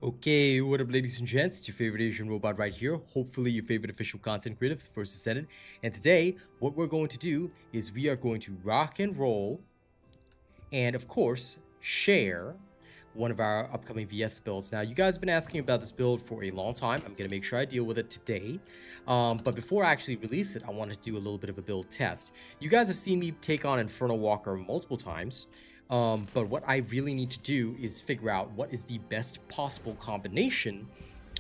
Okay, what up ladies and gents, it's your favorite Asian robot right here, hopefully your favorite official content creator, First Descendant, and today, what we're going to do is we are going to rock and roll, and of course, share one of our upcoming VS builds. Now, you guys have been asking about this build for a long time. I'm going to make sure I deal with it today. But before I actually release it, I want to do a little bit of a build test. You guys have seen me take on Infernal Walker multiple times. But what I really need to do is figure out what is the best possible combination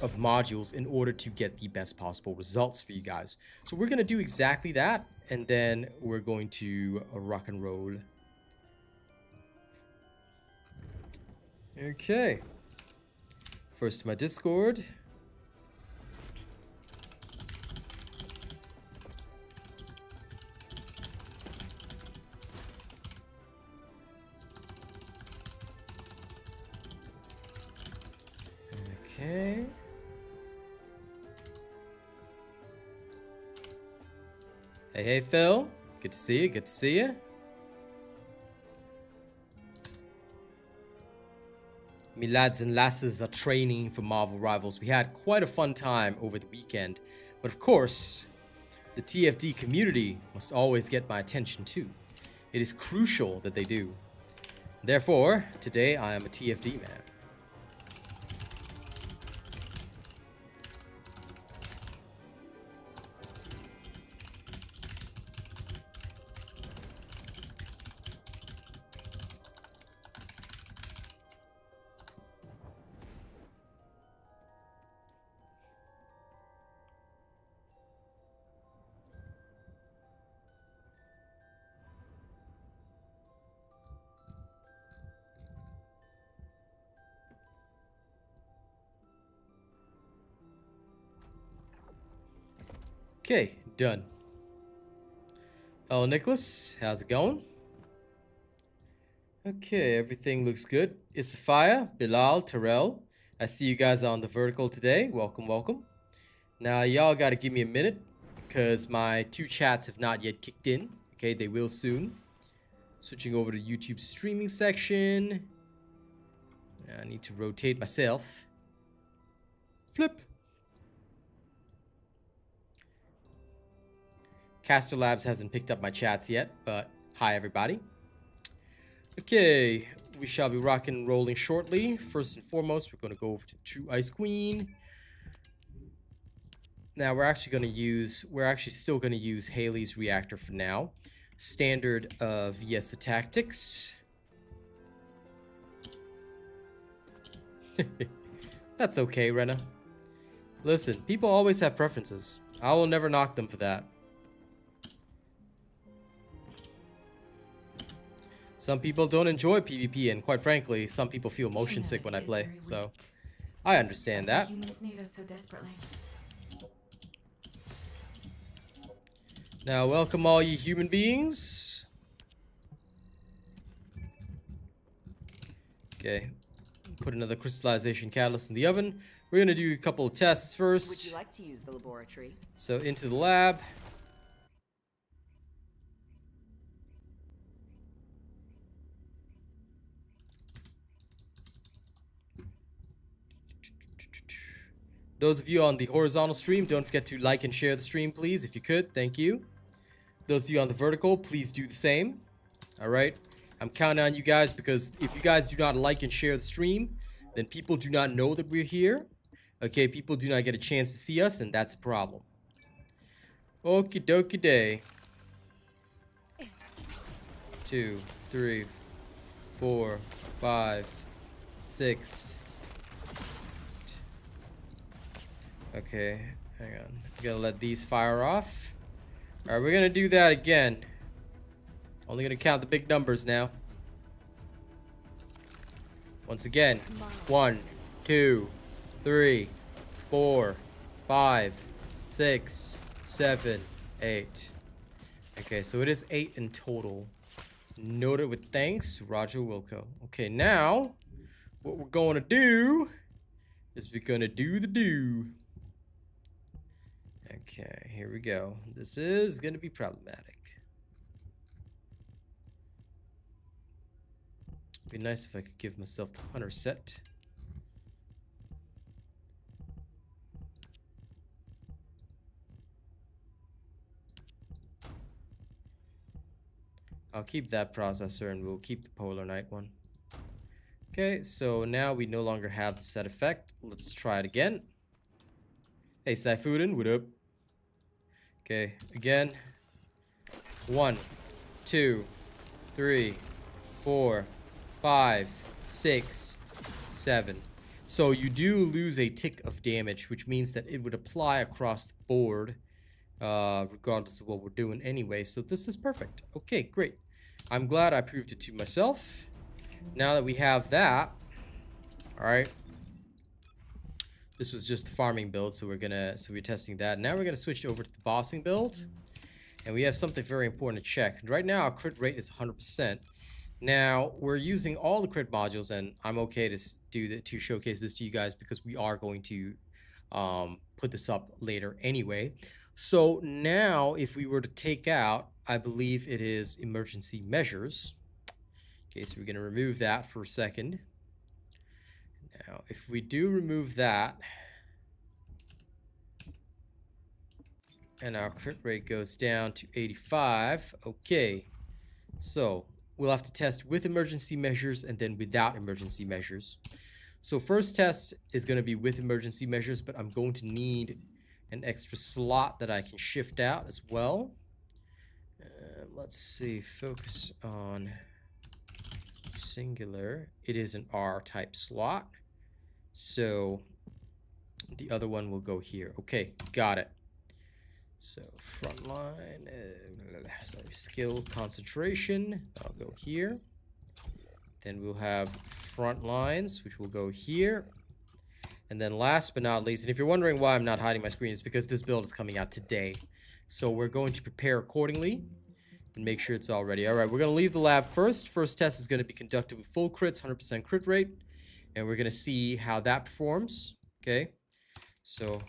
of modules in order to get the best possible results for you guys. So we're going to do exactly that, and then we're going to rock and roll. Okay. First to my Discord. Okay. Hey, Phil. Good to see you. Good to see you. Me lads and lasses are training for Marvel Rivals. We had quite a fun time over the weekend. But of course, the TFD community must always get my attention too. It is crucial that they do. Therefore, today I am a TFD man. Okay, done. Hello, Nicholas. How's it going? Okay, everything looks good. Isafaya, Bilal, Terrell. I see you guys on the vertical today. Welcome, welcome. Now, y'all gotta give me a minute because my two chats have not yet kicked in. Okay, they will soon. Switching over to YouTube streaming section. I need to rotate myself. Flip. Caster Labs hasn't picked up my chats yet, but hi everybody. Okay, we shall be rocking and rolling shortly. First and foremost, we're going to go over to the True Ice Queen. Now we're actually still going to use Haley's reactor for now. Standard Viessa tactics. That's okay, Rena. Listen, people always have preferences. I will never knock them for that. Some people don't enjoy PvP, and quite frankly, some people feel motion sick when I play, so I understand that. Humans need us so desperately. Now, welcome all you human beings. Okay, put another crystallization catalyst in the oven. We're gonna do a couple of tests first. Would you like to use the laboratory? So into the lab. Those of you on the horizontal stream, don't forget to like and share the stream, please, if you could. Thank you. Those of you on the vertical, please do the same. All right. I'm counting on you guys because if you guys do not like and share the stream, then people do not know that we're here. Okay, people do not get a chance to see us, and that's a problem. Okie dokie day. 2, 3, 4, 5, 6. Okay, hang on. Gotta let these fire off. Alright, we're gonna do that again. Only gonna count the big numbers now. Once again. 1, 2, 3, 4, 5, 6, 7, 8. Okay, so it is 8 in total. Noted with thanks, Roger Wilco. Okay, now what we're gonna do is we're gonna do the do. Okay, here we go. This is gonna be problematic. Be nice if I could give myself the hunter set. I'll keep that processor and we'll keep the Polar Night one. Okay, so now we no longer have the set effect. Let's try it again. Hey, Saifuden, what up? Okay, again. 1, 2, 3, 4, 5, 6, 7. So you do lose a tick of damage, which means that it would apply across the board, regardless of what we're doing anyway. So this is perfect. Okay, great. I'm glad I proved it to myself. Now that we have that, all right. This was just the farming build, so we're testing that. Now we're gonna switch over to the bossing build, and we have something very important to check. Right now, our crit rate is 100%. Now we're using all the crit modules, and I'm okay to showcase this to you guys because we are going to put this up later anyway. So now, if we were to take out, I believe it is emergency measures. Okay, so we're gonna remove that for a second. Now, if we do remove that, and our crit rate goes down to 85, okay, so we'll have to test with emergency measures and then without emergency measures. So first test is going to be with emergency measures, but I'm going to need an extra slot that I can shift out as well. Let's see, focus on singular. It is an R type slot. So the other one will go here. Okay, got it. So frontline, sorry, skill concentration, that'll go here. Then we'll have front lines, which will go here. And then last but not least, and if you're wondering why I'm not hiding my screen, it's because this build is coming out today. So we're going to prepare accordingly and make sure it's all ready. All right, we're going to leave the lab first. First test is going to be conducted with full crits, 100% crit rate. And we're going to see how that performs. Okay. So,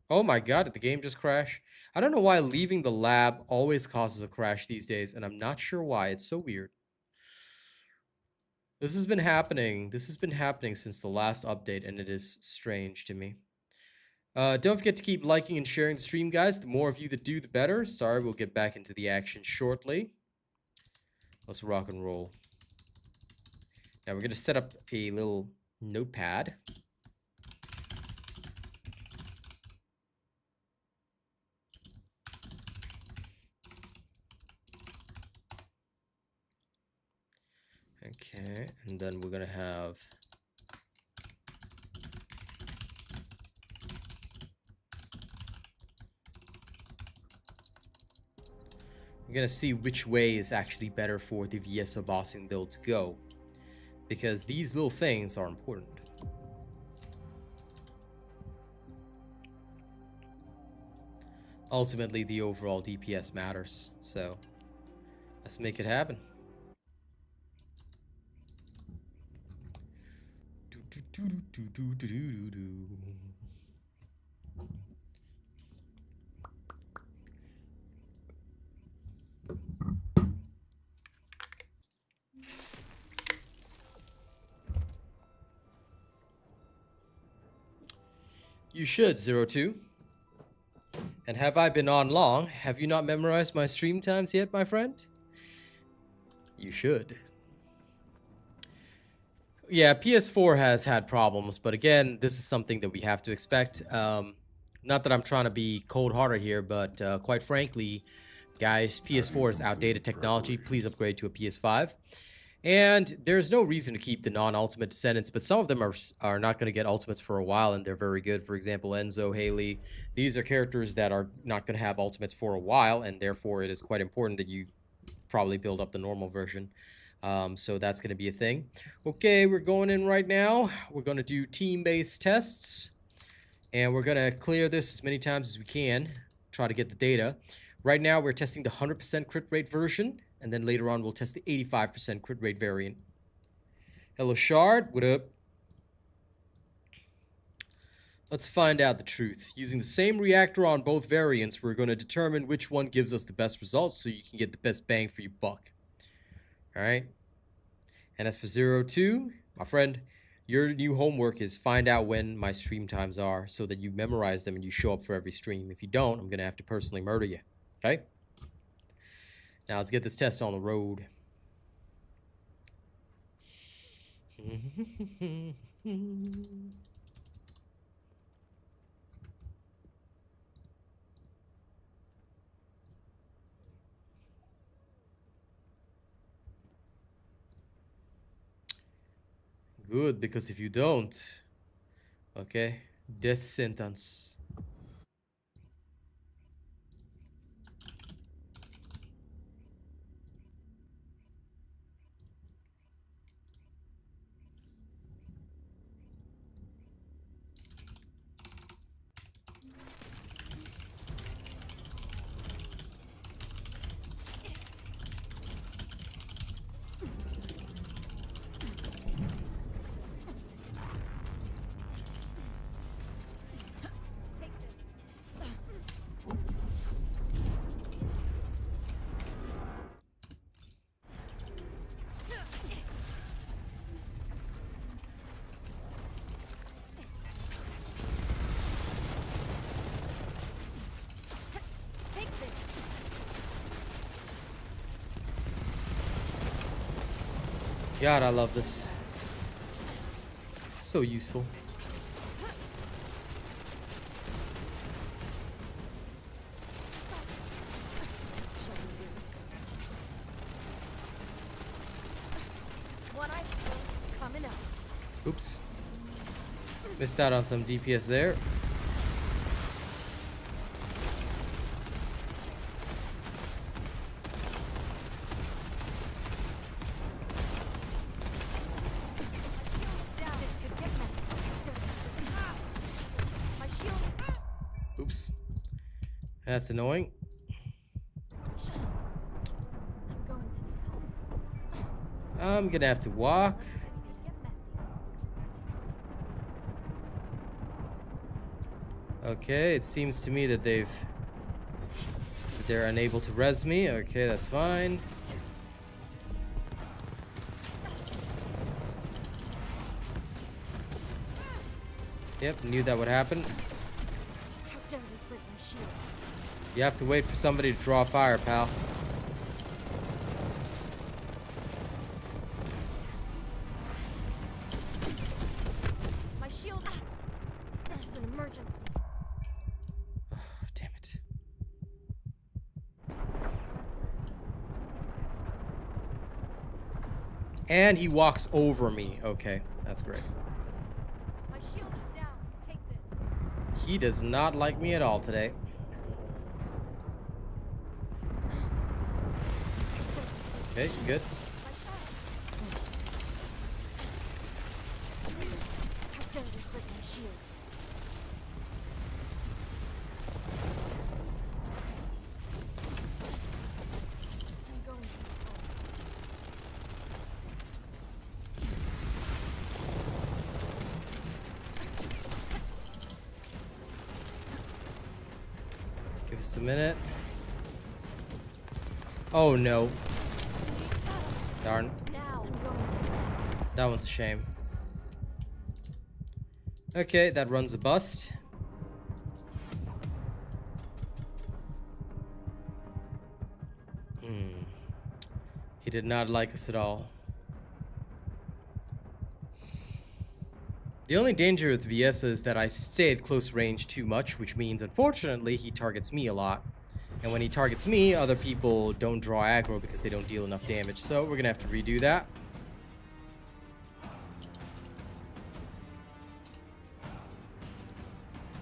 oh my god, did the game just crash? I don't know why leaving the lab always causes a crash these days, and I'm not sure why. It's so weird. This has been happening. This has been happening since the last update, and it is strange to me. Don't forget to keep liking and sharing the stream, guys. The more of you that do, the better. Sorry, we'll get back into the action shortly. Let's rock and roll. Now we're going to set up a little notepad. Okay, and then we're going to have we're going to see which way is actually better for the Viessa bossing build to go, because these little things are important. Ultimately, the overall DPS matters, so let's make it happen. You should, 02. And have I been on long? Have you not memorized my stream times yet, my friend? You should. Yeah, PS4 has had problems, but again, this is something that we have to expect. Not that I'm trying to be cold-hearted here, but quite frankly, guys, PS4 is outdated technology. Please upgrade to a PS5. And there's no reason to keep the non-ultimate Descendants, but some of them are not going to get ultimates for a while, and they're very good. For example, Enzo, Haley. These are characters that are not going to have ultimates for a while, and therefore it is quite important that you probably build up the normal version. So that's going to be a thing. Okay, we're going in right now. We're going to do team-based tests, and we're going to clear this as many times as we can, try to get the data. Right now, we're testing the 100% crit rate version, and then later on, we'll test the 85% crit rate variant. Hello, Shard. What up? Let's find out the truth. Using the same reactor on both variants, we're going to determine which one gives us the best results so you can get the best bang for your buck. All right? And as for 02, my friend, your new homework is find out when my stream times are so that you memorize them and you show up for every stream. If you don't, I'm going to have to personally murder you. Okay? Now let's get this test on the road. Good, because if you don't, okay, death sentence. God, I love this. So useful. Oops. Missed out on some DPS there. Oops. That's annoying. I'm gonna have to walk. Okay, it seems to me that they're unable to res me. Okay, that's fine. Yep, knew that would happen. You have to wait for somebody to draw fire, pal. My shield. This is an emergency. Oh, damn it. And he walks over me. Okay, that's great. My shield is down. Take this. He does not like me at all today. Okay, good. Give us a minute. Oh no. Darn. That one's a shame. Okay, that runs a bust. He did not like us at all. The only danger with Viessa is that I stay at close range too much, which means, unfortunately, he targets me a lot. And when he targets me, other people don't draw aggro because they don't deal enough damage. So we're gonna have to redo that.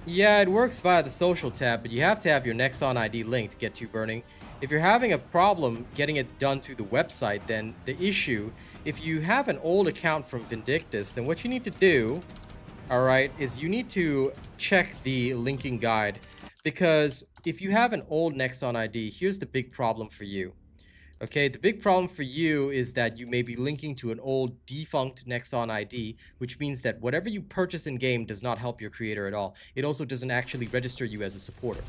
Yeah, it works via the social tab, but you have to have your Nexon ID link to get to burning. If you're having a problem getting it done through the website, then the issue, if you have an old account from Vindictus, then what you need to do, alright, is you need to check the linking guide. Because if you have an old Nexon ID, here's the big problem for you. Okay, the big problem for you is that you may be linking to an old defunct Nexon ID, which means that whatever you purchase in game does not help your creator at all. It also doesn't actually register you as a supporter.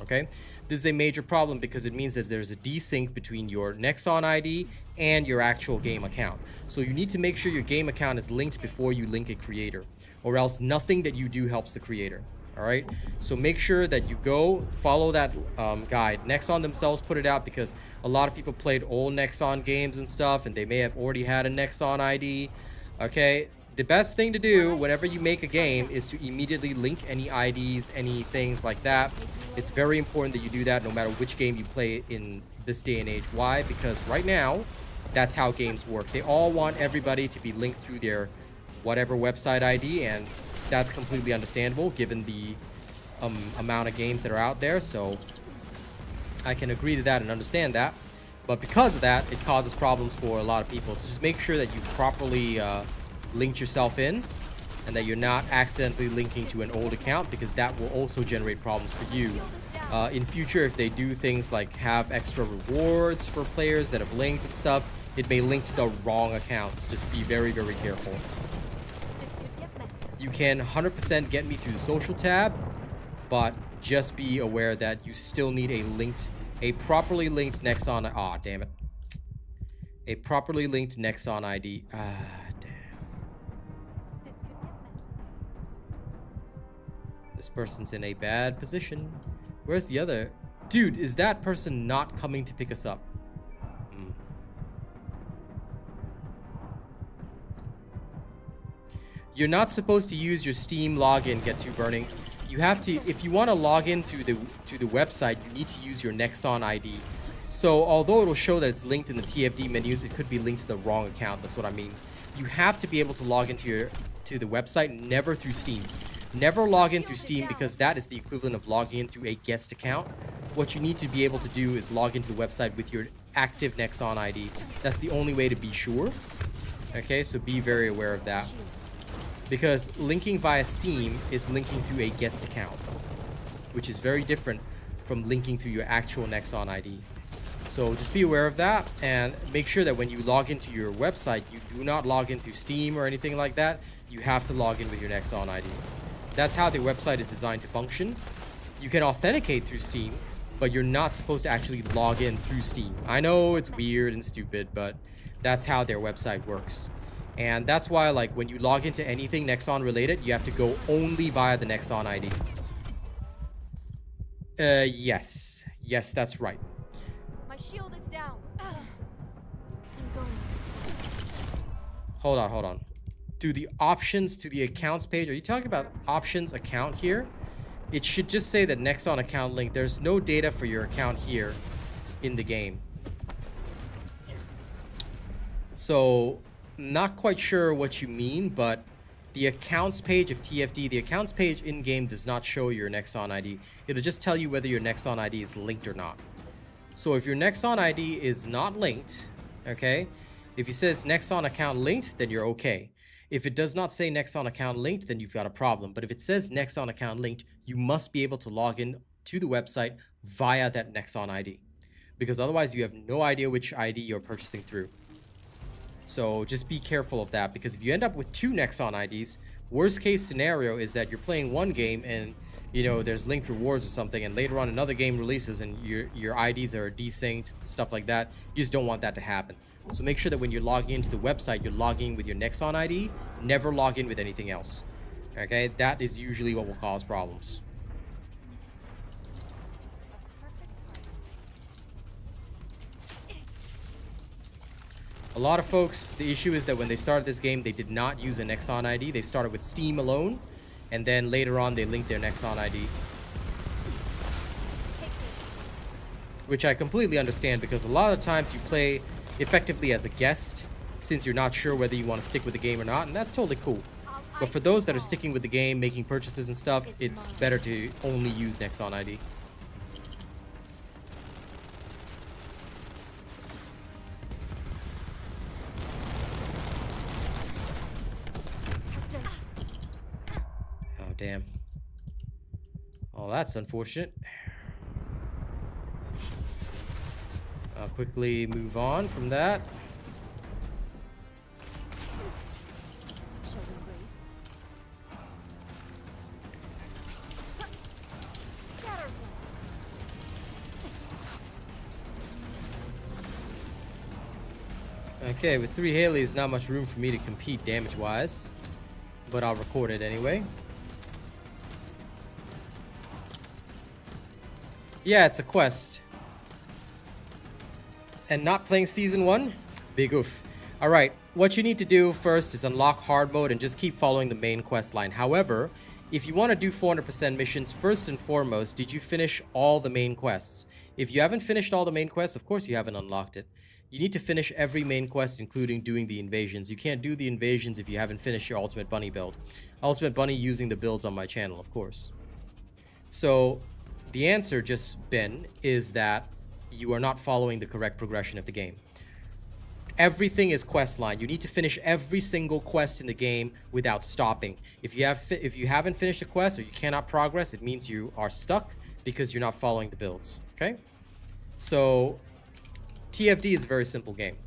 Okay, this is a major problem because it means that there's a desync between your Nexon ID and your actual game account. So you need to make sure your game account is linked before you link a creator, or else nothing that you do helps the creator. All right, so make sure that you go follow that guide. Nexon themselves put it out because a lot of people played old Nexon games and stuff, and they may have already had a Nexon ID. Okay, the best thing to do whenever you make a game is to immediately link any IDs, any things like that. It's very important that you do that no matter which game you play in this day and age. Why? Because right now, that's how games work. They all want everybody to be linked through their whatever website ID, and that's completely understandable given the amount of games that are out there. So I can agree to that and understand that. But because of that, it causes problems for a lot of people. So just make sure that you properly linked yourself in, and that you're not accidentally linking to an old account, because that will also generate problems for you. In future, if they do things like have extra rewards for players that have linked and stuff, it may link to the wrong accounts. Just be very, very careful. You can 100% get me through the social tab, but just be aware that you still need a properly linked Nexon. Ah, damn it. A properly linked Nexon ID. Ah, damn. This person's in a bad position. Where's the other? Dude, is that person not coming to pick us up? You're not supposed to use your Steam login, Get to Burning. You have to, if you want to log in to the website, you need to use your Nexon ID. So although it'll show that it's linked in the TFD menus, it could be linked to the wrong account. That's what I mean. You have to be able to log into the website, never through Steam. Never log in through Steam, because that is the equivalent of logging in through a guest account. What you need to be able to do is log into the website with your active Nexon ID. That's the only way to be sure. Okay, so be very aware of that. Because linking via Steam is linking through a guest account, which is very different from linking through your actual Nexon ID. So just be aware of that, and make sure that when you log into your website, you do not log in through Steam or anything like that. You have to log in with your Nexon ID. That's how the website is designed to function. You can authenticate through Steam, but you're not supposed to actually log in through Steam. I know it's weird and stupid, but that's how their website works. And that's why, like, when you log into anything Nexon related, you have to go only via the Nexon ID. Yes. Yes, that's right. My shield is down. I'm going. Hold on. Do the options to the accounts page, are you talking about options account here? It should just say that Nexon account link. There's no data for your account here in the game. So, not quite sure what you mean, but the accounts page of TFD, the accounts page in-game does not show your Nexon ID. It'll just tell you whether your Nexon ID is linked or not. So if your Nexon ID is not linked, okay, if it says Nexon account linked, then you're okay. If it does not say Nexon account linked, then you've got a problem. But if it says Nexon account linked, you must be able to log in to the website via that Nexon ID, because otherwise you have no idea which ID you're purchasing through. So just be careful of that, because if you end up with two Nexon IDs, worst case scenario is that you're playing one game and, you know, there's linked rewards or something, and later on another game releases and your IDs are desynced, stuff like that. You just don't want that to happen. So make sure that when you're logging into the website, you're logging in with your Nexon ID. Never log in with anything else. Okay, that is usually what will cause problems. A lot of folks, the issue is that when they started this game, they did not use a Nexon ID. They started with Steam alone, and then later on they linked their Nexon ID. Which I completely understand, because a lot of times you play effectively as a guest, since you're not sure whether you want to stick with the game or not, and that's totally cool. But for those that are sticking with the game, making purchases and stuff, it's better to only use Nexon ID. Damn. Oh, that's unfortunate. I'll quickly move on from that. Okay, with 3 Haleys, not much room for me to compete damage-wise, but I'll record it anyway. Yeah, it's a quest. And not playing Season 1? Big oof. Alright, what you need to do first is unlock hard mode and just keep following the main quest line. However, if you want to do 400% missions, first and foremost, did you finish all the main quests? If you haven't finished all the main quests, of course you haven't unlocked it. You need to finish every main quest, including doing the invasions. You can't do the invasions if you haven't finished your Ultimate Bunny build. Ultimate Bunny using the builds on my channel, of course. So, the answer, just Ben, is that you are not following the correct progression of the game. Everything is quest line. You need to finish every single quest in the game without stopping. If you haven't finished a quest or you cannot progress, it means you are stuck because you're not following the builds. Okay? So TFD is a very simple game.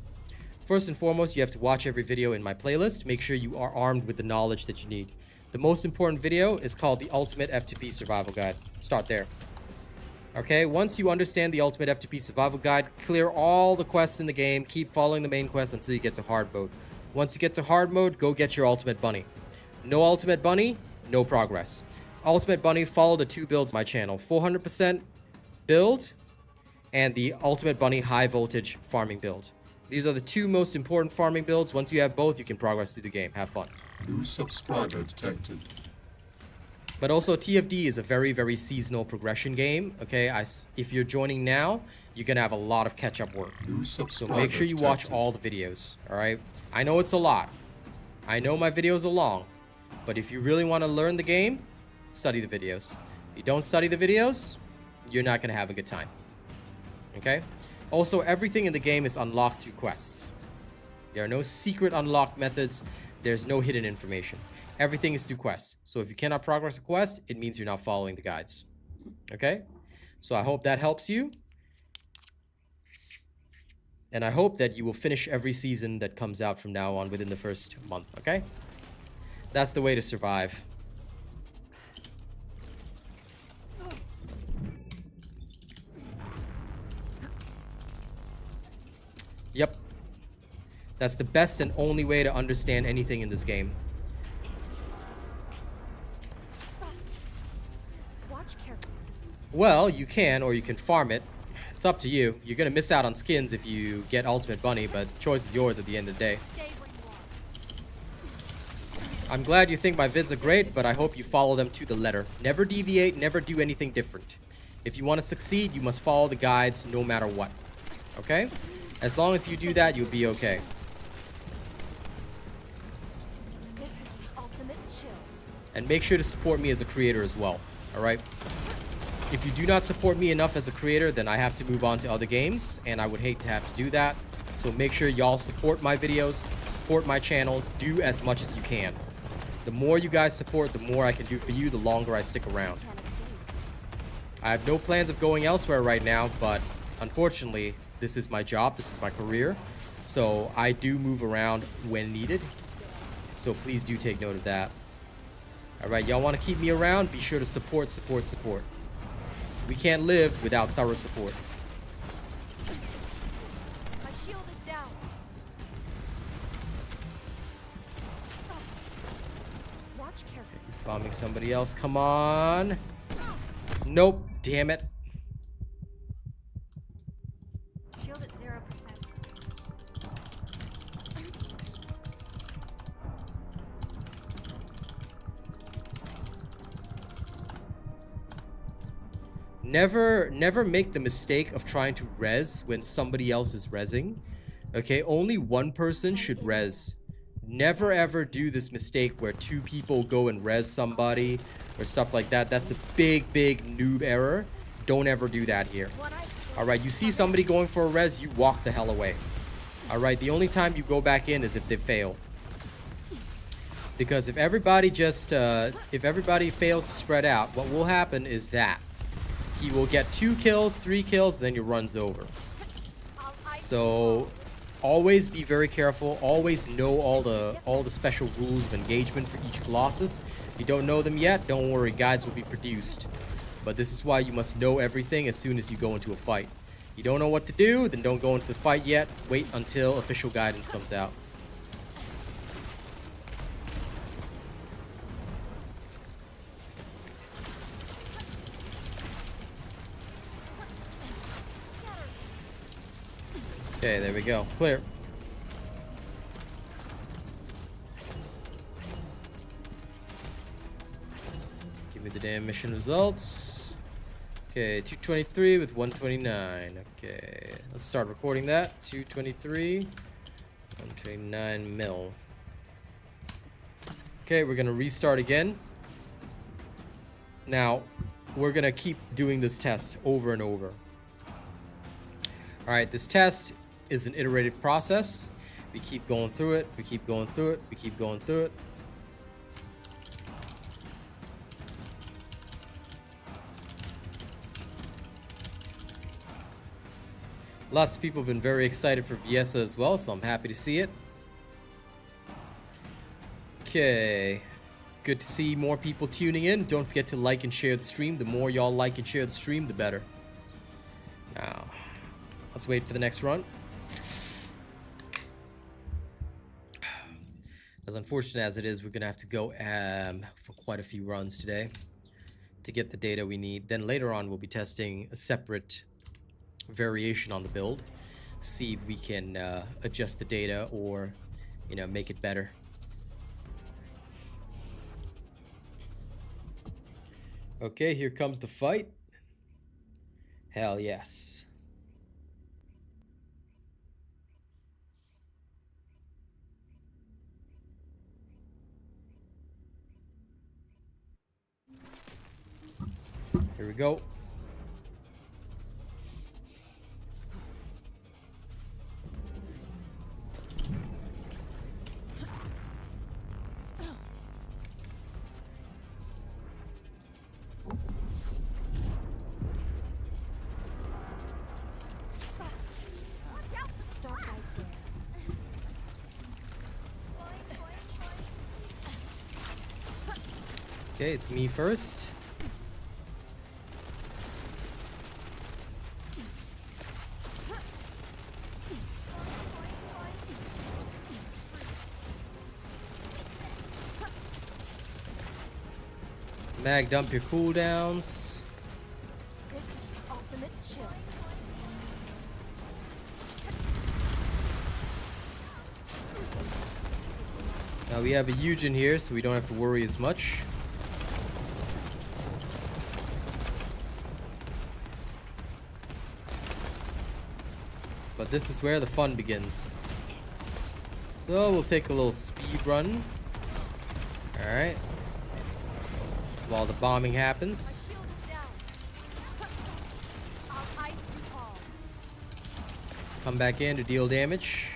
First and foremost, you have to watch every video in my playlist. Make sure you are armed with the knowledge that you need. The most important video is called the Ultimate F2P Survival Guide. Start there. Okay, once you understand the Ultimate F2P Survival Guide, clear all the quests in the game, keep following the main quest until you get to hard mode. Once you get to hard mode, go get your Ultimate Bunny. No Ultimate Bunny, no progress. Ultimate Bunny, follow the two builds on my channel. 400% build and the Ultimate Bunny high voltage farming build. These are the two most important farming builds. Once you have both, you can progress through the game. Have fun. New subscriber detected. But also, TFD is a very, very seasonal progression game. Okay, if you're joining now, you're gonna have a lot of catch-up work. So make sure you watch all the videos, all right? I know it's a lot. I know my videos are long. But if you really want to learn the game, study the videos. If you don't study the videos, you're not gonna have a good time. Okay? Also, everything in the game is unlocked through quests. There are no secret unlock methods. There's no hidden information. Everything is through quests. So if you cannot progress a quest, it means you're not following the guides. Okay? So I hope that helps you. And I hope that you will finish every season that comes out from now on within the first month. Okay? That's the way to survive. Yep. That's the best and only way to understand anything in this game. Well, you can, or you can farm it. It's up to you. You're gonna miss out on skins if you get Ultimate Bunny, but the choice is yours at the end of the day. I'm glad you think my vids are great, but I hope you follow them to the letter. Never deviate, never do anything different. If you want to succeed, you must follow the guides no matter what. Okay? As long as you do that, you'll be okay. This is the ultimate chill. And make sure to support me as a creator as well. Alright? If you do not support me enough as a creator, then I have to move on to other games, and I would hate to have to do that. So make sure y'all support my videos, support my channel, do as much as you can. The more you guys support, the more I can do for you, the longer I stick around. I have no plans of going elsewhere right now, but unfortunately, this is my job, this is my career, so I do move around when needed. So please do take note of that. Alright, y'all want to keep me around? Be sure to support. We can't live without thorough support. My shield is down. Watch carefully. He's bombing somebody else. Come on. Nope. Damn it. Shield at 0%. Never make the mistake of trying to res when somebody else is rezzing. Okay, only one person should res. Never ever do this mistake where two people go and res somebody or stuff like that. That's a big noob error. Don't ever do that here. Alright, you see somebody going for a res, you walk the hell away. Alright, the only time you go back in is if they fail. Because if everybody fails to spread out, what will happen is that he will get 2 kills, 3 kills, and then he runs over. So always be very careful. Always know all the special rules of engagement for each Colossus. If you don't know them yet, don't worry, guides will be produced. But this is why you must know everything as soon as you go into a fight. You don't know what to do, then don't go into the fight yet. Wait until official guidance comes out. Okay, there we go. Clear. Give me the damn mission results. Okay, 223 with 129. Okay, let's start recording that. 223, 129 mil. Okay, we're gonna restart again. Now, we're gonna keep doing this test over and over. Alright, this test is an iterative process. We keep going through it, we keep going through it, we keep going through it. Lots of people have been very excited for Viessa as well, so I'm happy to see it. Okay. Good to see more people tuning in. Don't forget to like and share the stream. The more y'all like and share the stream, the better. Now, let's wait for the next run. As unfortunate as it is, we're going to have to go for quite a few runs today to get the data we need. Then later on, we'll be testing a separate variation on the build. See if we can adjust the data or, you know, make it better. Okay, here comes the fight. Hell yes. Here we go. Stop right there. Okay, it's me first. Mag dump your cooldowns. This is the ultimate chill. Now we have a huge in here, so we don't have to worry as much. But this is where the fun begins. So we'll take a little speed run. Alright. While the bombing happens. Shield is down. I'll ice you all. Come back in to deal damage.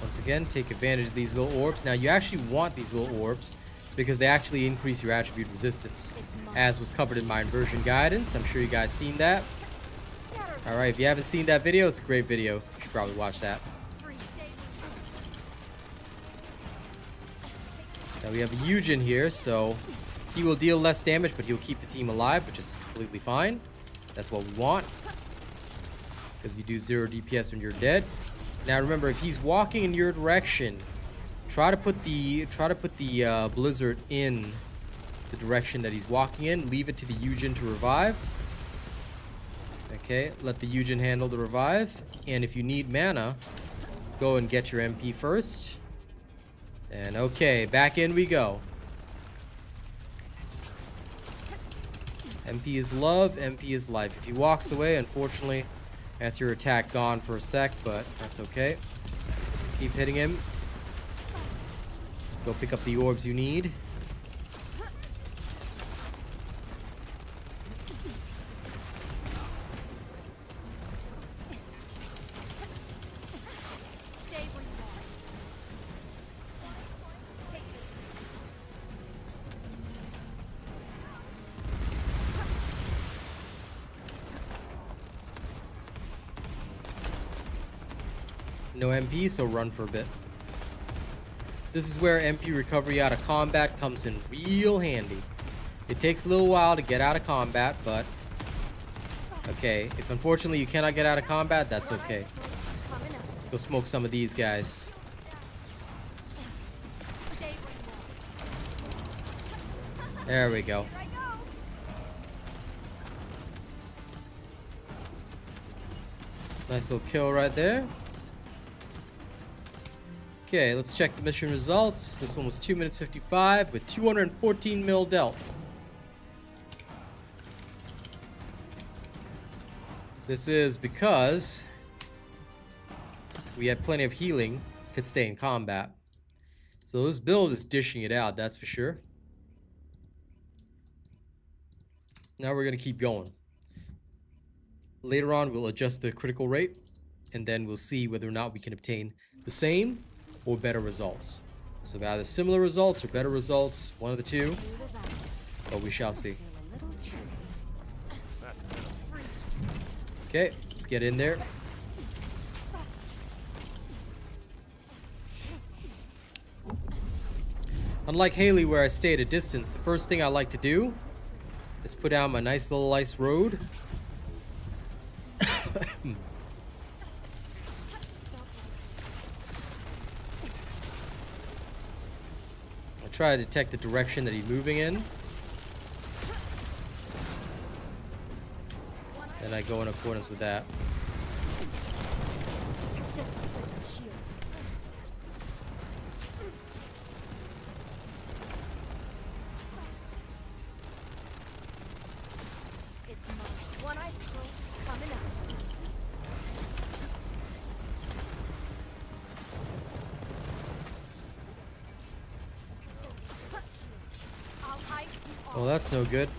Once again, take advantage of these little orbs. Now you actually want these little orbs because they actually increase your attribute resistance, as was covered in my Inversion guidance. I'm sure you guys seen that. Alright, if you haven't seen that video, it's a great video. You should probably watch that. Now we have a huge in here, so he will deal less damage, but he'll keep the team alive, which is completely fine. That's what we want, because you do 0 DPS when you're dead. Now remember, if he's walking in your direction, try to put the blizzard in the direction that he's walking in. Leave it to the Eugen to revive. Okay, let the Eugen handle the revive. And if you need mana, go and get your MP first. And okay, back in we go. MP is love, MP is life. If he walks away, unfortunately, that's your attack gone for a sec, but that's okay. Keep hitting him. Go pick up the orbs you need. Stay where you are. Take it. No MP, so run for a bit. This is where MP recovery out of combat comes in real handy. It takes a little while to get out of combat, but okay, if unfortunately you cannot get out of combat, that's okay. Coming up. Go smoke some of these guys. Stay where you There we go. Here I go. Nice little kill right there. Okay, let's check the mission results. This one was 2 minutes 55 with 214 mil dealt. This is because we had plenty of healing, could stay in combat. So this build is dishing it out, that's for sure. Now we're going to keep going. Later on, we'll adjust the critical rate, and then we'll see whether or not we can obtain the same or better results. So either similar results or better results, one of the two, Smooth as ice. but we shall see. Feel a little chilly. Okay, let's get in there. Unlike Haley, where I stay at a distance, the first thing I like to do is put down my nice little ice road. I try to detect the direction that he's moving in. Then I go in accordance with that. Shield. It's mine. One icicle coming up. I'll ice you all. Well, that's no good.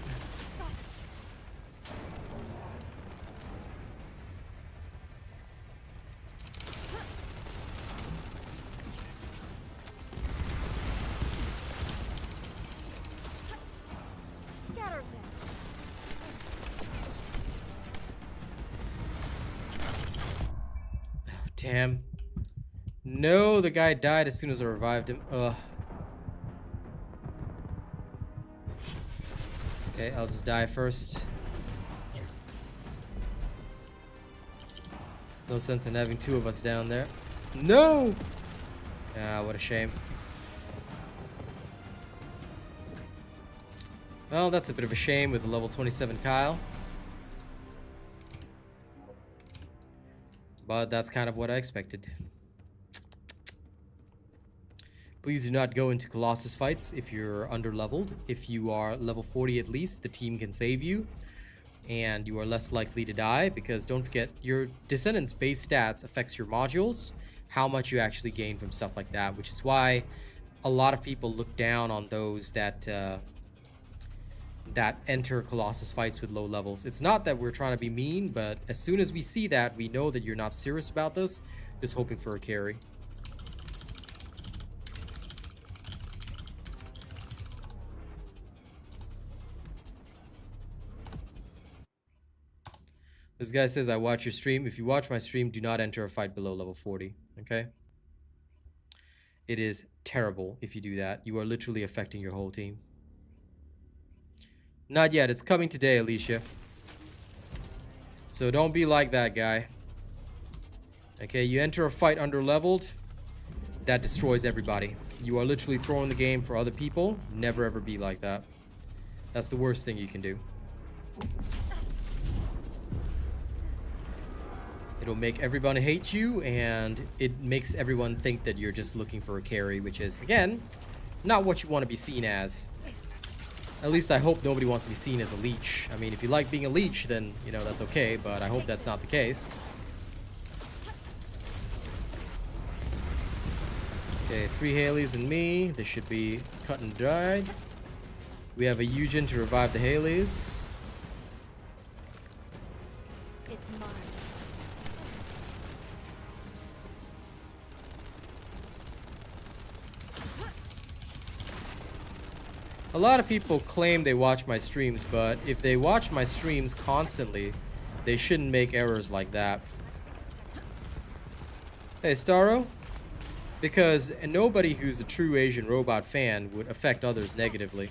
Scatter them. Damn. No, the guy died as soon as I revived him. Ugh. Okay, I'll just die first. No sense in having two of us down there. No! Ah, what a shame. Well, that's a bit of a shame with the level 27 Kyle. But that's kind of what I expected. Please do not go into Colossus fights if you're under-leveled. If you are level 40 at least, the team can save you. And you are less likely to die, because don't forget, your Descendant's base stats affects your modules, how much you actually gain from stuff like that, which is why a lot of people look down on those that that enter Colossus fights with low levels. It's not that we're trying to be mean, but as soon as we see that, we know that you're not serious about this, just hoping for a carry. This guy says, I watch your stream. If you watch my stream, do not enter a fight below level 40, okay? It is terrible if you do that. You are literally affecting your whole team. Not yet. It's coming today, Alicia. So don't be like that guy. Okay, you enter a fight under-leveled, that destroys everybody. You are literally throwing the game for other people. Never ever be like that. That's the worst thing you can do. It'll make everyone hate you, and it makes everyone think that you're just looking for a carry, which is, again, not what you want to be seen as. At least I hope nobody wants to be seen as a leech. I mean, if you like being a leech, then, you know, that's okay, but I hope that's not the case. Okay, 3 Haleys and me. This should be cut and dried. We have a Eugen to revive the Haleys. It's mine. A lot of people claim they watch my streams, but if they watch my streams constantly, they shouldn't make errors like that. Hey, Starro? Because nobody who's a true Asian robot fan would affect others negatively.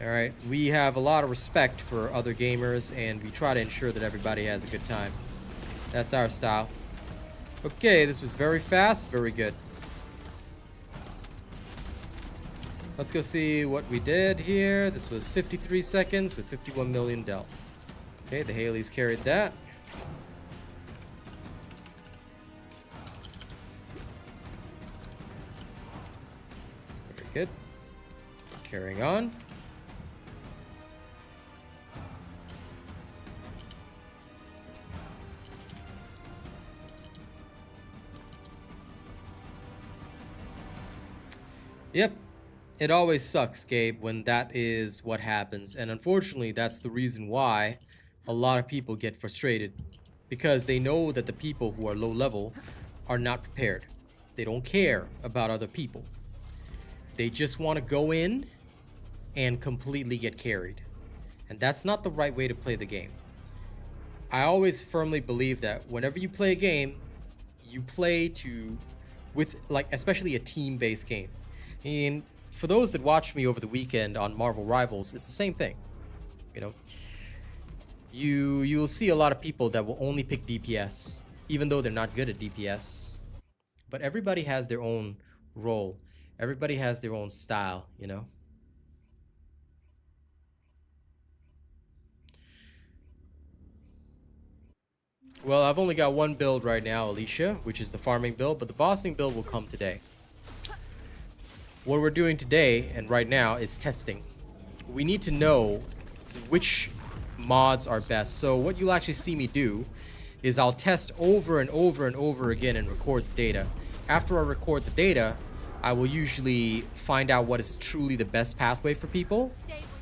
Alright, we have a lot of respect for other gamers, and we try to ensure that everybody has a good time. That's our style. Okay, this was very fast, very good. Let's go see what we did here. This was 53 seconds with 51 million del. Okay, the Haleys carried that. Very good. Carrying on. Yep. It always sucks, Gabe, when that is what happens. And unfortunately, that's the reason why a lot of people get frustrated. Because they know that the people who are low level are not prepared. They don't care about other people. They just want to go in and completely get carried. And that's not the right way to play the game. I always firmly believe that whenever you play a game, you play with, like, especially a team-based game. And for those that watched me over the weekend on Marvel Rivals, it's the same thing. You know, you'll see a lot of people that will only pick DPS, even though they're not good at DPS. But everybody has their own role. Everybody has their own style, you know. Well, I've only got one build right now, Alicia, which is the farming build, but the bossing build will come today. What we're doing today and right now is testing. We need to know which mods are best. So what you'll actually see me do is I'll test over and over and over again and record the data. After I record the data, I will usually find out what is truly the best pathway for people,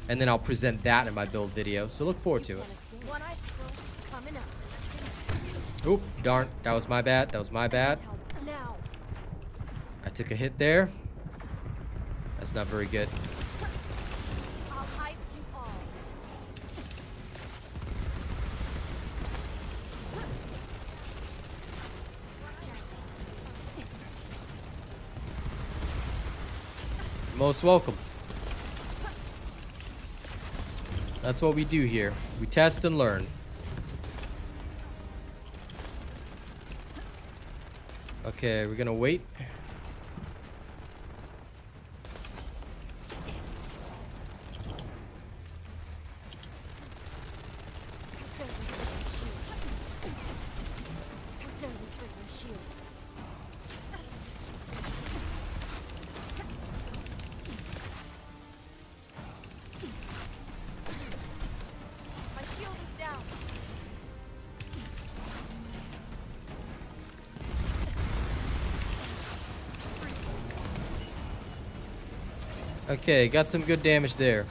and then I'll present that in my build video. So look forward to it. Oop, darn, that was my bad. That was my bad. I took a hit there. That's not very good. Most welcome. That's what we do here. We test and learn. Okay, we're gonna wait. Okay, got some good damage there.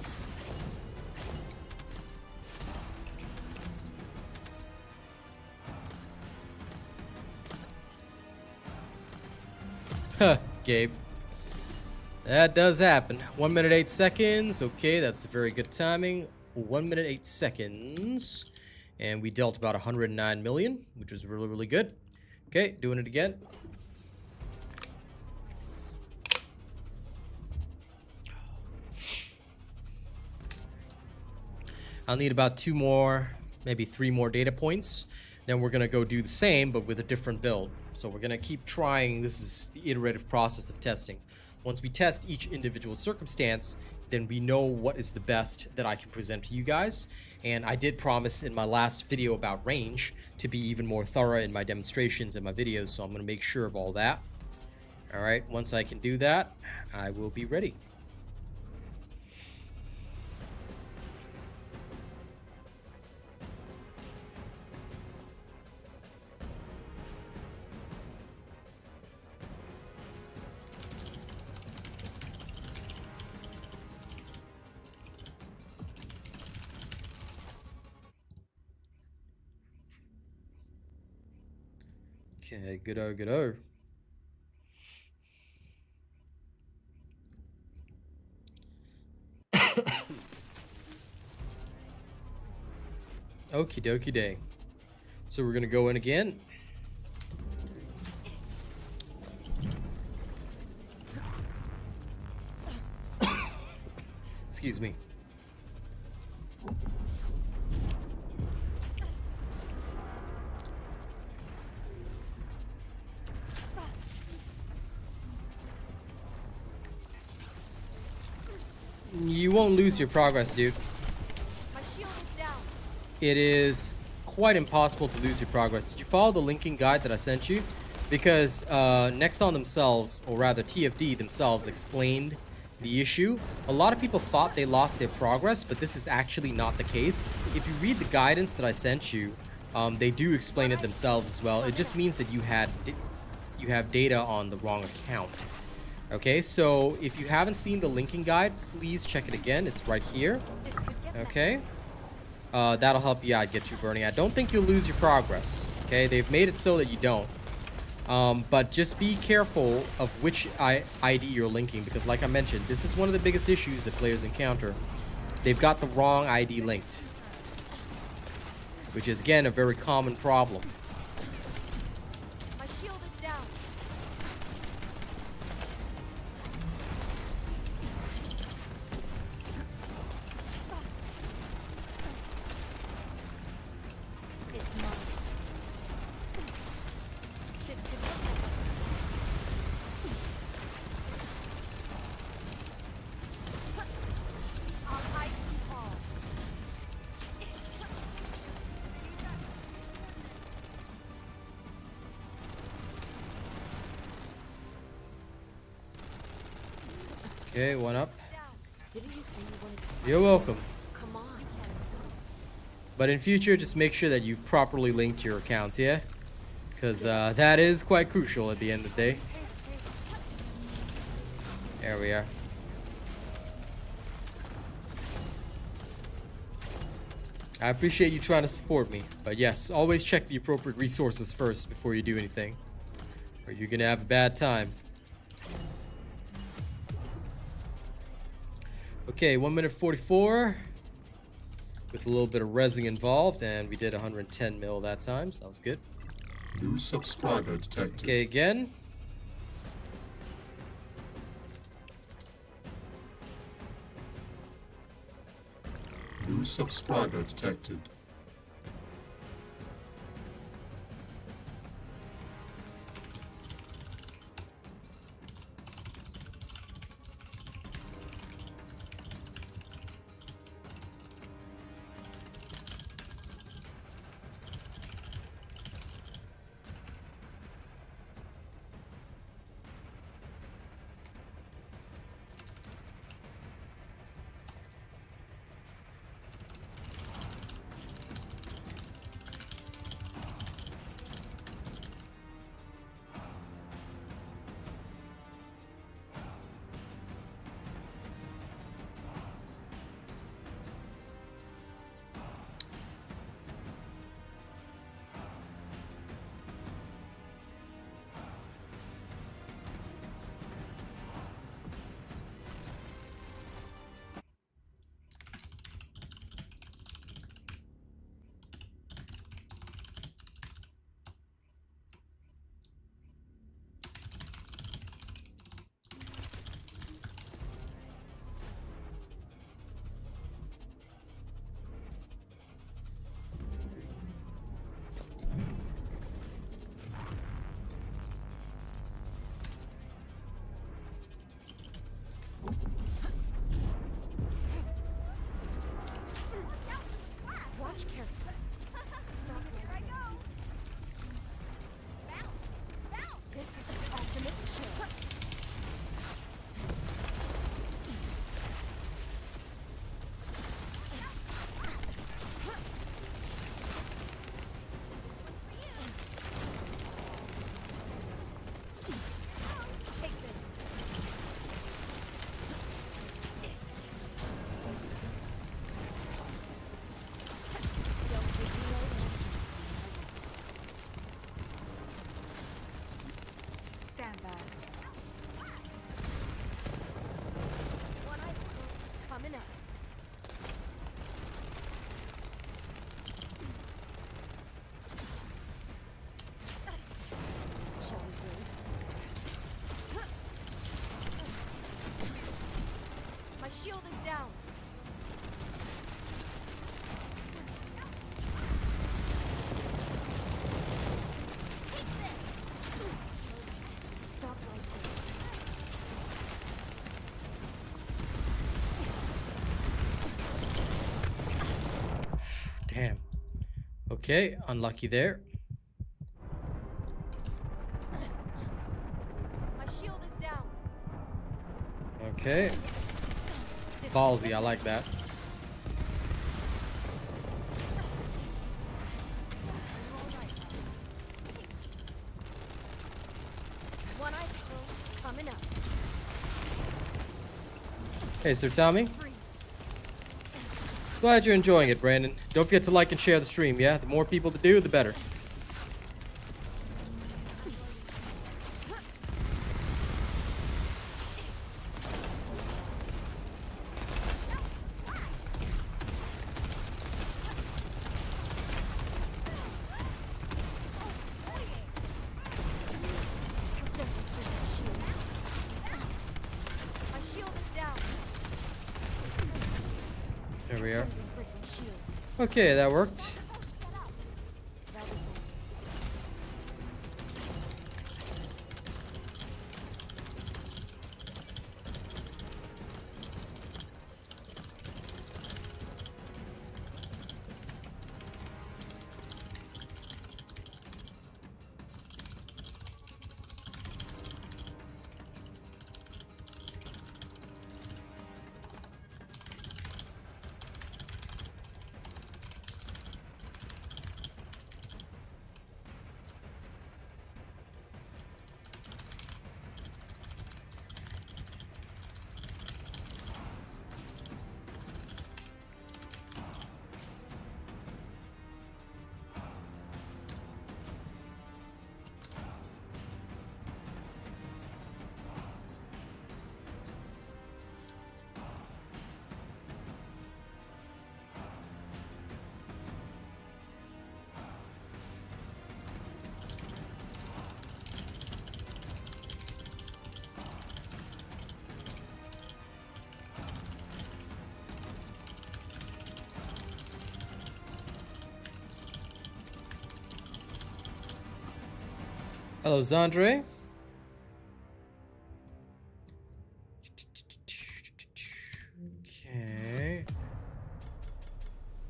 Huh, Gabe. That does happen. 1 minute 8 seconds. Okay, that's very good timing. 1 minute 8 seconds. And we dealt about 109 million, which was really, really good. Okay, doing it again. I'll need about 2 more, maybe 3 more data points. Then we're going to go do the same, but with a different build. So we're going to keep trying. This is the iterative process of testing. Once we test each individual circumstance, then we know what is the best that I can present to you guys. And I did promise in my last video about range to be even more thorough in my demonstrations and my videos, so I'm going to make sure of all that. All right, once I can do that, I will be ready. Okay, good-o, good-o. Okie dokie day. So we're gonna go in again. Excuse me. You won't lose your progress, dude. My shield is down. It is quite impossible to lose your progress. Did you follow the linking guide that I sent you? Because Nexon themselves, or rather TFD themselves, explained the issue. A lot of people thought they lost their progress, but this is actually not the case. If you read the guidance that I sent you, they do explain it themselves as well. It just means that you have data on the wrong account. Okay, so if you haven't seen the linking guide, please check it again. It's right here. This could get Okay. That'll help you out, get you burning. I don't think you'll lose your progress. Okay, they've made it so that you don't. But just be careful of which ID you're linking, because like I mentioned, this is one of the biggest issues that players encounter. They've got the wrong ID linked, which is again a very common problem. My shield is down. It's mine. This could get messy. I'll hide some balls. Okay, one up. Down. Didn't you say you wanted to You're welcome. come on? But in future, just make sure that you've properly linked your accounts, yeah? Because that is quite crucial at the end of the day. There we are. I appreciate you trying to support me, but yes, always check the appropriate resources first before you do anything, or you're gonna have a bad time. Okay, 1 minute 44 with a little bit of rezzing involved, and we did 110 mil that time, so that was good. New subscriber detected. Okay, again. New subscriber detected. Watch carefully. Stop here I go. This is the ultimate chill. Take this. Don't give me away. Stand back. One eye coming up. Shall we race? My shield is down. Take this. Stop right there. Okay, unlucky there. My shield is down. Okay. Ballsy, I like that. One icicle coming up. Hey, Sir Tommy. Freeze. Glad you're enjoying it, Brandon. Don't forget to like and share the stream, yeah? The more people that do, the better. My shield is down. There we are. Break my shield. Okay, that worked. That was one. Hello, Zandre. Okay.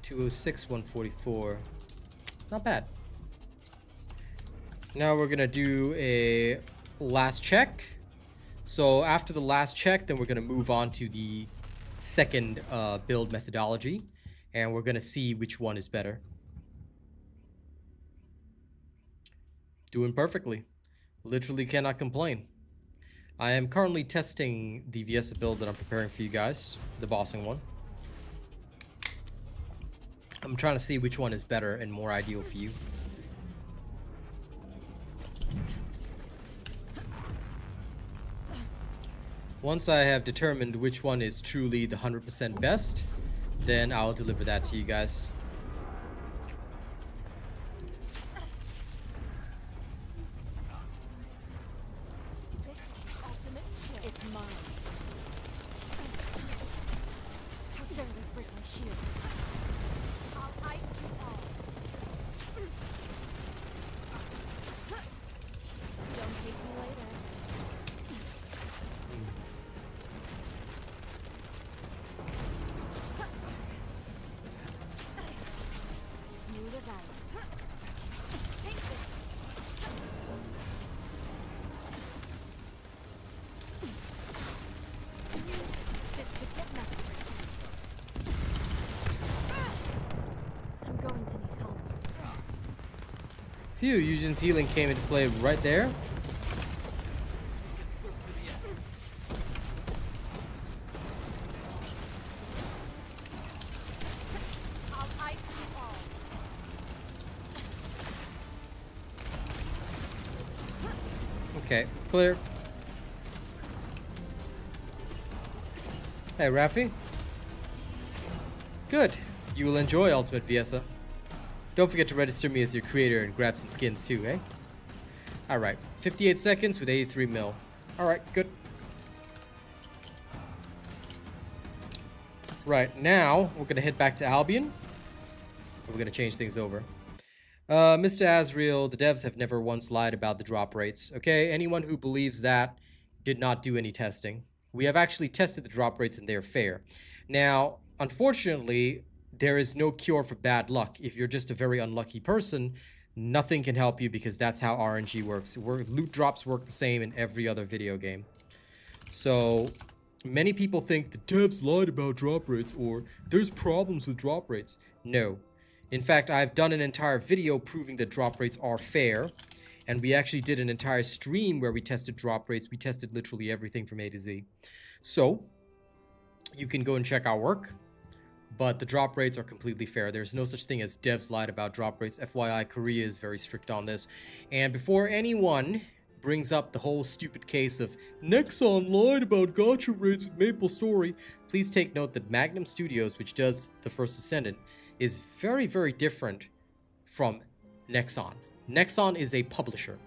206, 144. Not bad. Now we're gonna do a last check. So after the last check, then we're gonna move on to the second build methodology, and we're gonna see which one is better. Doing perfectly. Literally cannot complain. I am currently testing the Viessa build that I'm preparing for you guys, the bossing one. I'm trying to see which one is better and more ideal for you. Once I have determined which one is truly the 100% best, then I'll deliver that to you guys. This is the ultimate shield. It's mine. How dare they break my shield? I'll ice you all. Don't hate me later. Smooth as ice. Take this. This could get messy. I'm going to need help. Phew, Eugen's healing came into play right there. I'll ice you all. Okay, clear. Hey, Rafi. Good. You will enjoy Ultimate Viessa. Don't forget to register me as your creator and grab some skins too, eh? Alright, 58 seconds with 83 mil. Alright, good. Right, now we're gonna head back to Albion. We're gonna change things over. Mr. Asriel, the devs have never once lied about the drop rates. Okay, anyone who believes that did not do any testing. We have actually tested the drop rates and they're fair. Now, unfortunately, there is no cure for bad luck. If you're just a very unlucky person, nothing can help you because that's how RNG works. Loot drops work the same in every other video game. So many people think the devs lied about drop rates or there's problems with drop rates. No. In fact, I've done an entire video proving that drop rates are fair. And we actually did an entire stream where we tested drop rates. We tested literally everything from A to Z. So you can go and check our work. But the drop rates are completely fair. There's no such thing as devs lied about drop rates. FYI, Korea is very strict on this. And before anyone brings up the whole stupid case of Nexon lied about gacha rates with Maple Story, please take note that Magnum Studios, which does the First Descendant, is very, very different from Nexon. Nexon is a publisher.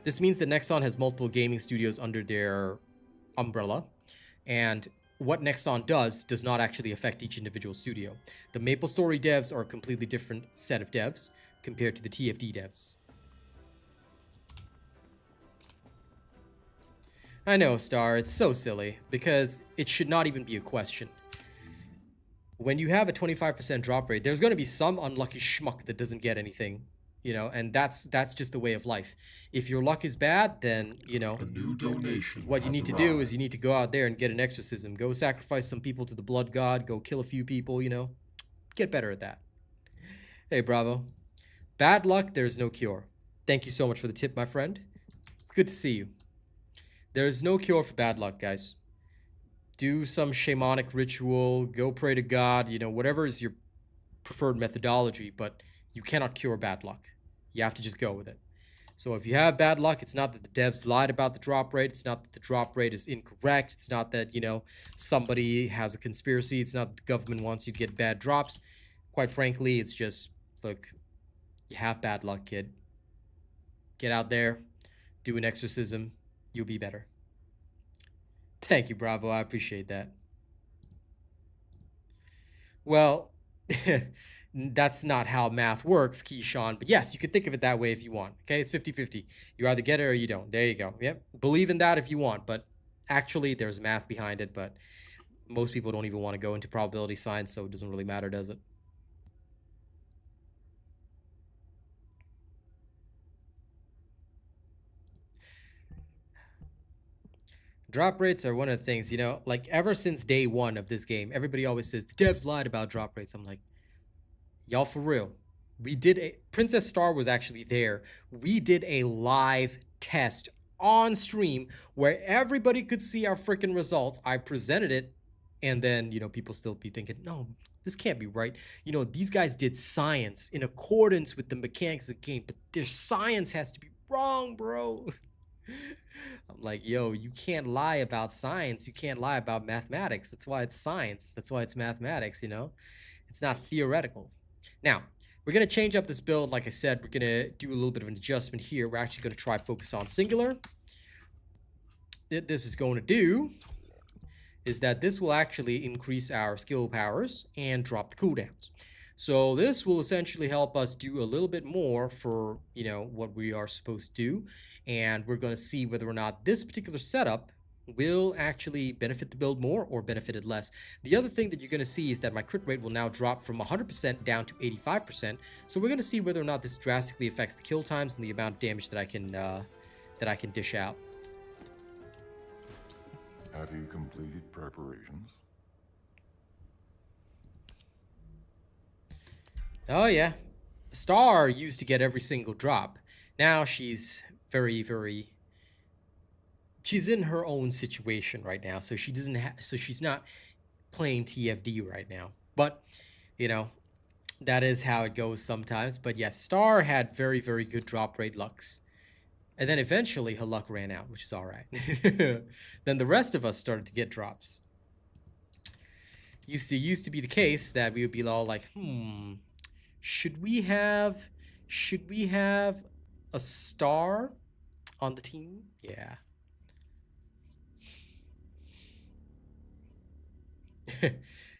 This means that Nexon has multiple gaming studios under their umbrella. And what Nexon does not actually affect each individual studio. The Maple Story devs are a completely different set of devs compared to the TFD devs. I know, Star, it's so silly, because it should not even be a question. When you have a 25% drop rate, there's going to be some unlucky schmuck that doesn't get anything, you know, and that's just the way of life. If your luck is bad, then, you know, A new donation what you need to do is you need to go out there and get an exorcism. Go sacrifice some people to the blood god. Go kill a few people, you know. Get better at that. Hey, Bravo. Bad luck, there's no cure. Thank you so much for the tip, my friend. It's good to see you. There's no cure for bad luck, guys. Do some shamanic ritual. Go pray to God. You know, whatever is your preferred methodology, but you cannot cure bad luck. You have to just go with it. So if you have bad luck, it's not that the devs lied about the drop rate. It's not that the drop rate is incorrect. It's not that, you know, somebody has a conspiracy. It's not that the government wants you to get bad drops. Quite frankly, it's just, look, you have bad luck, kid. Get out there, do an exorcism, you'll be better. Thank you, Bravo. I appreciate that. Well, that's not how math works, Keyshawn. But yes, you could think of it that way if you want. Okay, it's 50-50. You either get it or you don't. There you go. Yep. Believe in that if you want. But actually, there's math behind it. But most people don't even want to go into probability science, so it doesn't really matter, does it? Drop rates are one of the things, you know, like ever since day one of this game, everybody always says, the devs lied about drop rates. I'm like, y'all, for real. We did a, Princess Star was actually there. We did a live test on stream where everybody could see our freaking results. I presented it, and then, you know, people still be thinking, no, this can't be right. You know, these guys did science in accordance with the mechanics of the game, but their science has to be wrong, bro. I'm like, yo, you can't lie about science. You can't lie about mathematics. That's why it's science. That's why it's mathematics, you know? It's not theoretical. Now, we're going to change up this build. Like I said, we're going to do a little bit of an adjustment here. We're actually going to try focus on singular. What this is going to do is that this will actually increase our skill powers and drop the cooldowns. So this will essentially help us do a little bit more for, you know, what we are supposed to do. And we're going to see whether or not this particular setup will actually benefit the build more or benefit it less. The other thing that you're going to see is that my crit rate will now drop from 100% down to 85%. So we're going to see whether or not this drastically affects the kill times and the amount of damage that I can dish out. Have you completed preparations? Oh yeah, Star used to get every single drop. Now she's she's in her own situation right now, so she doesn't so she's not playing TFD right now. But, you know, that is how it goes sometimes. But yes, Star had very good drop rate lucks. And then eventually her luck ran out, which is all right. Then the rest of us started to get drops. Used to be the case that we would be all like, should we have a Star on the team? Yeah.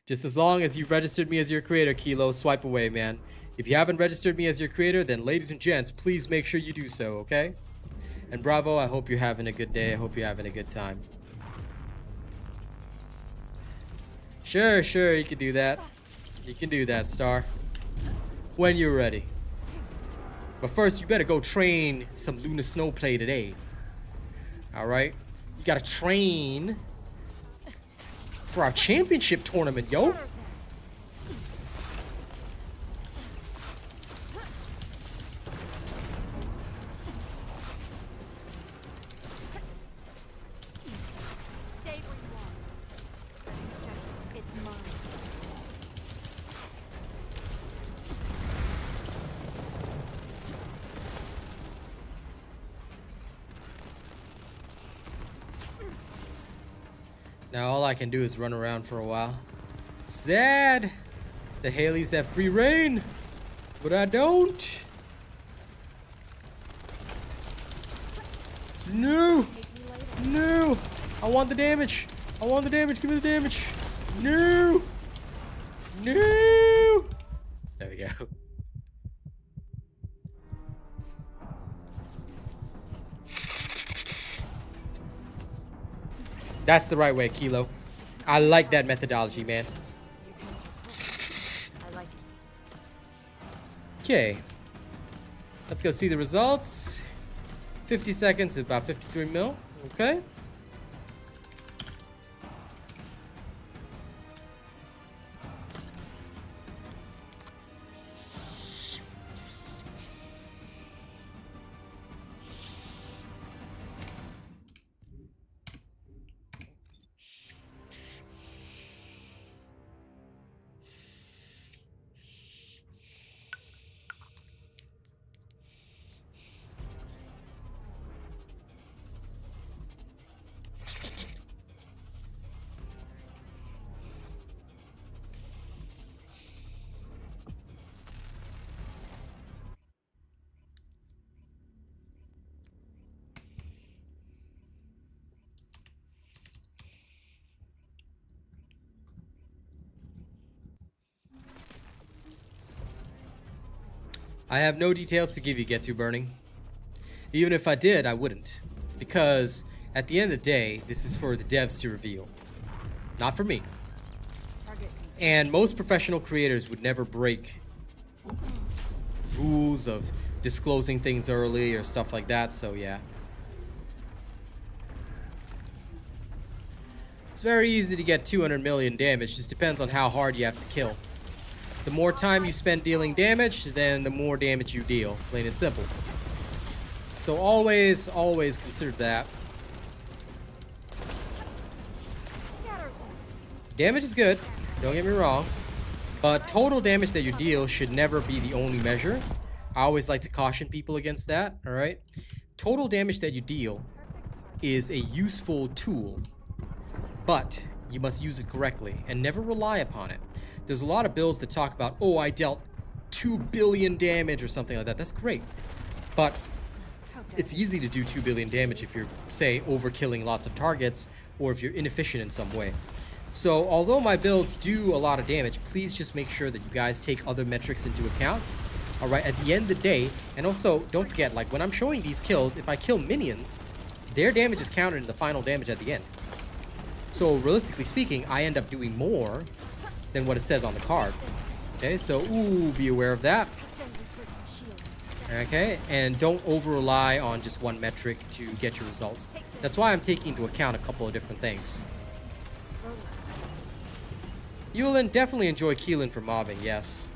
Just as long as you've registered me as your creator, Kilo, swipe away, man. If you haven't registered me as your creator, then ladies and gents, please make sure you do so, okay? And Bravo, I hope you're having a good day. I hope you're having a good time. Sure, you can do that. You can do that, Star. When you're ready. But first, you better go train some Lunar Snowplay today. Alright? You gotta train for our championship tournament, yo. Stay where you are. It's mine. Now all I can do is run around for a while. Sad. The Haleys have free reign, but I don't. No. No. I want the damage. I want the damage. Give me the damage. No. No. There we go. That's the right way, Kilo. I like that methodology, man. I like it. Okay. Let's go see the results. 50 seconds, about 53 mil. Okay. I have no details to give you, Get to Burning. Even if I did, I wouldn't. Because at the end of the day, this is for the devs to reveal. Not for me. And most professional creators would never break rules of disclosing things early or stuff like that, so yeah. It's very easy to get 200 million damage, just depends on how hard you have to kill. The more time you spend dealing damage, then the more damage you deal, plain and simple. So always consider that. Damage is good, don't get me wrong, but total damage that you deal should never be the only measure. I always like to caution people against that, alright? Total damage that you deal is a useful tool, but you must use it correctly and never rely upon it. There's a lot of builds that talk about, oh, I dealt 2 billion damage or something like that. That's great. But it's easy to do 2 billion damage if you're, say, overkilling lots of targets or if you're inefficient in some way. So although my builds do a lot of damage, please just make sure that you guys take other metrics into account. Alright, at the end of the day, and also don't forget, like when I'm showing these kills, if I kill minions, their damage is counted in the final damage at the end. So realistically speaking, I end up doing more than what it says on the card. Okay, so ooh, be aware of that. Okay, and don't over rely on just one metric to get your results. That's why I'm taking into account a couple of different things. Yulin, definitely enjoy Keelan for mobbing, yes.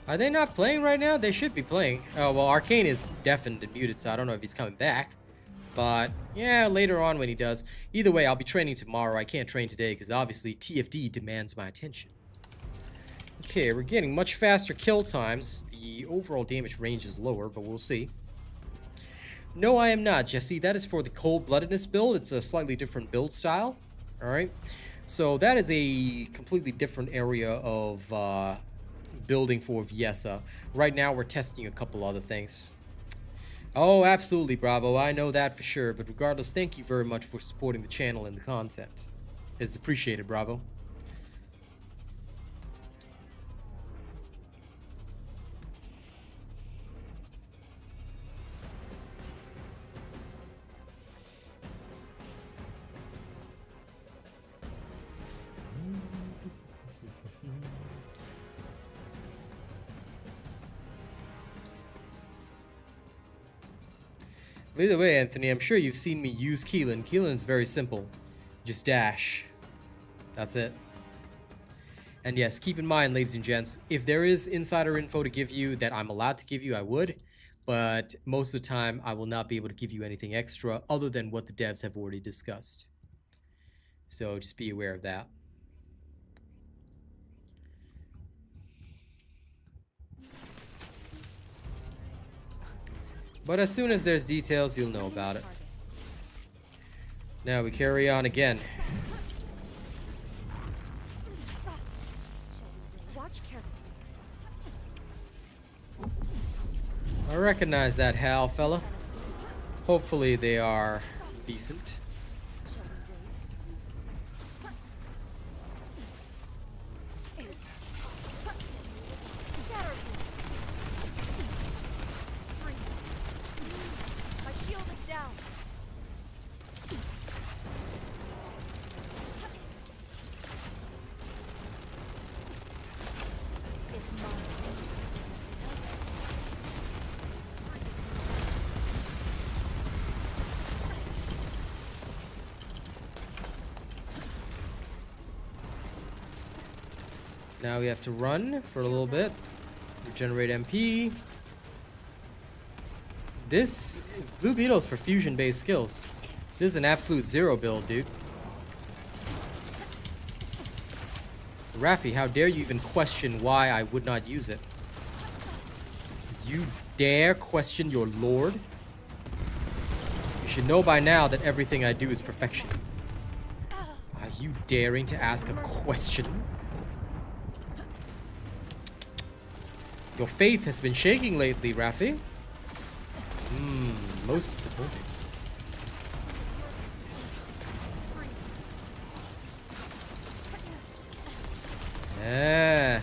Are they not playing right now? They should be playing. Oh, well, Arcane is deafened and muted, so I don't know if he's coming back. But, yeah, later on when he does. Either way, I'll be training tomorrow. I can't train today because obviously TFD demands my attention. Okay, we're getting much faster kill times. The overall damage range is lower, but we'll see. No, I am not, Jesse. That is for the cold-bloodedness build. It's a slightly different build style. Alright? So that is a completely different area of building for Viessa. Right now, we're testing a couple other things. Oh, absolutely, Bravo. I know that for sure. But regardless, thank you very much for supporting the channel and the content. It's appreciated, Bravo. By the way, Anthony, I'm sure you've seen me use Keelan. Keelan's very simple. Just dash. That's it. And yes, keep in mind, ladies and gents, if there is insider info to give you that I'm allowed to give you, I would. But most of the time, I will not be able to give you anything extra other than what the devs have already discussed. So just be aware of that. But as soon as there's details, you'll know about it. Now we carry on again. Watch carefully. I recognize that Hal fella. Hopefully they are decent. Now we have to run for a little bit. Regenerate MP. This Blue Beetle's for fusion-based skills. This is an absolute zero build, dude. Raffi, how dare you even question why I would not use it? You dare question your lord? You should know by now that everything I do is perfection. Are you daring to ask a question? Your faith has been shaking lately, Raffi. Most disappointing. Yeah.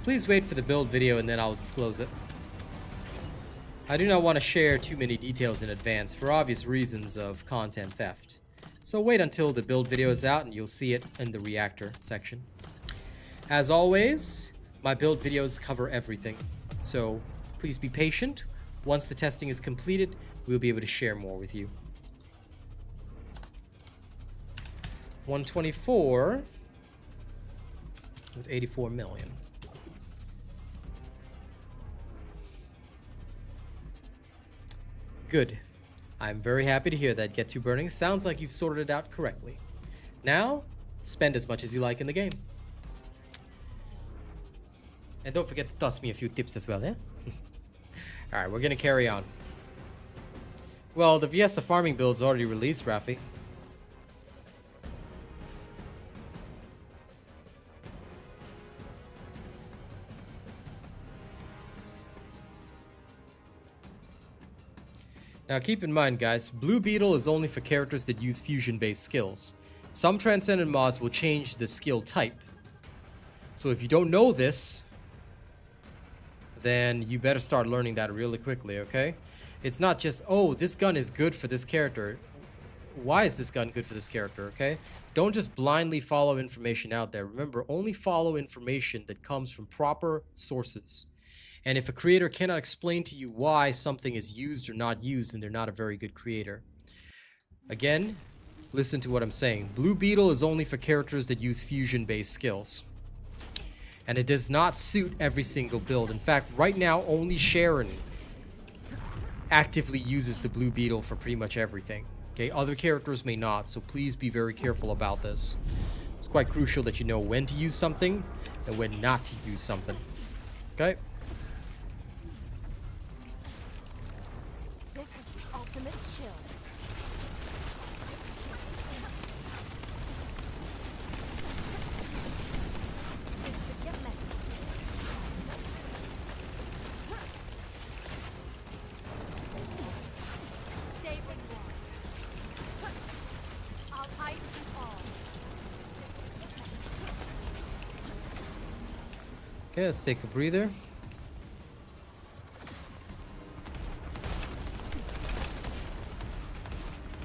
Please wait for the build video and then I'll disclose it. I do not want to share too many details in advance for obvious reasons of content theft. So wait until the build video is out and you'll see it in the reactor section. As always, my build videos cover everything. So please be patient. Once the testing is completed, we'll be able to share more with you. 124 with 84 million. Good. I'm very happy to hear that. Get to burning. Sounds like you've sorted it out correctly. Now, spend as much as you like in the game. And don't forget to toss me a few tips as well, yeah? Alright, we're gonna carry on. Well, the Viessa farming build's already released, Raffi. Now keep in mind, guys, Blue Beetle is only for characters that use fusion-based skills. Some Transcendent mods will change the skill type. So if you don't know this, then you better start learning that really quickly, okay? It's not just, oh, this gun is good for this character. Why is this gun good for this character, okay? Don't just blindly follow information out there. Remember, only follow information that comes from proper sources. And if a creator cannot explain to you why something is used or not used, then they're not a very good creator. Again, listen to what I'm saying. Blue Beetle is only for characters that use fusion-based skills. And it does not suit every single build. In fact, right now, only Sharon actively uses the Blue Beetle for pretty much everything. Okay, other characters may not, so please be very careful about this. It's quite crucial that you know when to use something and when not to use something. Okay? This is the ultimate chill. This could get messy. Stay where you are. I'll ice you all. Okay, let's take a breather.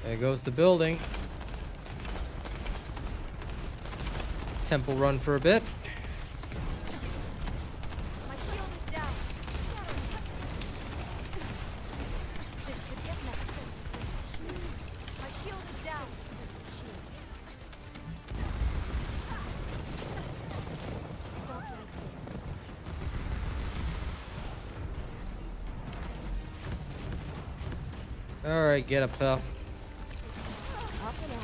There goes the building. Temple run for a bit. Alright, get up, pal. Up and out.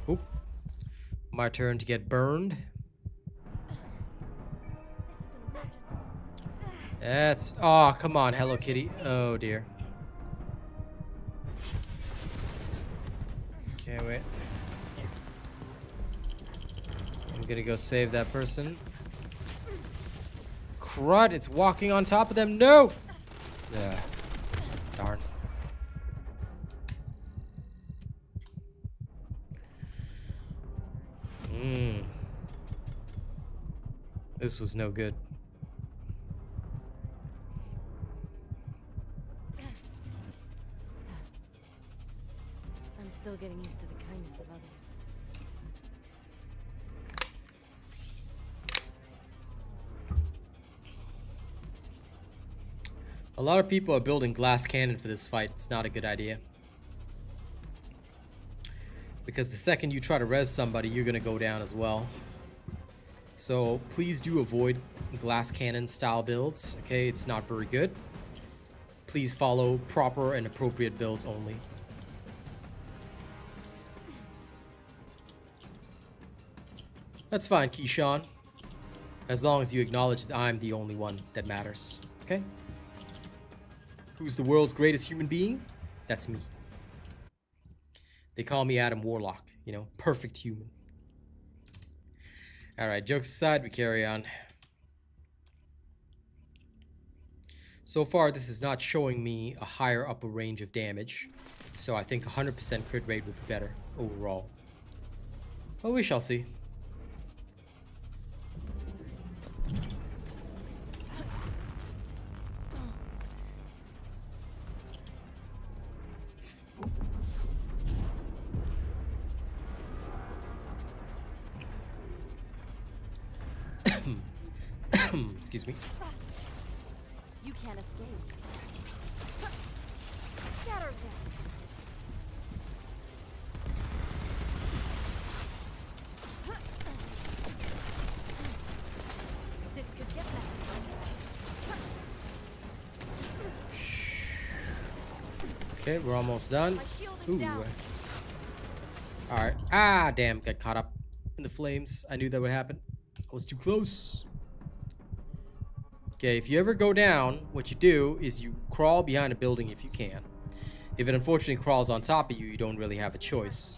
Oop. My turn to get burned. That's... Oh, come on, Hello Kitty. Oh, dear. Okay, wait. I'm gonna go save that person. Crud, it's walking on top of them. No! Yeah. Darn. This was no good. I'm still getting used to the kindness of others. A lot of people are building glass cannon for this fight. It's not a good idea. Because the second you try to res somebody, you're gonna go down as well. So please do avoid glass cannon style builds. Okay, it's not very good. Please follow proper and appropriate builds only. That's fine, Keyshawn. As long as you acknowledge that I'm the only one that matters. Okay? Who's the world's greatest human being? That's me. They call me Adam Warlock. You know, perfect human. Alright, jokes aside, we carry on. So far, this is not showing me a higher upper range of damage. So I think 100% crit rate would be better overall. Well, we shall see. Excuse me. You can't escape. Scatter them. This could get messy. Okay, we're almost done. My shield is Ooh. down. Alright. Ah, damn. Got caught up in the flames. I knew that would happen. I was too close. Okay, if you ever go down, what you do is you crawl behind a building if you can. If it unfortunately crawls on top of you, you don't really have a choice.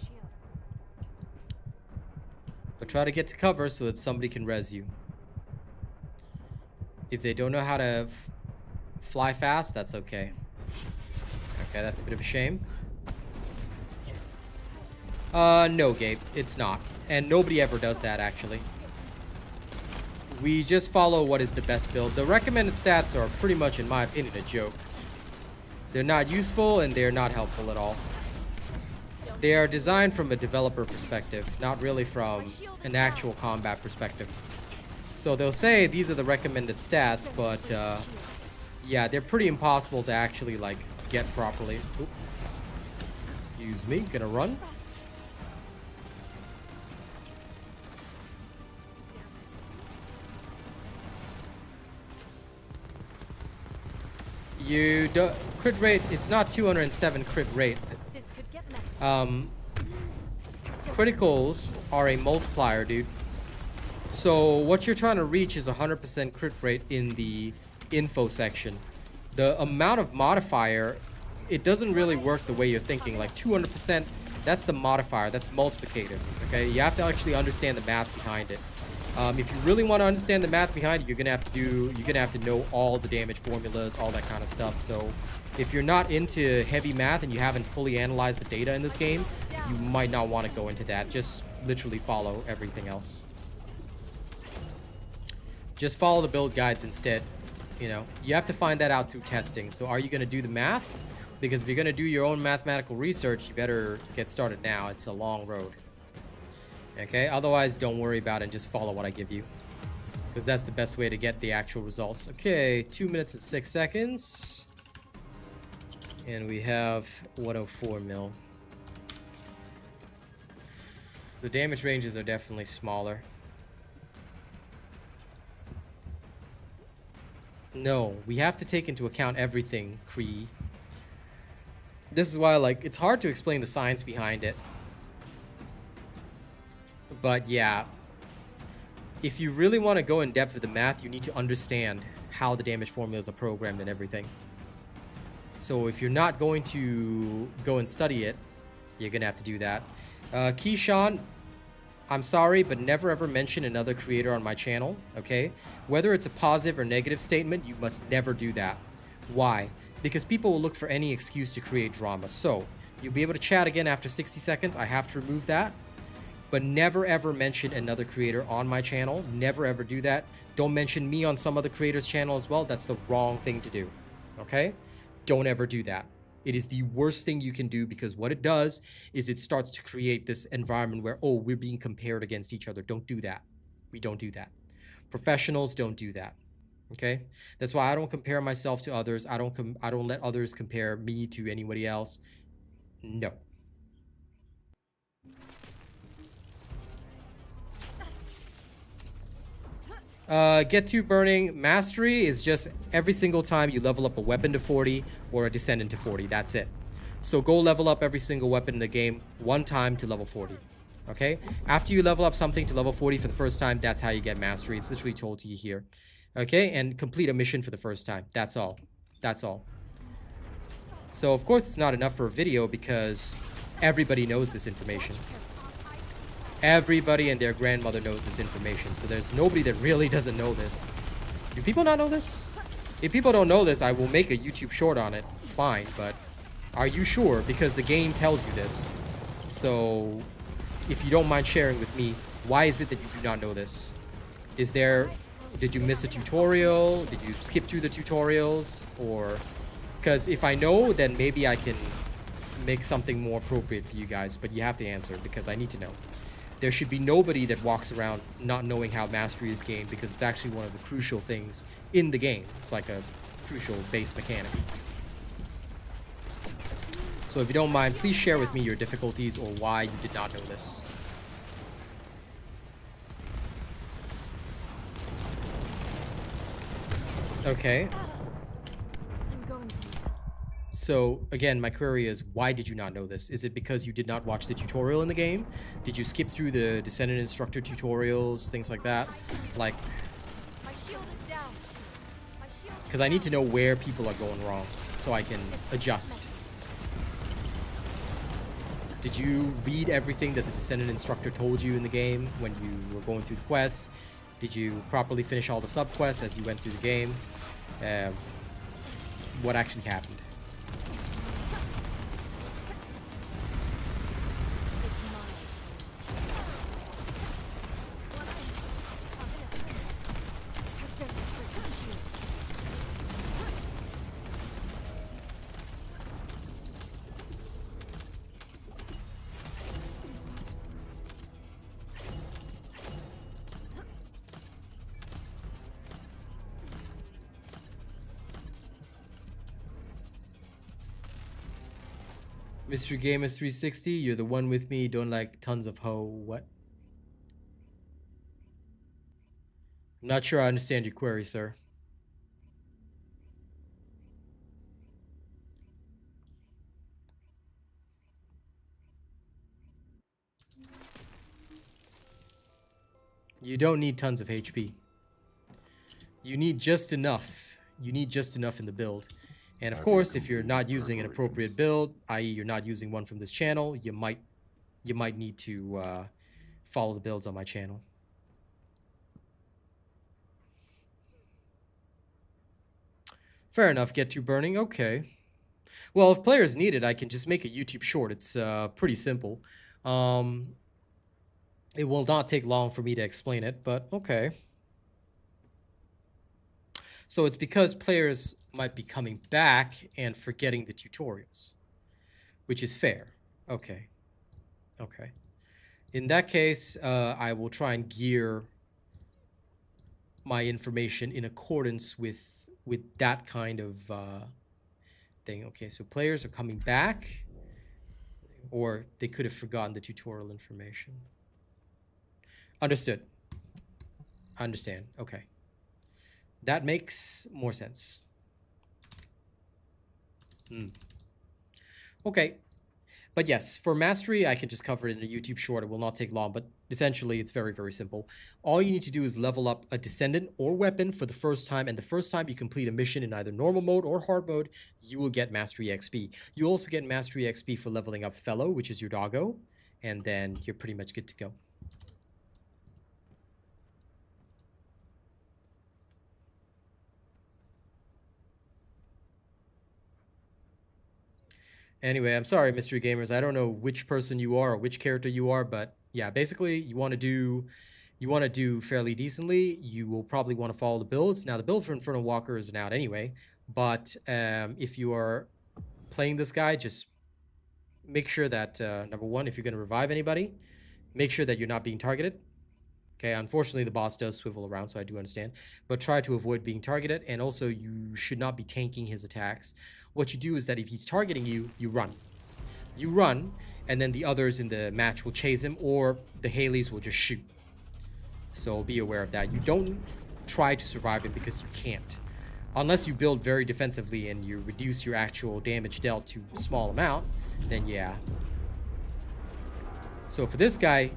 But try to get to cover so that somebody can res you. If they don't know how to fly fast, that's okay. Okay, that's a bit of a shame. No, Gabe, it's not. And nobody ever does that, actually. We just follow what is the best build. The recommended stats are pretty much, in my opinion, a joke. They're not useful and they're not helpful at all. They are designed from a developer perspective, not really from an actual combat perspective. So they'll say these are the recommended stats, but yeah, they're pretty impossible to actually like get properly. Oop. Excuse me, gonna run. You do crit rate, it's not 207 crit rate. This could get messy. Criticals are a multiplier, dude. So what you're trying to reach is 100% crit rate in the info section. The amount of modifier, it doesn't really work the way you're thinking. Like 200%, that's the modifier, that's multiplicative. Okay, you have to actually understand the math behind it. If you really want to understand the math behind it, you're gonna have to know all the damage formulas, all that kind of stuff. So if you're not into heavy math and you haven't fully analyzed the data in this game, you might not want to go into that. Just literally follow everything else. Just follow the build guides instead. You know, you have to find that out through testing. So are you gonna do the math? Because if you're gonna do your own mathematical research, you better get started now. It's a long road. Okay, otherwise don't worry about it and just follow what I give you. Because that's the best way to get the actual results. Okay, 2 minutes and 6 seconds. And we have 104 mil. The damage ranges are definitely smaller. No, we have to take into account everything, Kree. This is why, like, it's hard to explain the science behind it. But yeah, if you really want to go in depth with the math, you need to understand how the damage formulas are programmed and everything. So if you're not going to go and study it, you're going to have to do that. Keyshawn, I'm sorry, but never ever mention another creator on my channel, okay? Whether it's a positive or negative statement, you must never do that. Why? Because people will look for any excuse to create drama. So, you'll be able to chat again after 60 seconds. I have to remove that. But never ever mention another creator on my channel. Never ever do that. Don't mention me on some other creator's channel as well. That's the wrong thing to do, okay? Don't ever do that. It is the worst thing you can do, because what it does is it starts to create this environment where, oh, we're being compared against each other. Don't do that. We don't do that. Professionals don't do that. Okay? That's why I don't compare myself to others. I don't let others compare me to anybody else. No. Get to burning. Mastery is just every single time you level up a weapon to 40 or a Descendant to 40. That's it. So go level up every single weapon in the game one time to level 40. Okay? After you level up something to level 40 for the first time, that's how you get mastery. It's literally told to you here. Okay? And complete a mission for the first time. That's all. That's all. So, of course, it's not enough for a video because everybody knows this information. Everybody and their grandmother knows this information, so there's nobody that really doesn't know this. Do people not know this? If people don't know this, I will make a YouTube short on it. It's fine, but are you sure? Because the game tells you this. So, if you don't mind sharing with me, why is it that you do not know this? Did you miss a tutorial? Did you skip through the tutorials? Or, because if I know, then maybe I can make something more appropriate for you guys, but you have to answer because I need to know. There should be nobody that walks around not knowing how mastery is gained, because it's actually one of the crucial things in the game. It's like a crucial base mechanic. So if you don't mind, please share with me your difficulties or why you did not know this. Okay. I'm going to. So, again, my query is, why did you not know this? Is it because you did not watch the tutorial in the game? Did you skip through the Descendant instructor tutorials, things like that? Like, My shield is down. My shield is because I need to know where people are going wrong so I can adjust. Did you read everything that the Descendant instructor told you in the game when you were going through the quests? Did you properly finish all the sub-quests as you went through the game? What actually happened? Mr. Gamers 360, you're the one with me, don't like tons of hoe. What? I'm not sure I understand your query, sir. You don't need tons of HP. You need just enough. You need just enough in the build. And of course, if you're not using an appropriate build, i.e. you're not using one from this channel, you might need to follow the builds on my channel. Fair enough, get to burning, okay. Well, if players need it, I can just make a YouTube short. It's pretty simple. It will not take long for me to explain it, but okay. So it's because players might be coming back and forgetting the tutorials, which is fair. Okay. Okay. In that case, I will try and gear my information in accordance with that kind of thing. Okay, so players are coming back, or they could have forgotten the tutorial information. Understood. I understand. Okay. That makes more sense. Okay. But yes, for mastery, I can just cover it in a YouTube short. It will not take long, but essentially it's very, very simple. All you need to do is level up a Descendant or weapon for the first time, and the first time you complete a mission in either normal mode or hard mode, you will get Mastery XP. You also get Mastery XP for leveling up Fellow, which is your doggo, and then you're pretty much good to go. Anyway, I'm sorry, mystery gamers. I don't know which person you are or which character you are, but yeah, basically you want to do fairly decently. You will probably want to follow the builds. Now, the build for Infernal Walker isn't out anyway, but if you are playing this guy, just make sure that number one, if you're going to revive anybody, make sure that you're not being targeted. Okay, unfortunately, the boss does swivel around, so I do understand. But try to avoid being targeted, and also you should not be tanking his attacks. What you do is that if he's targeting you, you run. You run, and then the others in the match will chase him, or the Haleys will just shoot. So be aware of that. You don't try to survive him because you can't. Unless you build very defensively and you reduce your actual damage dealt to a small amount, then yeah. So for this guy,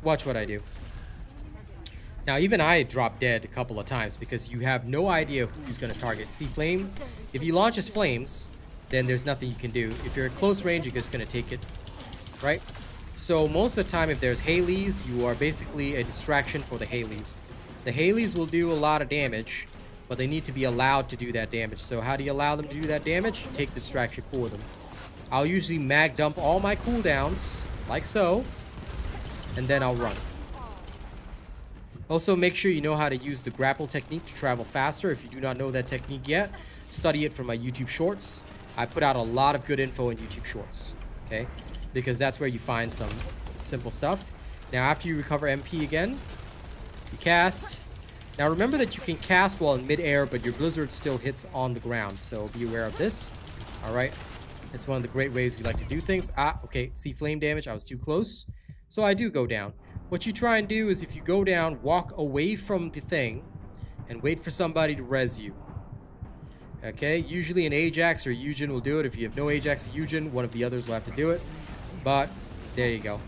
watch what I do. Now, even I dropped dead a couple of times because you have no idea who he's going to target. See, Flame? If he launches flames, then there's nothing you can do. If you're at close range, you're just going to take it, right? So most of the time, if there's Haleys, you are basically a distraction for the Haleys. The Haleys will do a lot of damage, but they need to be allowed to do that damage. So how do you allow them to do that damage? Take the distraction for them. I'll usually mag dump all my cooldowns, like so, and then I'll run. Also, make sure you know how to use the grapple technique to travel faster. If you do not know that technique yet, study it from my YouTube shorts. I put out a lot of good info in YouTube shorts, okay? Because that's where you find some simple stuff. Now, after you recover MP again, you cast. Now, remember that you can cast while in midair, but your blizzard still hits on the ground, so be aware of this. All right? It's one of the great ways we like to do things. Ah, okay, see flame damage. I was too close, so I do go down. What you try and do is if you go down, walk away from the thing and wait for somebody to res you. Okay, usually an Ajax or Eugen will do it. If you have no Ajax or Eugen, one of the others will have to do it. But there you go.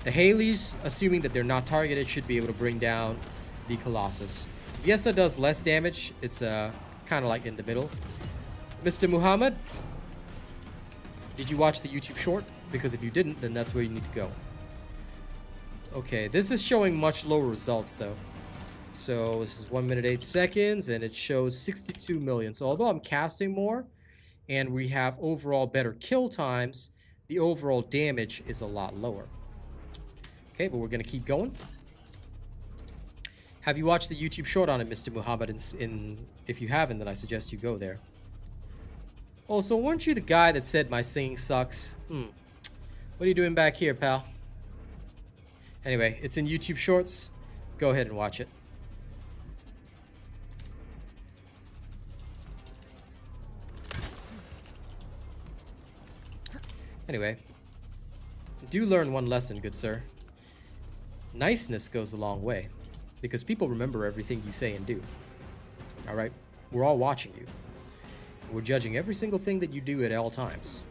The Haleys, assuming that they're not targeted, should be able to bring down the Colossus. Viessa does less damage. It's kind of like in the middle. Mr. Muhammad, did you watch the YouTube short? Because if you didn't, then that's where you need to go. Okay, this is showing much lower results though. So this is 1 minute 8 seconds and it shows 62 million. So although I'm casting more and we have overall better kill times, the overall damage is a lot lower. Okay, but we're gonna keep going. Have you watched the YouTube short on it, Mr. Muhammad? If you haven't, then I suggest you go there. Also, weren't you the guy that said my singing sucks? What are you doing back here, pal? Anyway, it's in YouTube Shorts. Go ahead and watch it. Anyway, do learn one lesson, good sir. Niceness goes a long way, because people remember everything you say and do. Alright? We're all watching you. We're judging every single thing that you do at all times.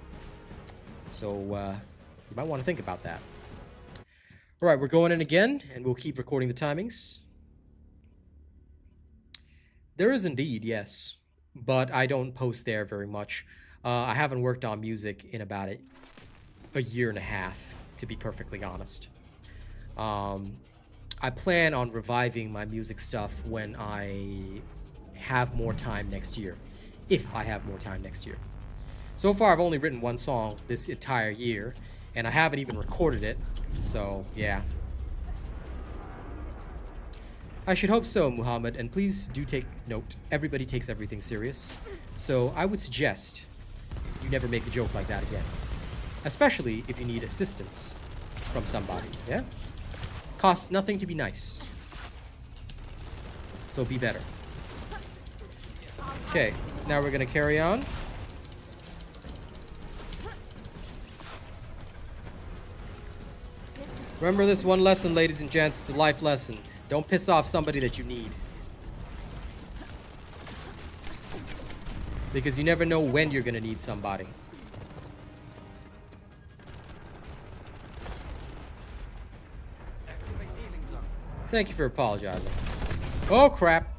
So, you might want to think about that. Alright, we're going in again, and we'll keep recording the timings. There is indeed, yes. But I don't post there very much. I haven't worked on music in about a year and a half, to be perfectly honest. I plan on reviving my music stuff when I have more time next year. If I have more time next year. So far, I've only written one song this entire year, and I haven't even recorded it. So, yeah. I should hope so, Muhammad, and please do take note. Everybody takes everything serious. So, I would suggest you never make a joke like that again. Especially if you need assistance from somebody, yeah? Costs nothing to be nice. So, be better. Okay, now we're gonna carry on. Remember this one lesson, ladies and gents. It's a life lesson. Don't piss off somebody that you need. Because you never know when you're gonna need somebody. Thank you for apologizing. Oh crap.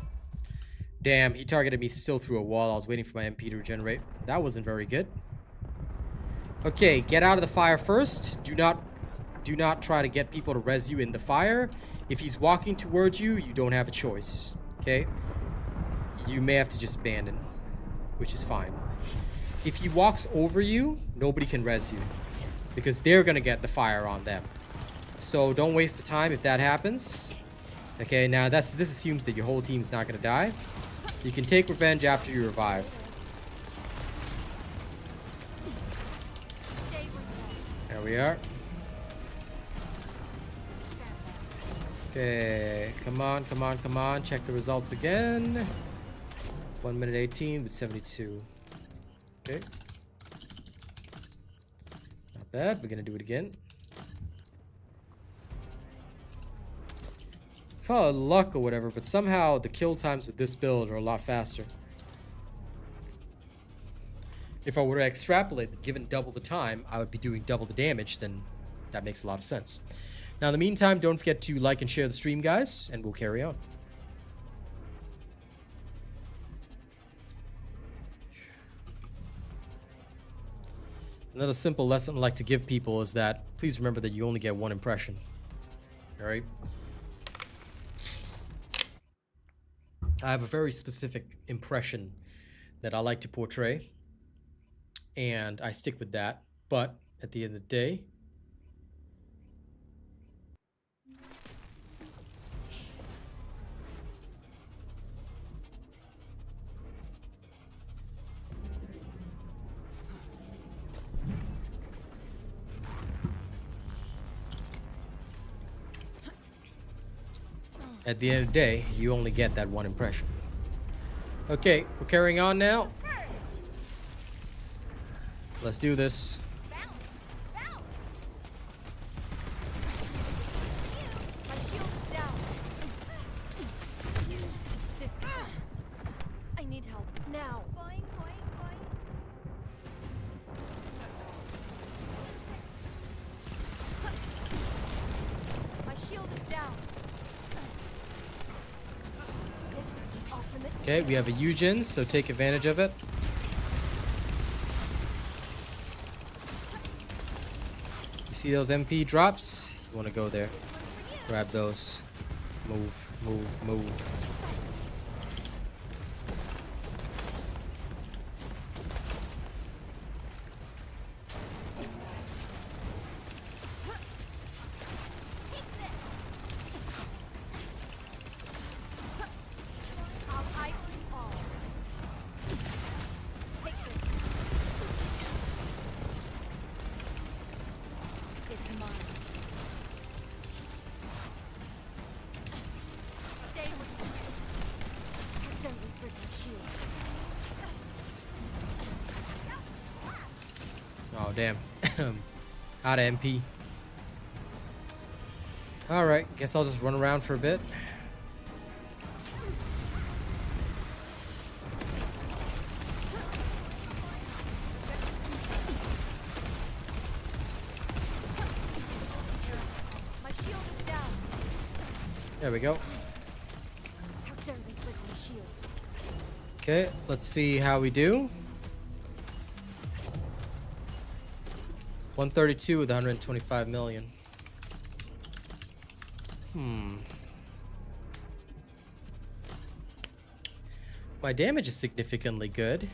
Damn, he targeted me still through a wall. I was waiting for my MP to regenerate. That wasn't very good. Okay, get out of the fire first. Do not try to get people to res you in the fire. If he's walking towards you, you don't have a choice. Okay? You may have to just abandon, which is fine. If he walks over you, nobody can res you because they're gonna get the fire on them. So don't waste the time if that happens. Okay, now this assumes that your whole team's not gonna die. You can take revenge after you revive. There we are. Okay, come on, come on, come on. Check the results again. 1 minute 18 with 72. Okay. Not bad. We're gonna do it again. Call it luck or whatever, but somehow the kill times with this build are a lot faster. If I were to extrapolate that given double the time, I would be doing double the damage, then that makes a lot of sense. Now, in the meantime, don't forget to like and share the stream, guys, and we'll carry on. Another simple lesson I'd like to give people is that please remember that you only get one impression. All right? I have a very specific impression that I like to portray, and I stick with that. But at the end of the day, you only get that one impression. Okay, we're carrying on now. Let's do this. My shield is down. This. I need help now. Boing, boing, boing. My shield is down. This is the ultimate. Okay, we have a Eugen, so take advantage of it. You see those MP drops? You want to go there. Grab those. Move, move, move. I'll ice you all. Take this. It's mine. Stay with me. Don't break my shield. Oh, damn. Out of MP. Alright, guess I'll just run around for a bit. My shield is down. There we go. How dare they break my shield? Okay, let's see how we do. 132 with 125 million. My damage is significantly good.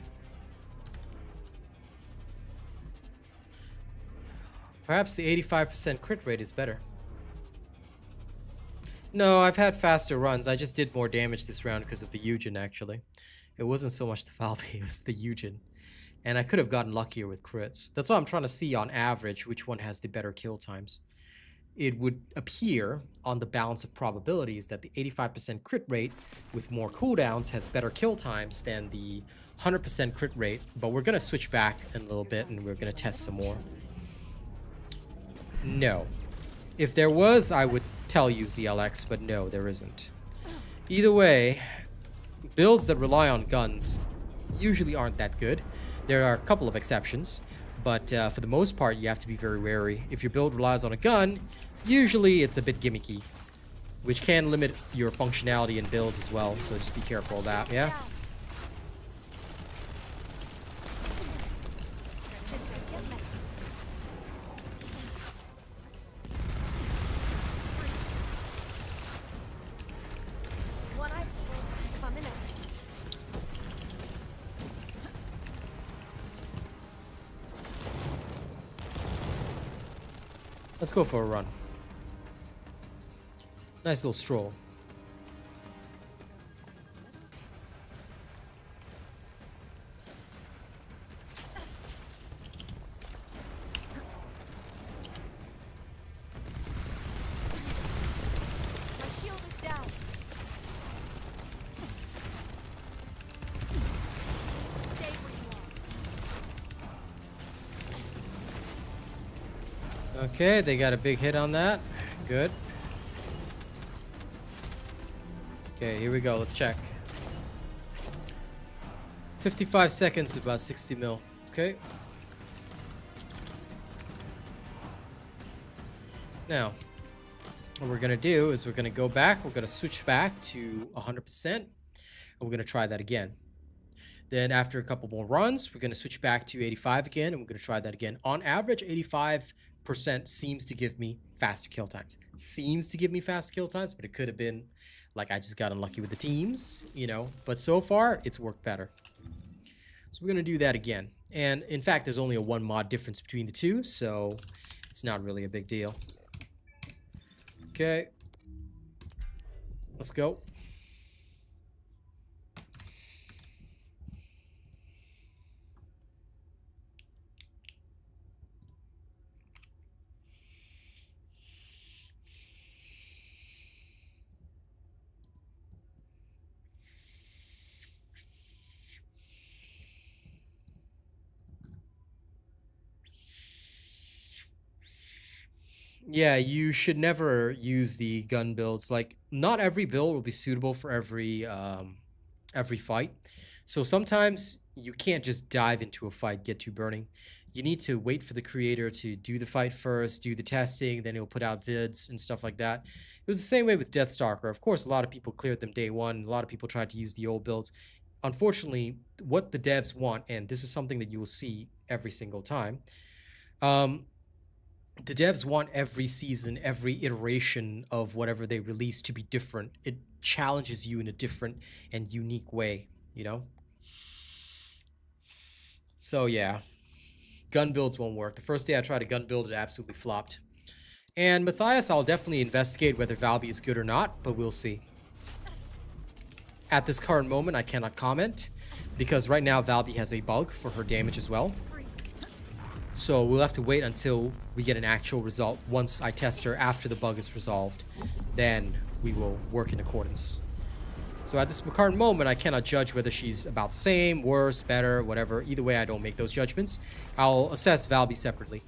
Perhaps the 85% crit rate is better. No, I've had faster runs. I just did more damage this round because of the Eugen, actually. It wasn't so much the Valve, it was the Eugen. And I could have gotten luckier with crits. That's why I'm trying to see on average which one has the better kill times. It would appear on the balance of probabilities that the 85% crit rate with more cooldowns has better kill times than the 100% crit rate. But we're going to switch back in a little bit and we're going to test some more. No. If there was, I would tell you ZLX, but no, there isn't. Either way, builds that rely on guns usually aren't that good. There are a couple of exceptions, but for the most part, you have to be very wary. If your build relies on a gun, usually it's a bit gimmicky, which can limit your functionality in builds as well, so just be careful of that, yeah? This could get messy. One icicle coming up. Let's go for a run. Nice little stroll. My shield is down. Stay where you are. Okay, they got a big hit on that. Good. Okay, here we go. Let's check. 55 seconds, about 60 mil. Okay. Now, what we're going to do is we're going to go back. We're going to switch back to 100%. And we're going to try that again. Then after a couple more runs, we're going to switch back to 85 again. And we're going to try that again. On average, 85% seems to give me faster kill times. Seems to give me faster kill times, but it could have been like I just got unlucky with the teams, you know. But so far, it's worked better. So we're going to do that again. And in fact, there's only a 1 mod difference between the two, so it's not really a big deal. Okay. Let's go. Yeah, you should never use the gun builds. Like, not every build will be suitable for every fight. So sometimes you can't just dive into a fight, get to burning. You need to wait for the creator to do the fight first, do the testing, then he'll put out vids and stuff like that. It was the same way with Deathstalker. Of course, a lot of people cleared them day one. A lot of people tried to use the old builds. Unfortunately, what the devs want, and this is something that you will see every single time, the devs want every season, every iteration of whatever they release to be different. It challenges you in a different and unique way, you know? So yeah, gun builds won't work. The first day I tried a gun build, it absolutely flopped. And Matthias, I'll definitely investigate whether Valby is good or not, but we'll see. At this current moment, I cannot comment, because right now Valby has a bug for her damage as well. So we'll have to wait until we get an actual result. Once I test her after the bug is resolved, then we will work in accordance. So at this current moment, I cannot judge whether she's about the same, worse, better, whatever. Either way, I don't make those judgments. I'll assess Valby separately.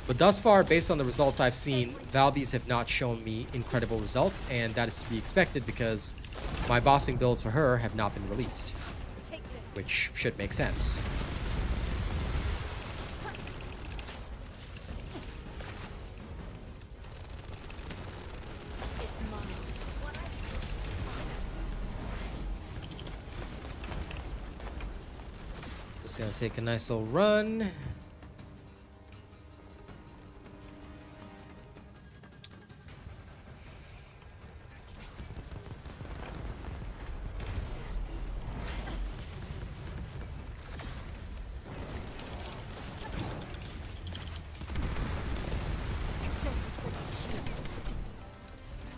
But thus far, based on the results I've seen, Valbys have not shown me incredible results, and that is to be expected because my bossing builds for her have not been released, which should make sense. Just gonna take a nice little run.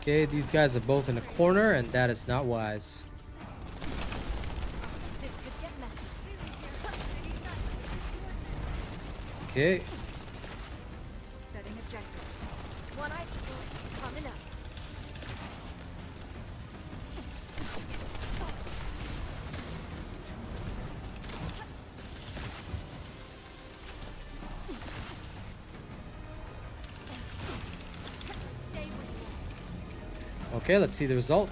Okay, these guys are both in a corner, and that is not wise. This could get messy. Okay. Setting objective. One icicle coming up. Stay with me. Okay, let's see the result.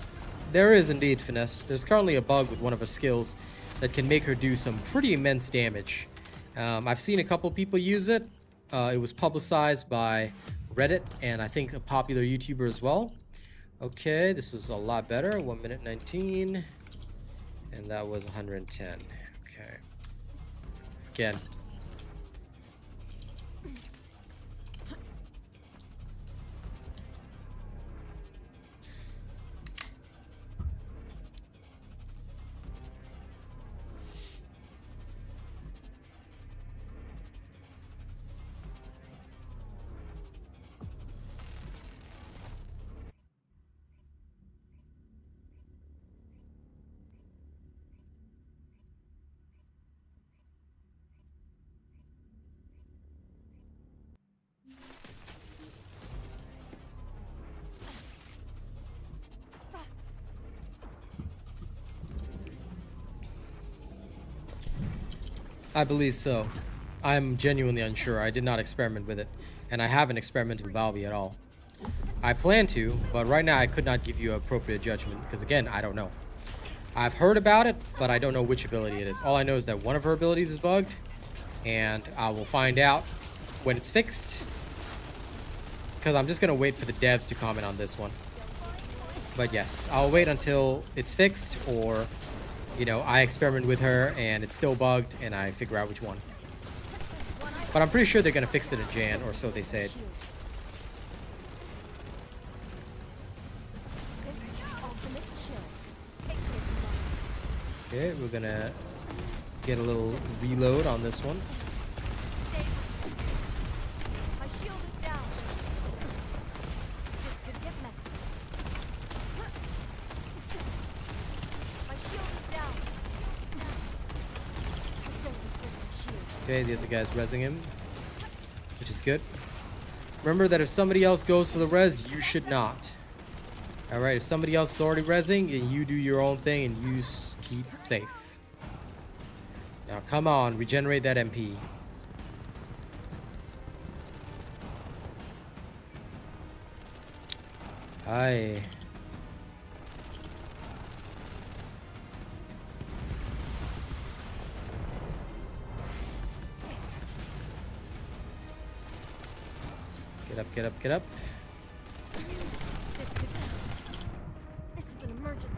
there is indeed finesse. There's currently a bug with one of her skills that can make her do some pretty immense damage. I've seen a couple people use it. It was publicized by Reddit and I think a popular YouTuber as well. Okay, this was a lot better. 1 minute 19. And that was 110. Okay. Again. I believe so. I'm genuinely unsure. I did not experiment with it, and I haven't experimented with Valve at all. I plan to, but right now I could not give you an appropriate judgment because, again, I don't know. I've heard about it, but I don't know which ability it is. All I know is that one of her abilities is bugged, and I will find out when it's fixed because I'm just going to wait for the devs to comment on this one. But yes, I'll wait until it's fixed or, you know, I experiment with her and it's still bugged and I figure out which one. But I'm pretty sure they're going to fix it in Jan, or so they said. Okay, we're going to get a little reload on this one. My shield is down. This could get messy. My shield is down. Okay, the other guy's rezzing him, which is good. Remember that if somebody else goes for the res, you should not. Alright, if somebody else is already rezzing, then you do your own thing and you keep safe. Now come on, regenerate that MP. Aye. Get up, get up, get up. This is an emergency.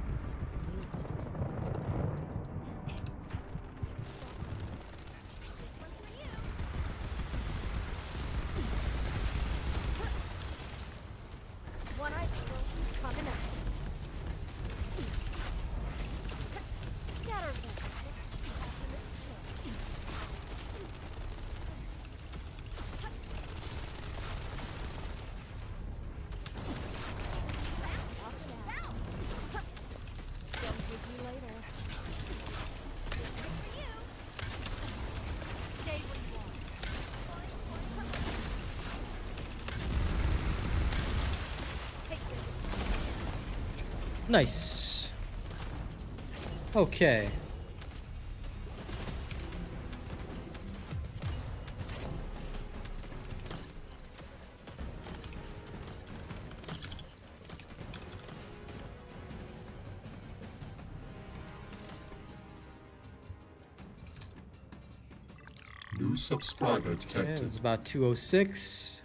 One icicle coming up. Scatter them. Nice. Okay. New subscriber Okay, detected. it's about 206.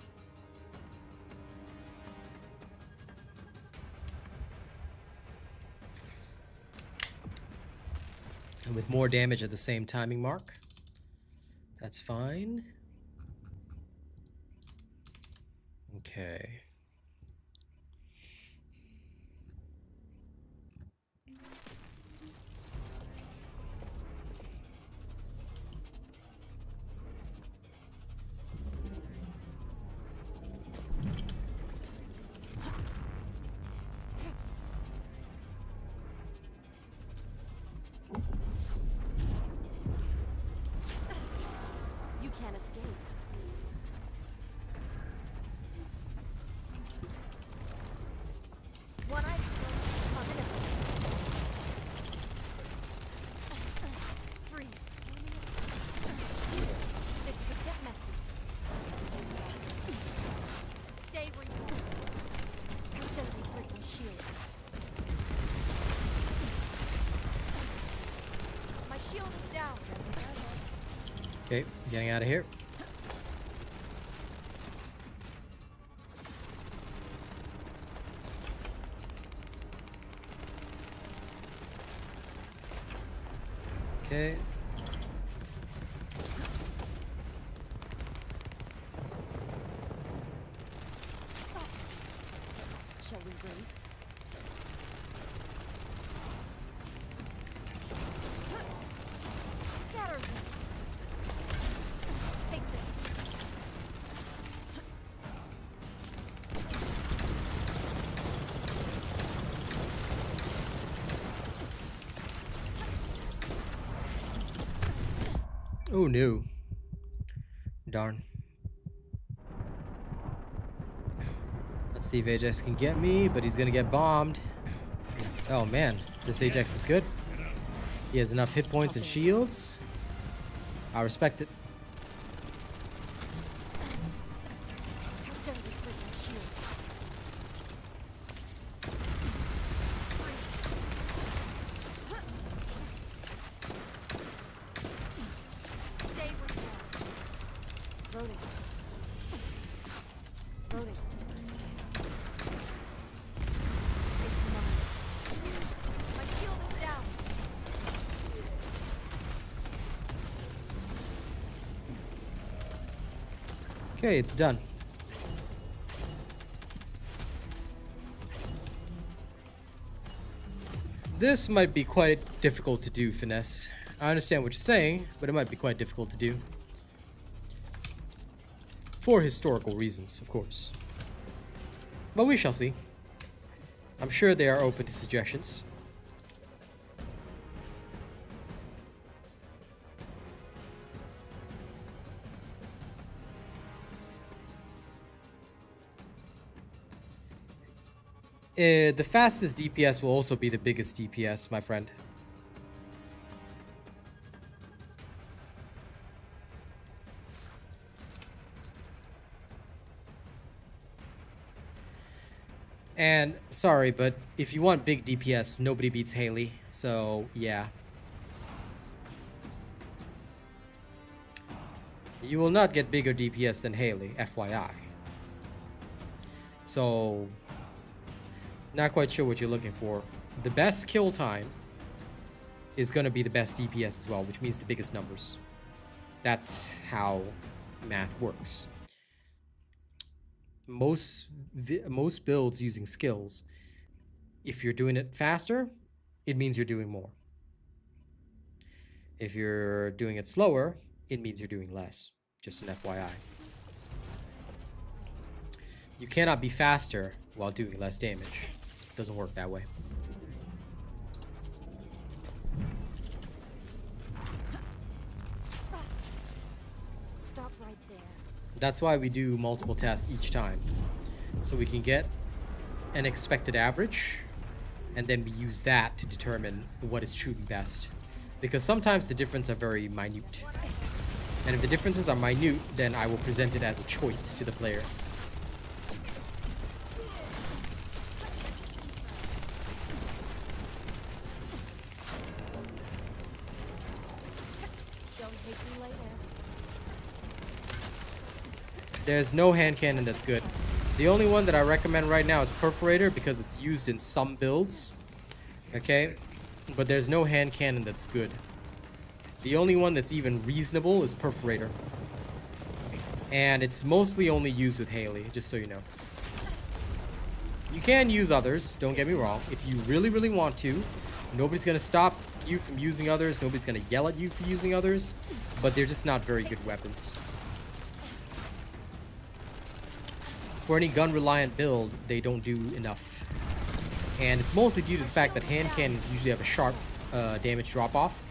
And with more damage at the same timing mark. That's fine. Okay. You can't escape. shield is down. Okay, getting out of here. Okay. Shall we race? Scatter them. Take this. Oh no. Darn. Let's see if Ajax can get me, but he's gonna get bombed. Oh man, this Ajax is good. He has enough hit points and shields. I respect it. How dare they break my shield? Stay with them. Loading. Loading. It's mine. My shield is down. Okay, it's done. This might be quite difficult to do, Finesse. I understand what you're saying, but it might be quite difficult to do. For historical reasons, of course. But we shall see. I'm sure they are open to suggestions. The fastest DPS will also be the biggest DPS, my friend. And sorry, but if you want big DPS, nobody beats Haley. So yeah. You will not get bigger DPS than Haley, FYI. So not quite sure what you're looking for. The best kill time is going to be the best DPS as well, which means the biggest numbers. That's how math works. Most builds using skills, if you're doing it faster, it means you're doing more. If you're doing it slower, it means you're doing less. Just an FYI. You cannot be faster while doing less damage. It doesn't work that way. Stop right there. That's why we do multiple tests each time. So we can get an expected average, and then we use that to determine what is truly best. Because sometimes the differences are very minute. And if the differences are minute, then I will present it as a choice to the player. Don't hate me later. There's no hand cannon that's good. The only one that I recommend right now is Perforator because it's used in some builds. Okay? But there's no hand cannon that's good. The only one that's even reasonable is Perforator. And it's mostly only used with Haley, just so you know. You can use others, don't get me wrong. If you really, really want to, nobody's going to stop you from using others. Nobody's going to yell at you for using others. But they're just not very good weapons. For any gun-reliant build, they don't do enough. And it's mostly due to the fact that hand cannons usually have a sharp damage drop-off.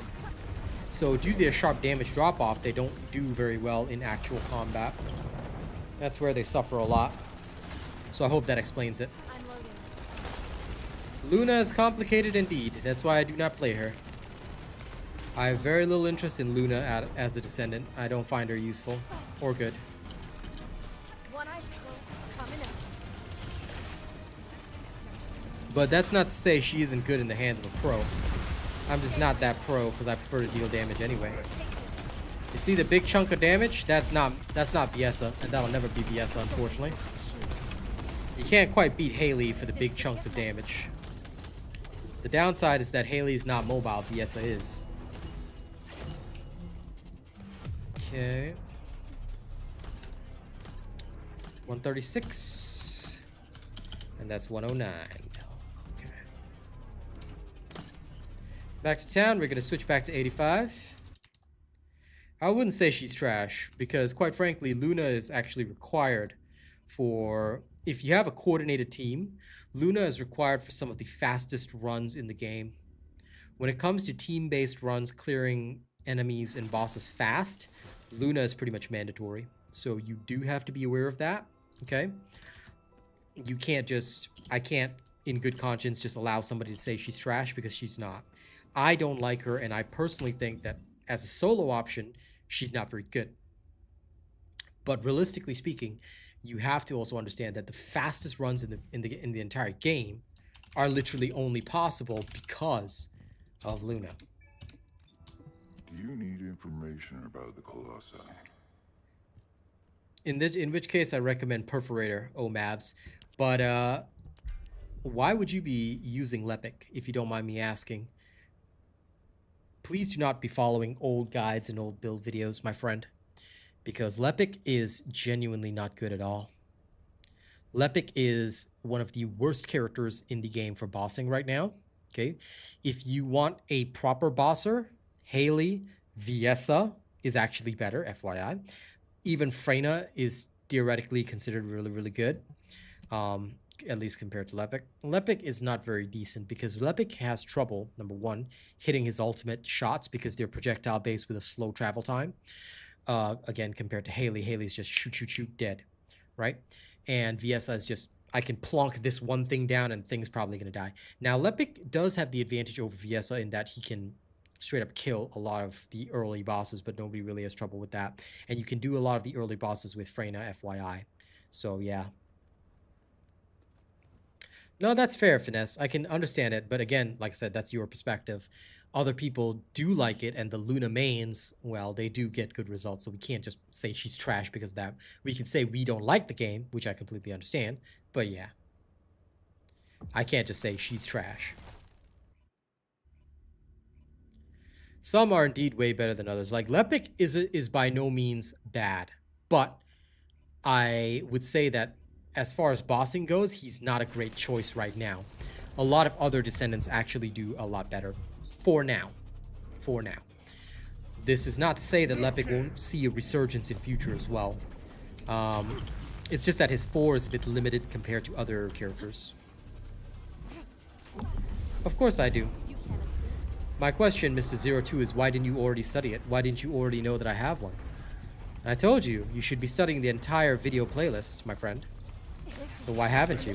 So due to their sharp damage drop-off, they don't do very well in actual combat. That's where they suffer a lot. So I hope that explains it. I'm loading. Luna is complicated indeed. That's why I do not play her. I have very little interest in Luna as a Descendant. I don't find her useful or good. One icicle coming up. But that's not to say she isn't good in the hands of a pro. I'm just not that pro because I prefer to deal damage anyway. You see the big chunk of damage? That's not Viessa, and that'll never be Viessa, unfortunately. You can't quite beat Haley for the big chunks of damage. The downside is that Haley's not mobile, Viessa is. Okay. 136. And that's 109. Okay. Back to town. We're going to switch back to 85. I wouldn't say she's trash, because quite frankly, Luna is actually required for... If you have a coordinated team, Luna is required for some of the fastest runs in the game. When it comes to team-based runs, clearing enemies and bosses fast, Luna is pretty much mandatory. So you do have to be aware of that, okay? You can't just... I can't, in good conscience, just allow somebody to say she's trash, because she's not. I don't like her, and I personally think that as a solo option, she's not very good. But realistically speaking, you have to also understand that the fastest runs in the entire game are literally only possible because of Luna. Do you need information about the Colossi? In which case, I recommend Perforator, Mavs. But why would you be using Lepic, if you don't mind me asking? Please do not be following old guides and old build videos, my friend, because Lepic is genuinely not good at all. Lepic is one of the worst characters in the game for bossing right now. Okay, if you want a proper bosser, Haley, Viessa is actually better, FYI. Even Freyna is theoretically considered really, really good. At least compared to Lepic. Lepic is not very decent because Lepic has trouble, number one, hitting his ultimate shots because they're projectile based with a slow travel time. Again, compared to Haley, Haley's just shoot, shoot, shoot, dead, right? And Viessa is just, I can plonk this one thing down and thing's probably going to die. Now, Lepic does have the advantage over Viessa in that he can straight up kill a lot of the early bosses, but nobody really has trouble with that. And you can do a lot of the early bosses with Freyna, FYI. So, yeah. No, that's fair, Finesse. I can understand it, but again, like I said, that's your perspective. Other people do like it, and the Luna mains, well, they do get good results, so we can't just say she's trash because of that. We can say we don't like the game, which I completely understand, but yeah. I can't just say she's trash. Some are indeed way better than others. Like, Lepic is by no means bad, but I would say that as far as bossing goes, he's not a great choice right now. A lot of other Descendants actually do a lot better. For now. For now. This is not to say that Lepic won't see a resurgence in future as well. It's just that his 4 is a bit limited compared to other characters. Of course I do. My question, Mr. 02, is why didn't you already study it? Why didn't you already know that I have one? I told you, you should be studying the entire video playlist, my friend. So why haven't you?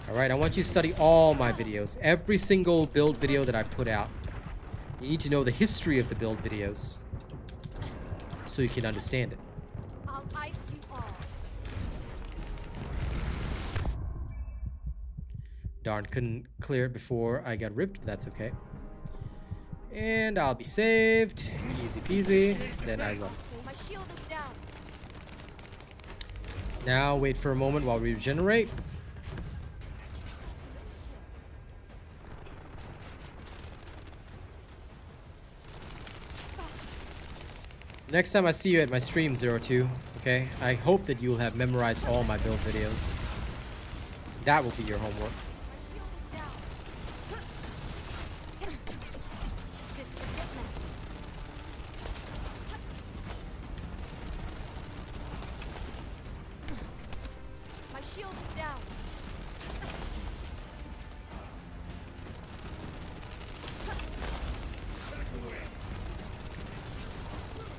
Alright, I want you to study all my videos. Every single build video that I put out. You need to know the history of the build videos. So you can understand it. I'll ice you all. Darn, couldn't clear it before I got ripped, but that's okay. And I'll be saved. Easy peasy. Then I run. My shield is down. Now wait for a moment while we regenerate. Next time I see you at my stream, 02, okay? I hope that you'll have memorized all my build videos. That will be your homework. This could get messy. My shield is down.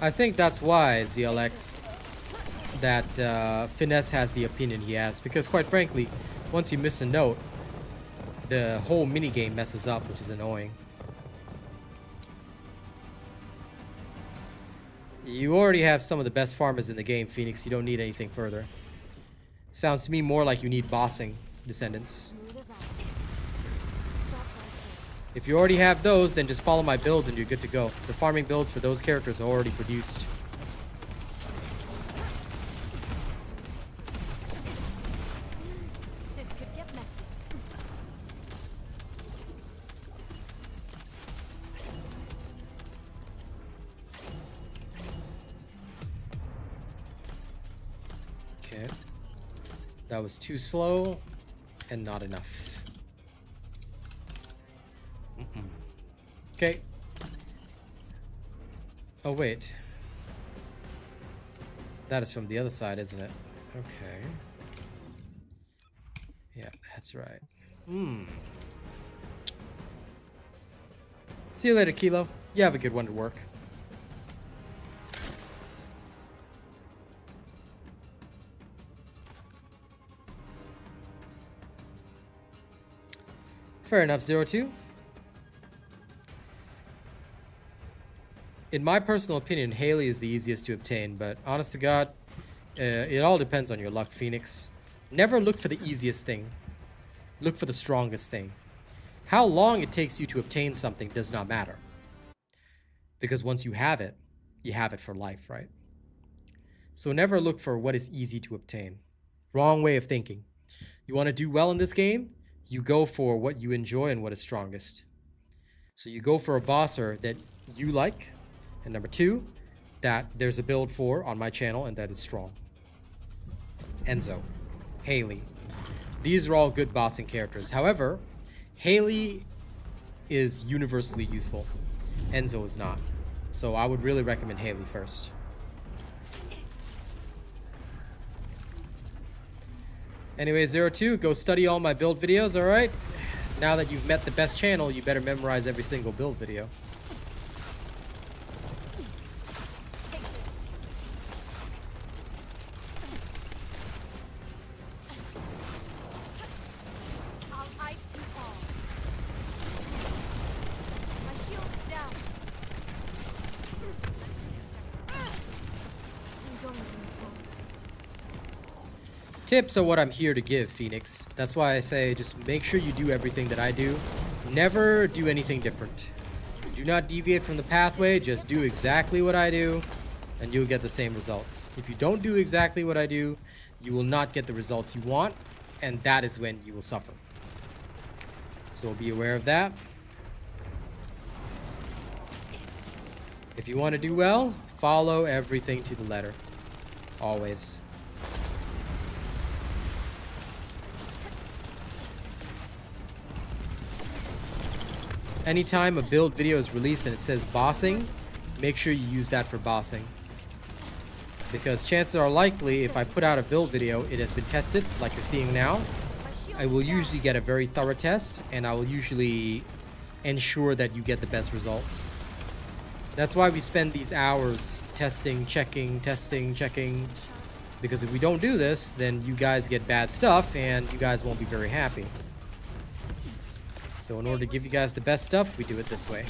I think that's why, ZLX, that Finesse has the opinion he has. Because quite frankly, once you miss a note, the whole minigame messes up, which is annoying. You already have some of the best farmers in the game, Phoenix. You don't need anything further. Sounds to me more like you need bossing Descendants. Smooth as ice. Stop right If you already have those, then just follow my builds and you're good to go. The farming builds for those characters are already produced. This could get messy. Okay. That was too slow and not enough. Okay. Oh, wait. That is from the other side, isn't it? Okay. Yeah, that's right. See you later, Kilo. You have a good one to work. Fair enough, 02. In my personal opinion, Haley is the easiest to obtain, but honest to God, it all depends on your luck, Phoenix. Never look for the easiest thing. Look for the strongest thing. How long it takes you to obtain something does not matter. Because once you have it for life, right? So never look for what is easy to obtain. Wrong way of thinking. You want to do well in this game? You go for what you enjoy and what is strongest. So you go for a bosser that you like. And number 2, that there's a build for on my channel and that is strong. Enzo, Haley. These are all good bossing characters. However, Haley is universally useful. Enzo is not. So I would really recommend Haley first. Anyway, 02, go study all my build videos, alright? Now that you've met the best channel, you better memorize every single build video. Tips are what I'm here to give, Phoenix. That's why I say just make sure you do everything that I do. Never do anything different. Do not deviate from the pathway. Just do exactly what I do, and you'll get the same results. If you don't do exactly what I do, you will not get the results you want, and that is when you will suffer. So be aware of that. If you want to do well, follow everything to the letter. Always. Anytime a build video is released and it says bossing, make sure you use that for bossing. Because chances are likely, if I put out a build video, it has been tested, like you're seeing now. I will usually get a very thorough test, and I will usually ensure that you get the best results. That's why we spend these hours testing, checking, because if we don't do this, then you guys get bad stuff, and you guys won't be very happy. So in order to give you guys the best stuff, we do it this way.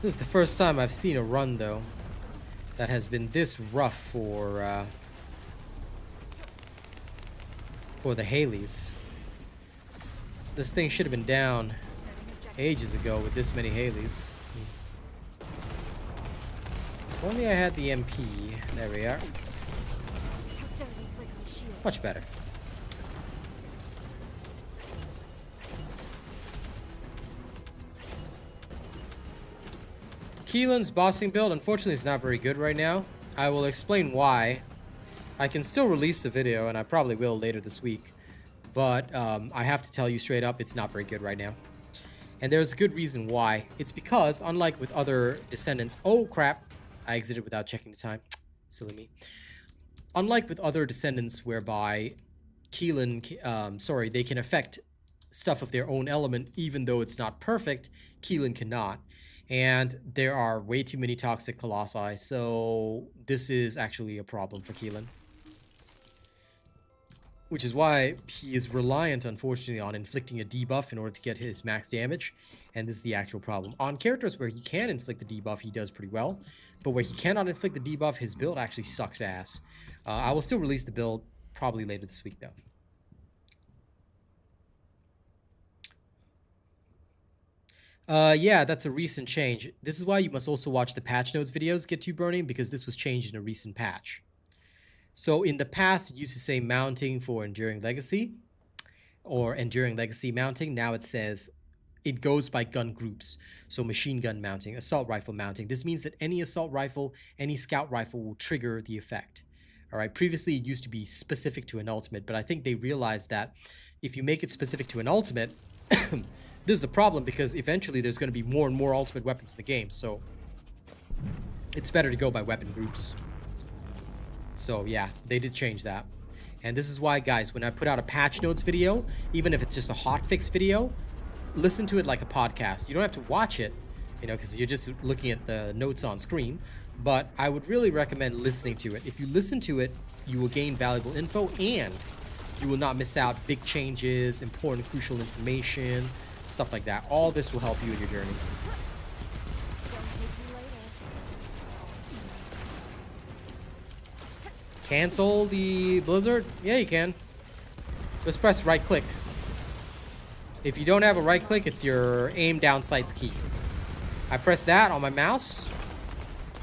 This is the first time I've seen a run, though, that has been this rough for the Haleys. This thing should have been down ages ago with this many Haleys. If only I had the MP. There we are. Much better. Keelan's bossing build, unfortunately, is not very good right now. I will explain why. I can still release the video, and I probably will later this week. But I have to tell you straight up, it's not very good right now. And there's a good reason why. It's because, unlike with other Descendants... Oh, crap. I exited without checking the time. Silly me. Unlike with other Descendants whereby Keelan... they can affect stuff of their own element even though it's not perfect, Keelan cannot. And there are way too many toxic Colossi, so this is actually a problem for Keelan. which is why he is reliant, unfortunately, on inflicting a debuff in order to get his max damage, and this is the actual problem. On characters where he can inflict the debuff, he does pretty well, but where he cannot inflict the debuff, his build actually sucks ass. I will still release the build probably later this week, though. Yeah, that's a recent change. This is why you must also watch the patch notes videos, Get You Burning, because this was changed in a recent patch. So in the past, it used to say mounting for Enduring Legacy, or Enduring Legacy mounting. Now it says it goes by gun groups. So machine gun mounting, assault rifle mounting. This means that any assault rifle, any scout rifle will trigger the effect. All right, previously it used to be specific to an ultimate, but I think they realized that if you make it specific to an ultimate, this is a problem because eventually there's going to be more and more ultimate weapons in the game, so it's better to go by weapon groups. So yeah, they did change that. And this is why, guys, when I put out a patch notes video, even if it's just a hotfix video, listen to it like a podcast. You don't have to watch it, you know, because you're just looking at the notes on screen, but I would really recommend listening to it. If you listen to it, you will gain valuable info and you will not miss out big changes, important, crucial information, stuff like that. All this will help you in your journey. Cancel the blizzard? Yeah, you can. Just press right click. If you don't have a right click, it's your aim down sights key. I press that on my mouse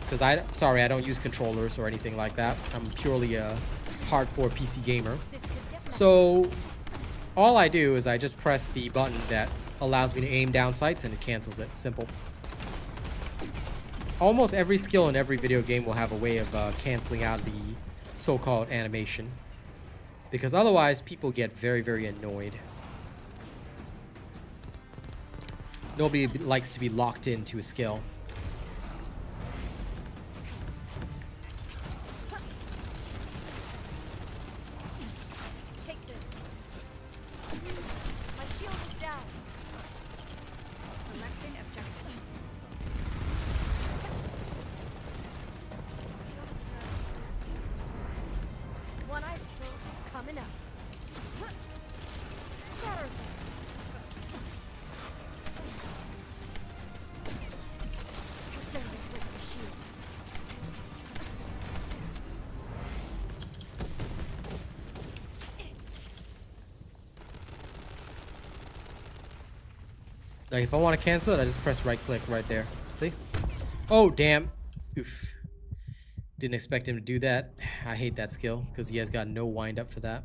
because sorry, I don't use controllers or anything like that. I'm purely a hardcore PC gamer. So all I do is I just press the button that allows me to aim down sights and it cancels it. Simple. Almost every skill in every video game will have a way of canceling out the so-called animation, because otherwise people get very, very annoyed. Nobody likes to be locked into a skill. Take this. My shield is down. Selecting objective. One ice flow coming up. Scatter them. How dare they break my shield? Like if I want to cancel it, I just press right click right there. See? Oh, damn. Oof. Didn't expect him to do that. I hate that skill because he has got no wind up for that.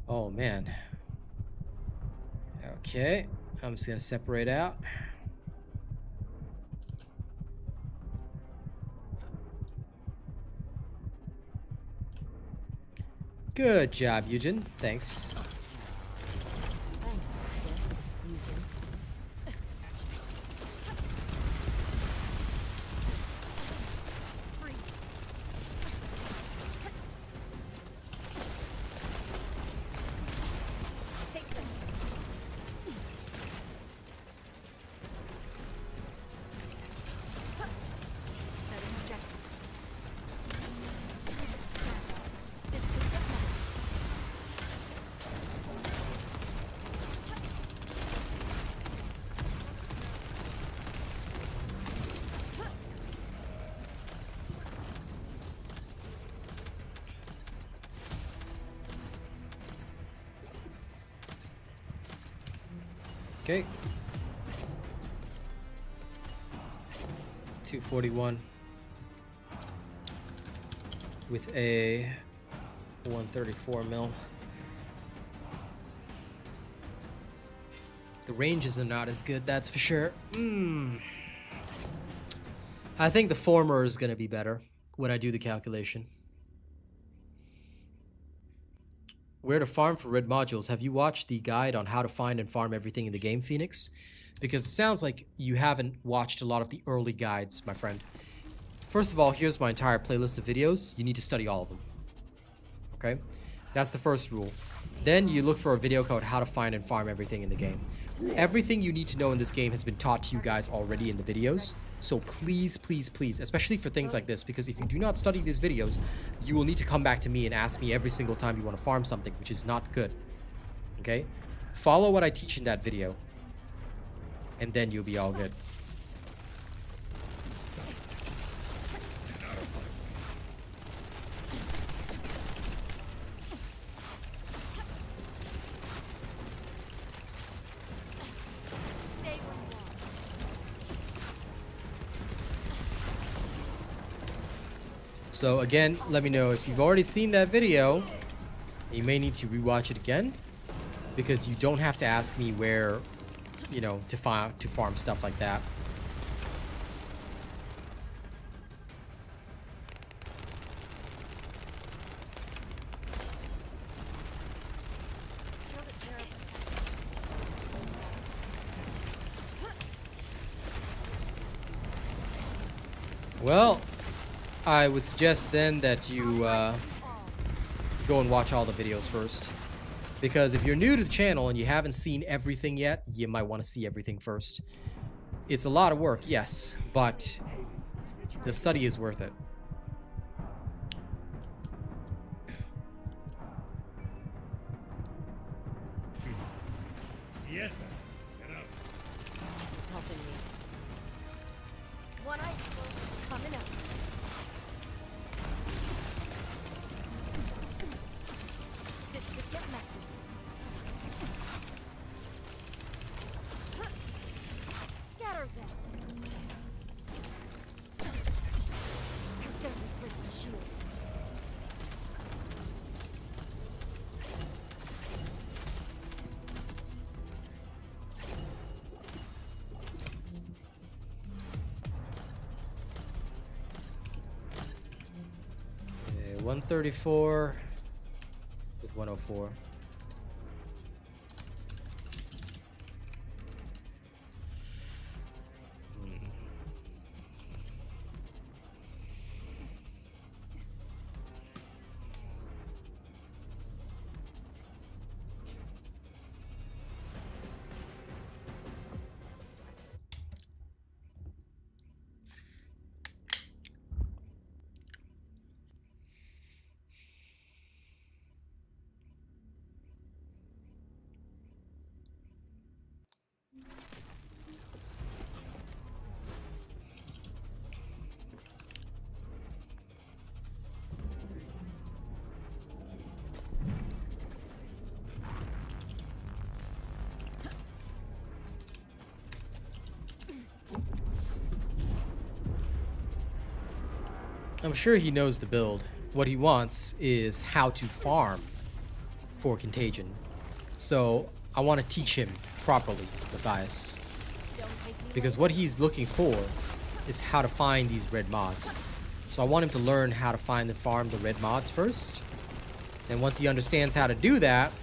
Oh, man. Okay. I'm just going to separate out. Good job, Eugen. Thanks. Thanks, yes, Eugen. Freeze. Take this. Setting objective. This could get messy. Okay. 241 with a 134 mil. The ranges are not as good, that's for sure. I think the former is going to be better when I do the calculation. Where to farm for red modules. Have you watched the guide on how to find and farm everything in the game, Phoenix? Because it sounds like you haven't watched a lot of the early guides, my friend. First of all, here's my entire playlist of videos. You need to study all of them. Okay? That's the first rule. Then you look for a video called How to Find and Farm Everything in the Game. everything you need to know in this game has been taught to you guys already in the videos. So please, please, please, especially for things like this, because if you do not study these videos, you will need to come back to me and ask me every single time you want to farm something, which is not good. Okay? Follow what I teach in that video, and then you'll be all good. So again, let me know if you've already seen that video. You may need to rewatch it again, because you don't have to ask me where, you know, to farm stuff like that. Well, I would suggest then that you go and watch all the videos first. Because if you're new to the channel and you haven't seen everything yet, you might want to see everything first. It's a lot of work, yes, but the study is worth it. Yes, get up. It's helping me. One icicle coming up. This could get messy. Scatter them. How dare you break my shield? Okay, 134 with 104. I'm sure he knows the build. What he wants is how to farm for Contagion. So I want to teach him properly, Matthias. Because what he's looking for is how to find these red mods. So I want him to learn how to find and farm the red mods first. And once he understands how to do that,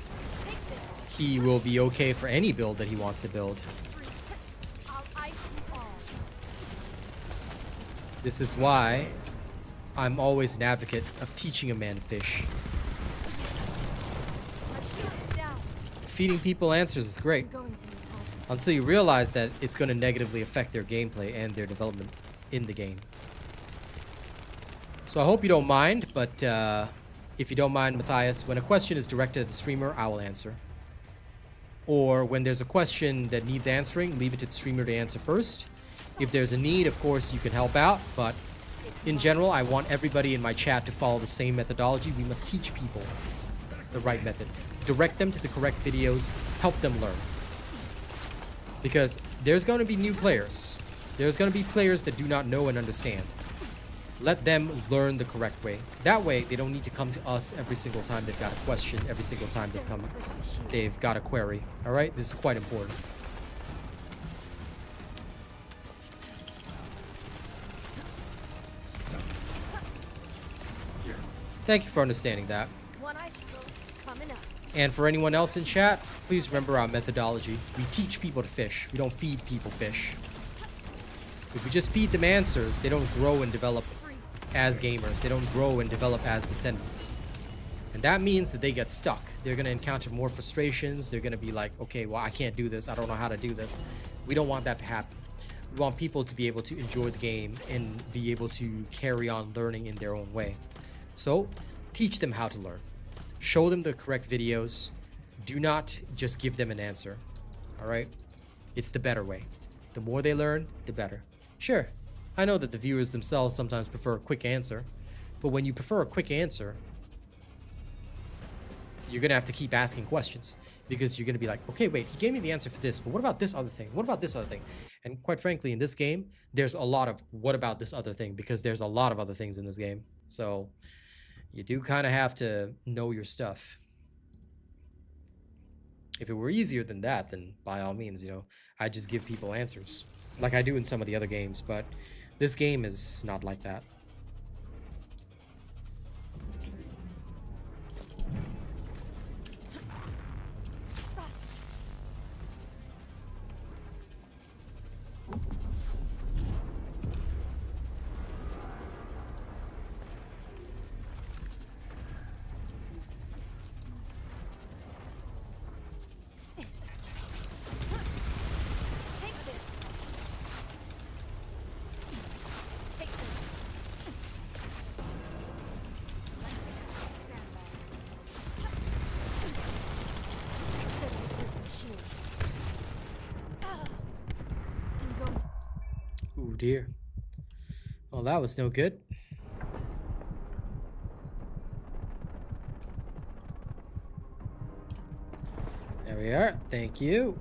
he will be okay for any build that he wants to build. I'll ice you all. This is why I'm always an advocate of teaching a man to fish. My shield is down. Feeding people answers is great, Going to need help. until you realize that it's going to negatively affect their gameplay and their development in the game. So I hope you don't mind, but if you don't mind, Matthias, when a question is directed at the streamer, I will answer. Or when there's a question that needs answering, leave it to the streamer to answer first. If there's a need, of course, you can help out, but in general, I want everybody in my chat to follow the same methodology. We must teach people the right method. Direct them to the correct videos. Help them learn. Because there's going to be new players. There's going to be players that do not know and understand. Let them learn the correct way. That way, they don't need to come to us every single time they've got a question, every single time they've got a query. All right? This is quite important. Thank you for understanding that. One icicle coming up. And for anyone else in chat, please remember our methodology. We teach people to fish. We don't feed people fish. If we just feed them answers, they don't grow and develop as gamers. They don't grow and develop as descendants. And that means that they get stuck. They're going to encounter more frustrations. They're going to be like, okay, well, I can't do this. I don't know how to do this. We don't want that to happen. We want people to be able to enjoy the game and be able to carry on learning in their own way. So teach them how to learn. Show them the correct videos. Do not just give them an answer. All right? It's the better way. The more they learn, the better. Sure, I know that the viewers themselves sometimes prefer a quick answer, but when you prefer a quick answer, you're going to have to keep asking questions, because you're going to be like, okay, wait, he gave me the answer for this, but what about this other thing? What about this other thing? And quite frankly, in this game, there's a lot of what about this other thing, because there's a lot of other things in this game. So you do kind of have to know your stuff. If it were easier than that, then by all means, you know, I just give people answers like I do in some of the other games, but this game is not like that. Oh dear. Well, that was no good. There we are. Thank you.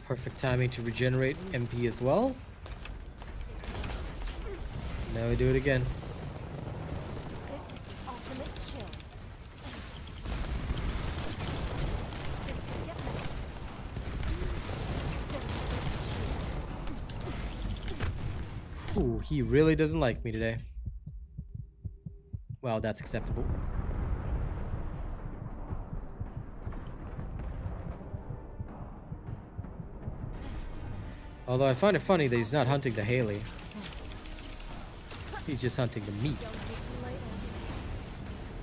Perfect timing to regenerate MP as well. Now we do it again. This is the ultimate chill. This could get messy. Ooh, he really doesn't like me today. Well, that's acceptable. Although I find it funny that he's not hunting the Haley. He's just hunting the meat.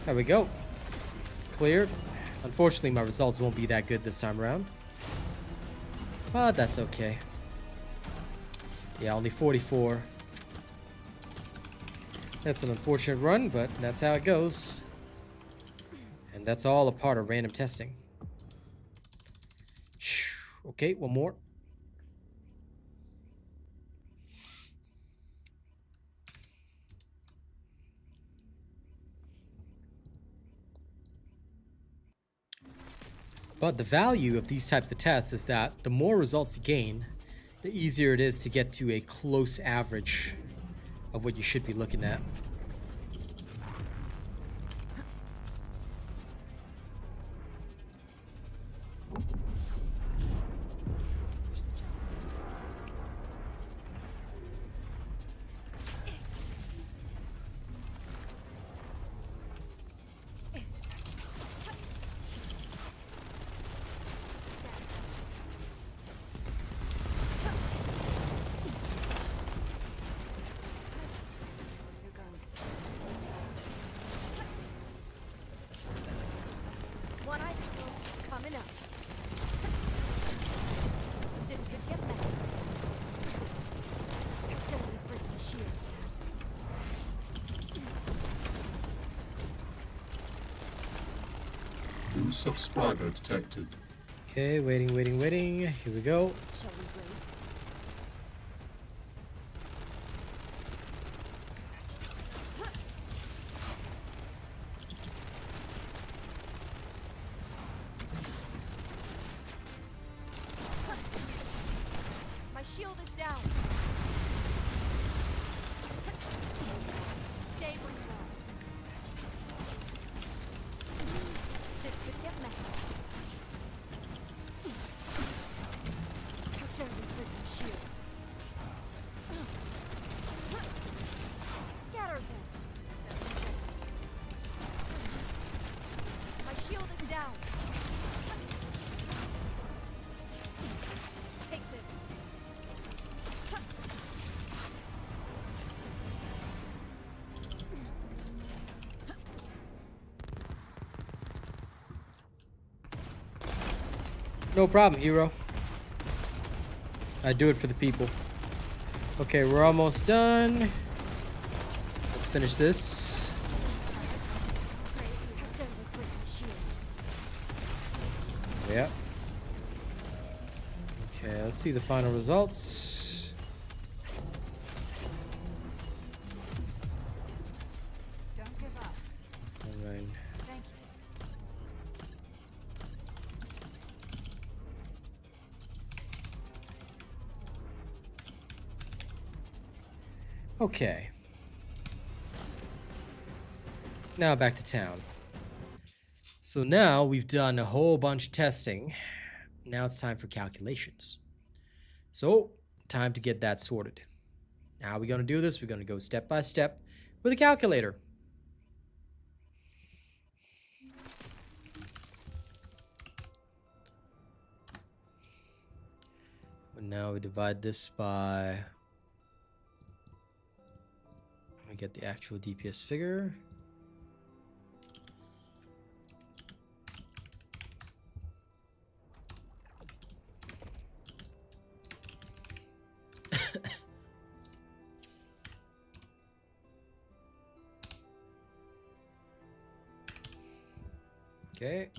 There we go. Cleared. Unfortunately, my results won't be that good this time around. But that's okay. Yeah, only 44. That's an unfortunate run, but that's how it goes. And that's all a part of random testing. Okay, one more. But the value of these types of tests is that the more results you gain, the easier it is to get to a close average of what you should be looking at. One icicle coming up. This could get messy. Accidentally break my shield. New subscriber detected. Okay, waiting. Here we go. Shall we brace? My shield is down. Stay where you are. This could get messy. How dare we break my shield? Scatter them. My shield is down. Take this. No problem, hero. I do it for the people. Okay, we're almost done. Let's finish this. How dare they break my shield? Yeah. Okay, let's see the final results. Don't give up. All right. Thank you. Okay. Now back to town. So now we've done a whole bunch of testing. Now it's time for calculations. So, time to get that sorted. How are we going to do this? We're going to go step by step with a calculator. And now we divide this by... I get the actual DPS figure. Okay.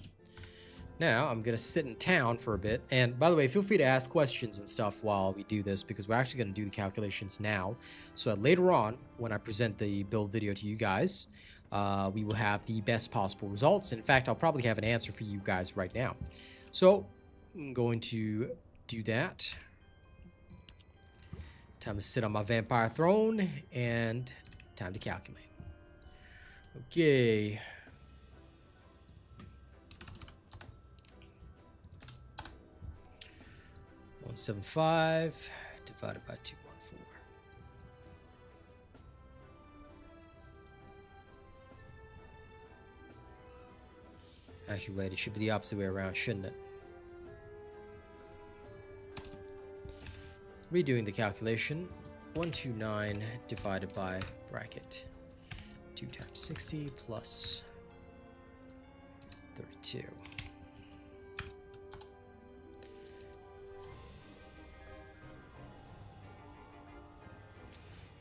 Now I'm gonna sit in town for a bit, and by the way, feel free to ask questions and stuff while we do this, because we're actually gonna do the calculations now, so that later on when I present the build video to you guys, we will have the best possible results. In fact, I'll probably have an answer for you guys right now. So I'm going to do that. Time to sit on my vampire throne, and time to calculate. Okay. 175 divided by 214. Actually, wait, it should be the opposite way around, shouldn't it? Redoing the calculation, 129 divided by bracket 2 times 60 plus 32.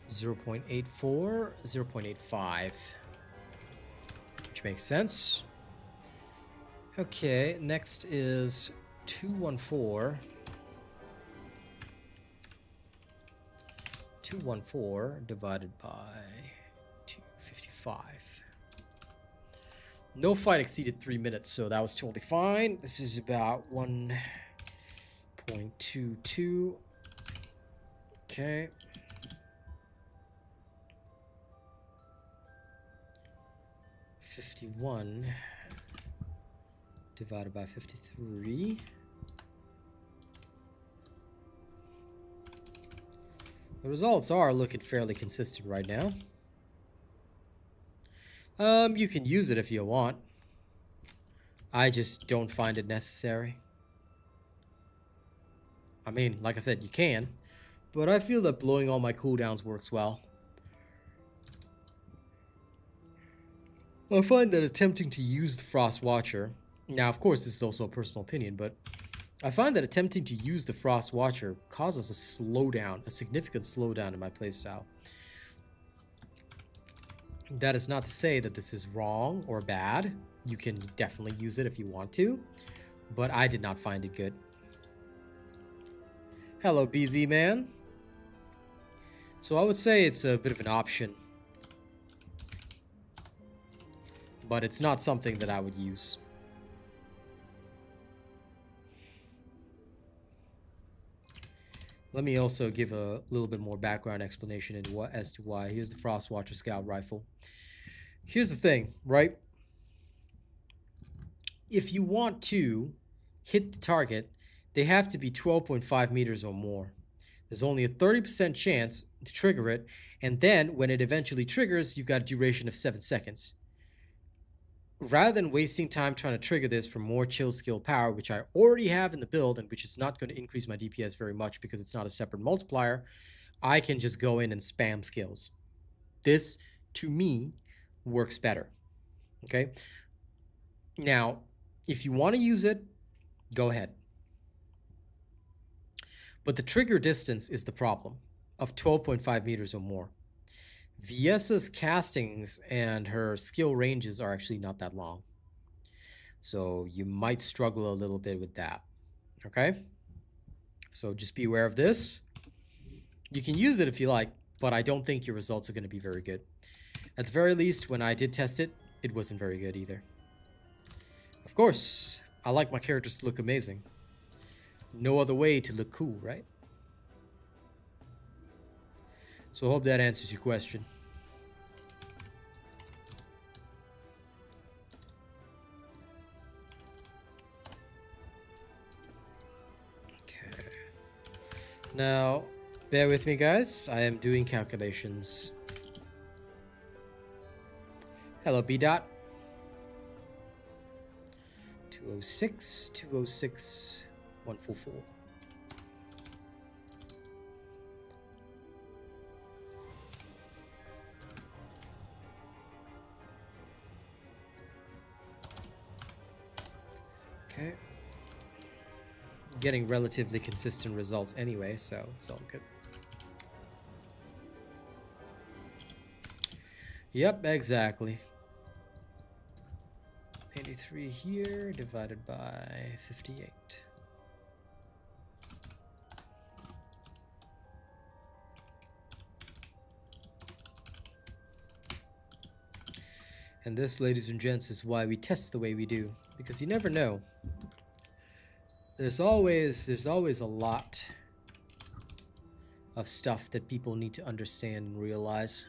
0.84, 0.85, which makes sense. Okay, next is 214. 214 divided by 255. No fight exceeded 3 minutes, so that was totally fine. This is about 1.22. Okay. $51 divided by 53. The results are looking fairly consistent right now. You can use it if you want. I just don't find it necessary. I mean, like I said, you can, but I feel that blowing all my cooldowns works well. I find that attempting to use the Frost Watcher, now of course this is also a personal opinion, but I find that attempting to use the Frost Watcher causes a slowdown, a significant slowdown in my playstyle. That is not to say that this is wrong or bad. You can definitely use it if you want to, but I did not find it good. Hello, BZ man. So I would say it's a bit of an option, but it's not something that I would use. Let me also give a little bit more background explanation as to why. Here's the Frostwatcher Scout Rifle. Here's the thing, right? If you want to hit the target, they have to be 12.5 meters or more. There's only a 30% chance to trigger it, and then when it eventually triggers, you've got a duration of 7 seconds. Rather than wasting time trying to trigger this for more chill skill power, which I already have in the build and which is not going to increase my DPS very much because it's not a separate multiplier, I can just go in and spam skills. This, to me, works better. Okay? Now, if you want to use it, go ahead. But the trigger distance is the problem, of 12.5 meters or more. Viessa's castings and her skill ranges are actually not that long. So you might struggle a little bit with that. Okay? So just be aware of this. You can use it if you like, but I don't think your results are going to be very good. At the very least, when I did test it, it wasn't very good either. Of course, I like my characters to look amazing. No other way to look cool, right? So I hope that answers your question. Okay. Now, bear with me, guys. I am doing calculations. Hello, B dot. 206, 206, 144. Okay. Getting relatively consistent results anyway, so it's all good. Yep, exactly. 83 here divided by 58. And this, ladies and gents, is why we test the way we do, because you never know. There's always a lot of stuff that people need to understand and realize.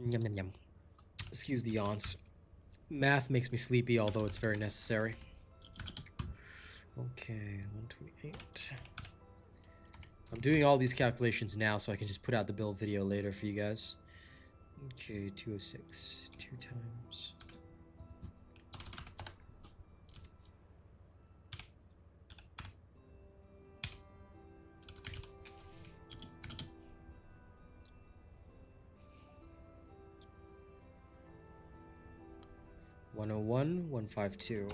Yum, yum, yum. Excuse the yawns. Math makes me sleepy, although it's very necessary. Okay, 128. I'm doing all these calculations now so I can just put out the build video later for you guys. Okay, 206. 2 times. $101, $152.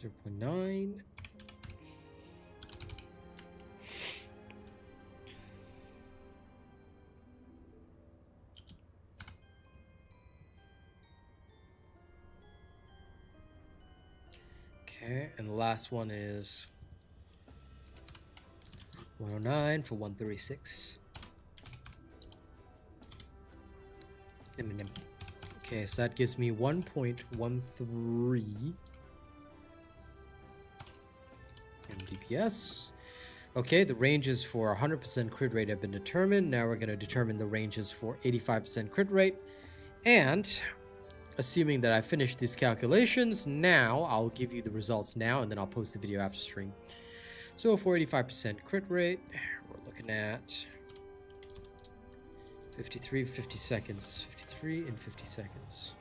0.9. Okay, and the last one is 109 for 136. Okay, so that gives me 1.13 DPS. Okay, the ranges for 100% crit rate have been determined. Now we're going to determine the ranges for 85% crit rate. And assuming that I finished these calculations, now I'll give you the results now, and then I'll post the video after stream. So for 85% crit rate, we're looking at 53, 50 seconds. 53 and 50 seconds.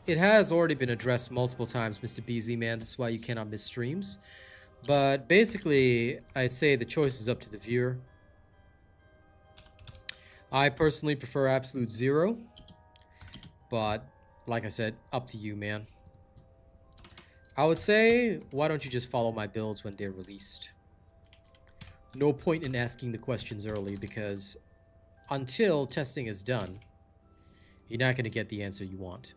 It has already been addressed multiple times, Mr. BZ, man. This is why you cannot miss streams. But basically, I'd say the choice is up to the viewer. I personally prefer absolute 0. But, like I said, up to you, man. I would say, why don't you just follow my builds when they're released? No point in asking the questions early, because until testing is done, you're not going to get the answer you want.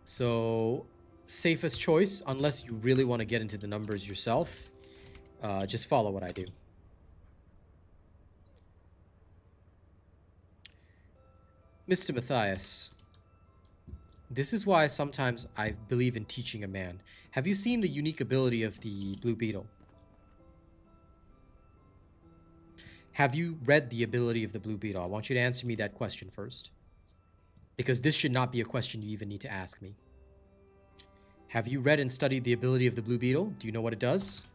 So, safest choice, unless you really want to get into the numbers yourself, just follow what I do. Mr. Matthias, this is why sometimes I believe in teaching a man. Have you seen the unique ability of the Blue Beetle? Have you read the ability of the Blue Beetle? I want you to answer me that question first. Because this should not be a question you even need to ask me. Have you read and studied the ability of the Blue Beetle? Do you know what it does?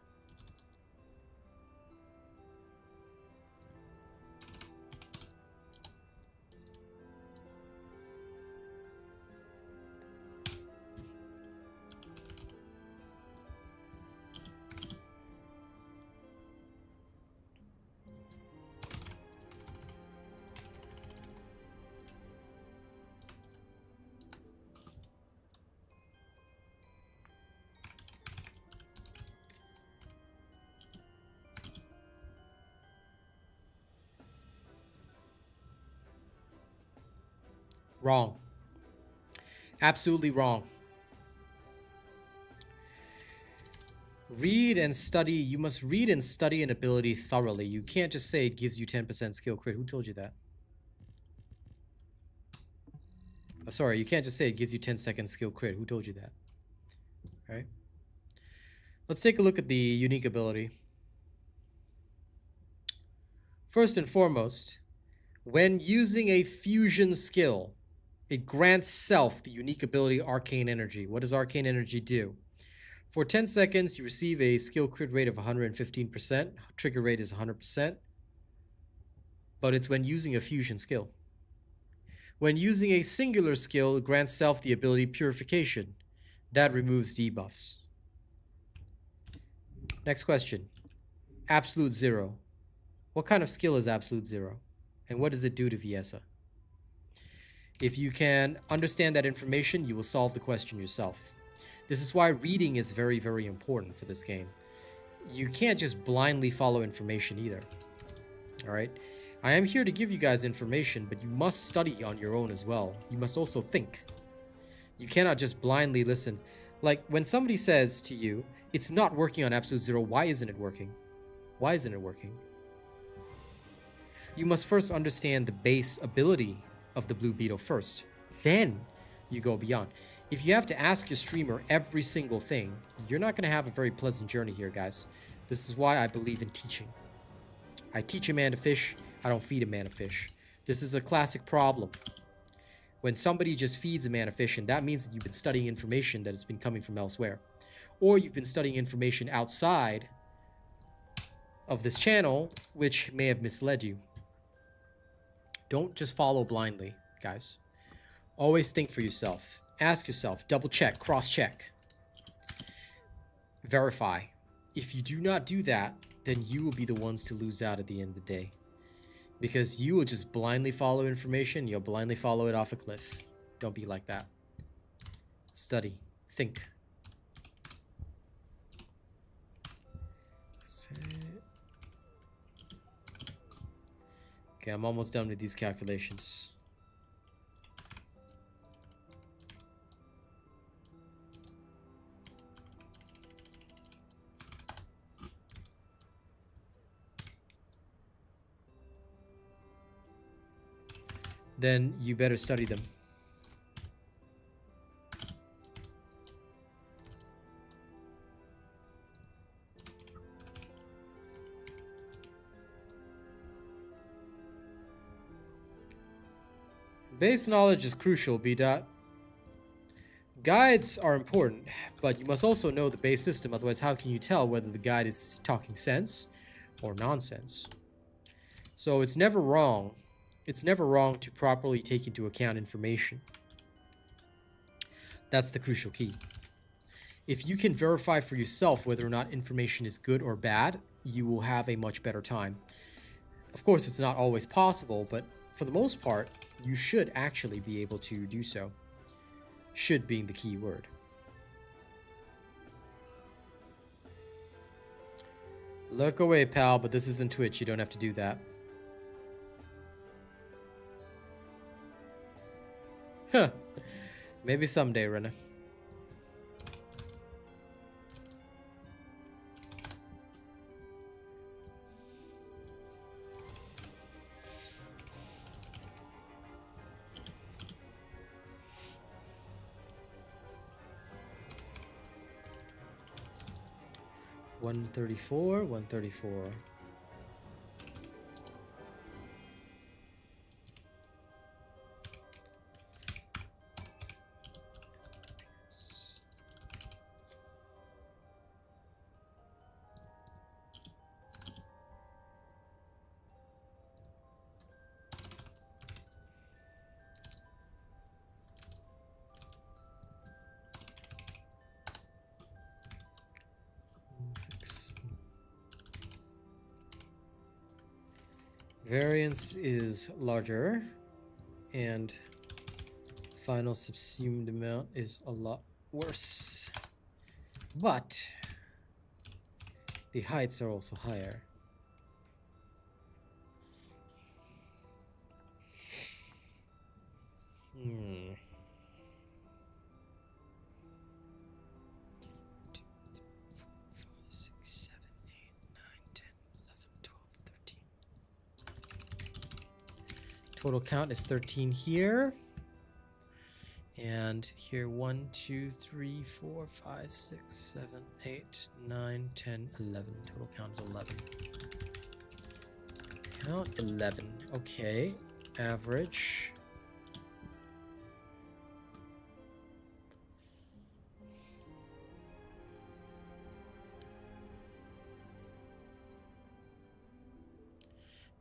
Wrong. Absolutely wrong. Read and study. You must read and study an ability thoroughly. You can't just say it gives you 10% skill crit. Who told you that? Oh, sorry, you can't just say it gives you 10 seconds skill crit. Who told you that? All right. Let's take a look at the unique ability. First and foremost, when using a fusion skill, it grants self the unique ability Arcane Energy. What does Arcane Energy do? For 10 seconds, you receive a skill crit rate of 115%. Trigger rate is 100%. But it's when using a fusion skill. When using a singular skill, it grants self the ability Purification. That removes debuffs. Next question. Absolute Zero. What kind of skill is Absolute Zero? And what does it do to Viessa? If you can understand that information, you will solve the question yourself. This is why reading is very, very important for this game. You can't just blindly follow information either. Alright? I am here to give you guys information, but you must study on your own as well. You must also think. You cannot just blindly listen. Like, when somebody says to you, it's not working on Absolute Zero, why isn't it working? Why isn't it working? You must first understand the base ability of the blue beetle first. Then you go beyond. If you have to ask your streamer every single thing, you're not going to have a very pleasant journey here, guys. This is why I believe in teaching. I teach a man to fish, I don't feed a man to fish. This is a classic problem. When somebody just feeds a man a fish, and that means that you've been studying information that has been coming from elsewhere. Or you've been studying information outside of this channel, which may have misled you. Don't just follow blindly, guys. Always think for yourself. Ask yourself, double check, cross check. Verify. If you do not do that, then you will be the ones to lose out at the end of the day. Because you will just blindly follow information, you'll blindly follow it off a cliff. Don't be like that. Study. Think. Okay, I'm almost done with these calculations. Then you better study them. Base knowledge is crucial, B-Dot. Guides are important, but you must also know the base system, otherwise how can you tell whether the guide is talking sense or nonsense? So it's never wrong. It's never wrong to properly take into account information. That's the crucial key. If you can verify for yourself whether or not information is good or bad, you will have a much better time. Of course, it's not always possible, but for the most part, you should actually be able to do so. Should being the key word. Look away, pal, but this isn't Twitch. You don't have to do that. Huh. Maybe someday, Rena. $134, $134. Variance is larger, and final subsumed amount is a lot worse. But the heights are also higher. Hmm. 6, 7, 8, 9, 10, 11, 12, 13. Total count is 13 here. And here 1, 2, 3, 4, 5, 6, 7, 8, 9, 10, 11. Total count is 11. Count 11. Okay. Average.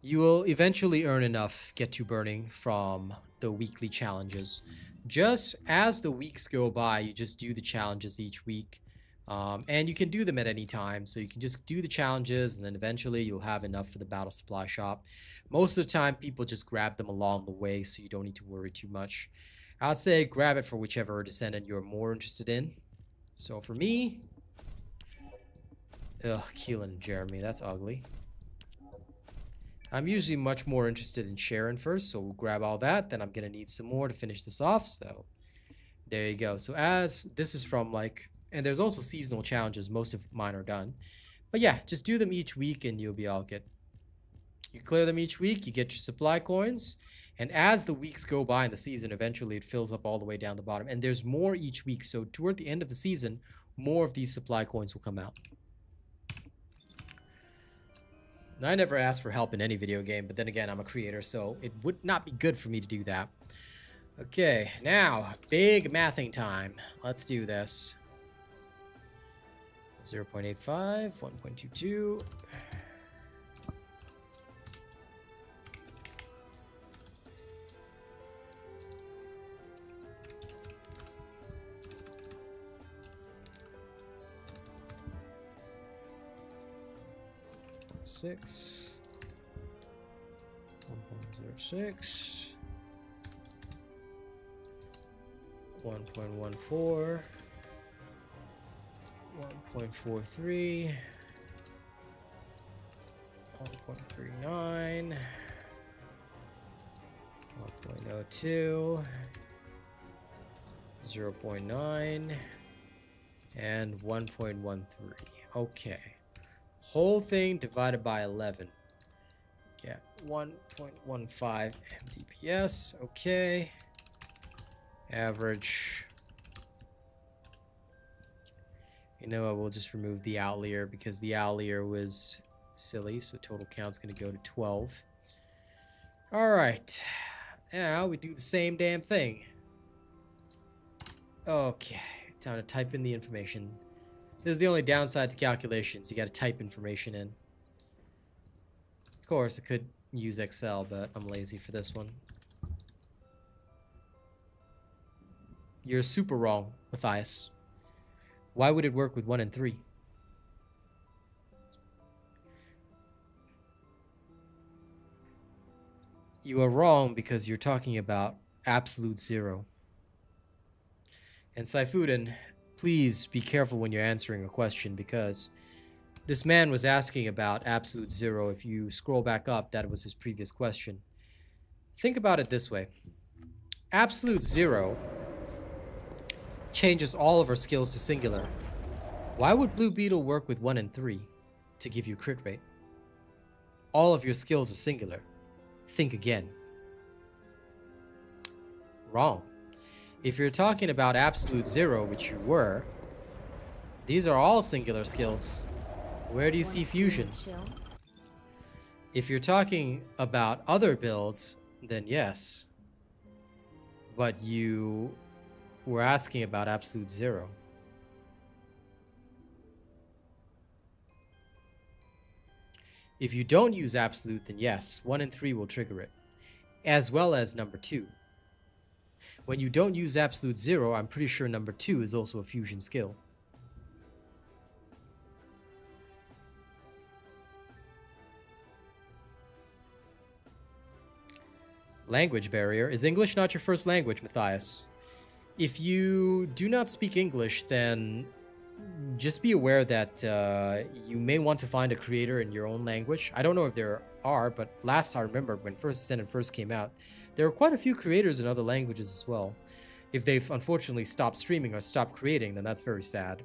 You will eventually earn enough get to burning from the weekly challenges. Just as the weeks go by, you just do the challenges each week. And you can do them at any time. So you can just do the challenges and then eventually you'll have enough for the battle supply shop. Most of the time, people just grab them along the way so you don't need to worry too much. I'd say grab it for whichever descendant you're more interested in. So for me... Ugh, Keelan and Jeremy, that's ugly. I'm usually much more interested in Sharon first, so we'll grab all that. Then I'm going to need some more to finish this off, so there you go. So as this is from like, and there's also seasonal challenges. Most of mine are done. But yeah, just do them each week and you'll be all good. You clear them each week, you get your supply coins. And as the weeks go by in the season, eventually it fills up all the way down the bottom. And there's more each week, so toward the end of the season, more of these supply coins will come out. I never asked for help in any video game, but then again, I'm a creator, so it would not be good for me to do that. Okay, now, big mathing time. Let's do this. 0.85, 1.22. Six, 1.06, 1.14, 1.43, 1.39, 1.02, 0.9, and 1.13. Okay. Whole thing divided by 11. Get 1.15 MDPS. Okay. Average. You know what? We'll just remove the outlier because the outlier was silly. So total count's going to go to 12. All right. Now we do the same damn thing. Okay. Time to type in the information. This is the only downside to calculations. You got to type information in. Of course, I could use Excel, but I'm lazy for this one. You're super wrong, Matthias. Why would it work with 1 and 3? You are wrong because you're talking about absolute zero. And Saifudan, please be careful when you're answering a question because this man was asking about absolute zero. If you scroll back up, that was his previous question. Think about it this way. Absolute zero changes all of our skills to singular. Why would Blue Beetle work with 1 and 3 to give you crit rate? All of your skills are singular. Think again. Wrong. If you're talking about absolute zero, which you were, these are all singular skills. Where do you see fusion? If you're talking about other builds, then yes. But you were asking about absolute zero. If you don't use absolute, then yes, 1 and 3 will trigger it, as well as number 2. When you don't use absolute zero, I'm pretty sure number 2 is also a fusion skill. Language barrier. Is English not your first language, Matthias? If you do not speak English, then just be aware that you may want to find a creator in your own language. I don't know if there are, but last I remember when First Descendant first came out, There are quite a few creators in other languages as well. If they've unfortunately stopped streaming or stopped creating, then that's very sad.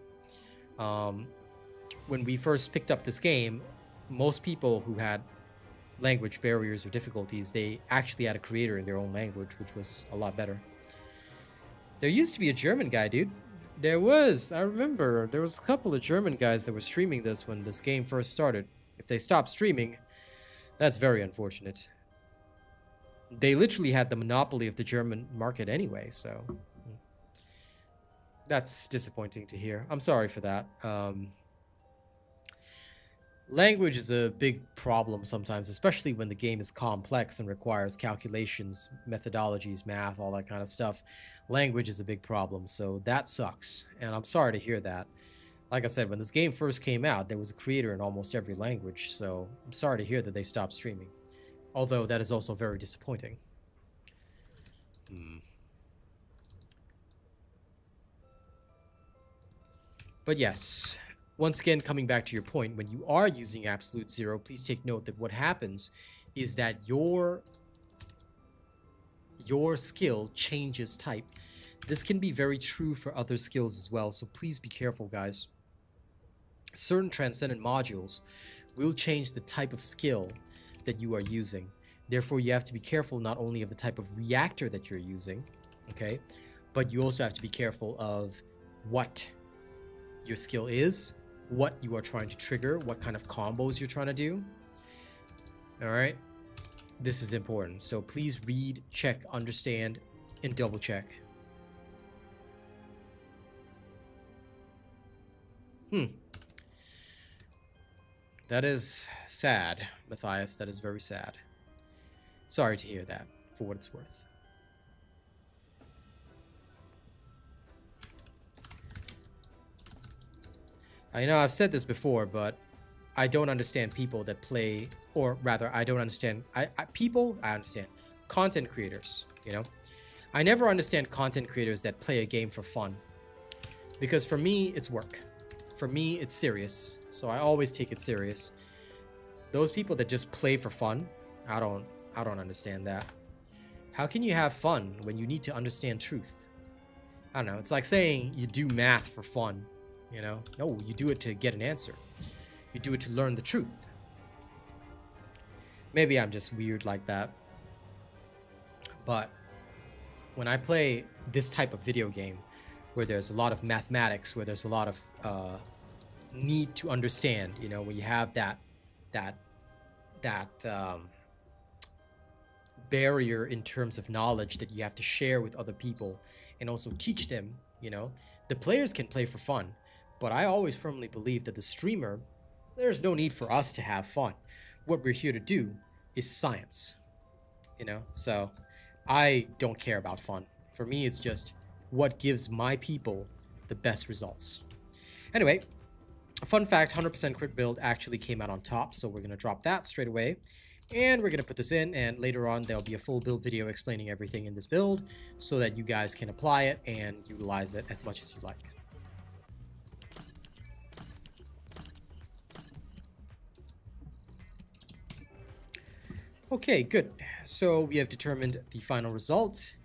When we first picked up this game, most people who had language barriers or difficulties, they actually had a creator in their own language, which was a lot better. There used to be a German guy, dude. There was. I remember. There was a couple of German guys that were streaming this when this game first started. If they stopped streaming, that's very unfortunate. They literally had the monopoly of the German market anyway, so... That's disappointing to hear. I'm sorry for that. Language is a big problem sometimes, especially when the game is complex and requires calculations, methodologies, math, all that kind of stuff. Language is a big problem, so that sucks. And I'm sorry to hear that. Like I said, when this game first came out, there was a creator in almost every language, so I'm sorry to hear that they stopped streaming. Although that is also very disappointing. But yes, once again, coming back to your point, when you are using absolute zero, please take note that what happens is that your skill changes type. This can be very true for other skills as well, so please be careful, guys. Certain Transcendent modules will change the type of skill that you are using. Therefore, you have to be careful not only of the type of reactor that you're using, okay, but you also have to be careful of what your skill is, what you are trying to trigger, what kind of combos you're trying to do. All right, this is important. So please read, check, understand, and double check. That is sad, Matthias. That is very sad. Sorry to hear that, for what it's worth. I know I've said this before, but I don't understand people that play, or rather, I don't understand people. I understand content creators. You know, I never understand content creators that play a game for fun, because for me it's work. For me it's serious, so I always take it serious. Those people that just play for fun, I don't understand that. How can you have fun when you need to understand truth? I don't know. It's like saying you do math for fun. You know, no, you do it to get an answer. You do it to learn the truth. Maybe I'm just weird like that. But when I play this type of video game, where there's a lot of mathematics, where there's a lot of need to understand, you know, where you have that barrier in terms of knowledge that you have to share with other people and also teach them, you know, the players can play for fun. But I always firmly believe that the streamer, there's no need for us to have fun. What we're here to do is science, you know? So I don't care about fun. For me, it's just what gives my people the best results. Anyway, a fun fact, 100% crit build actually came out on top, so we're going to drop that straight away. And we're going to put this in, and later on there'll be a full build video explaining everything in this build so that you guys can apply it and utilize it as much as you like. Okay, good. So we have determined the final result,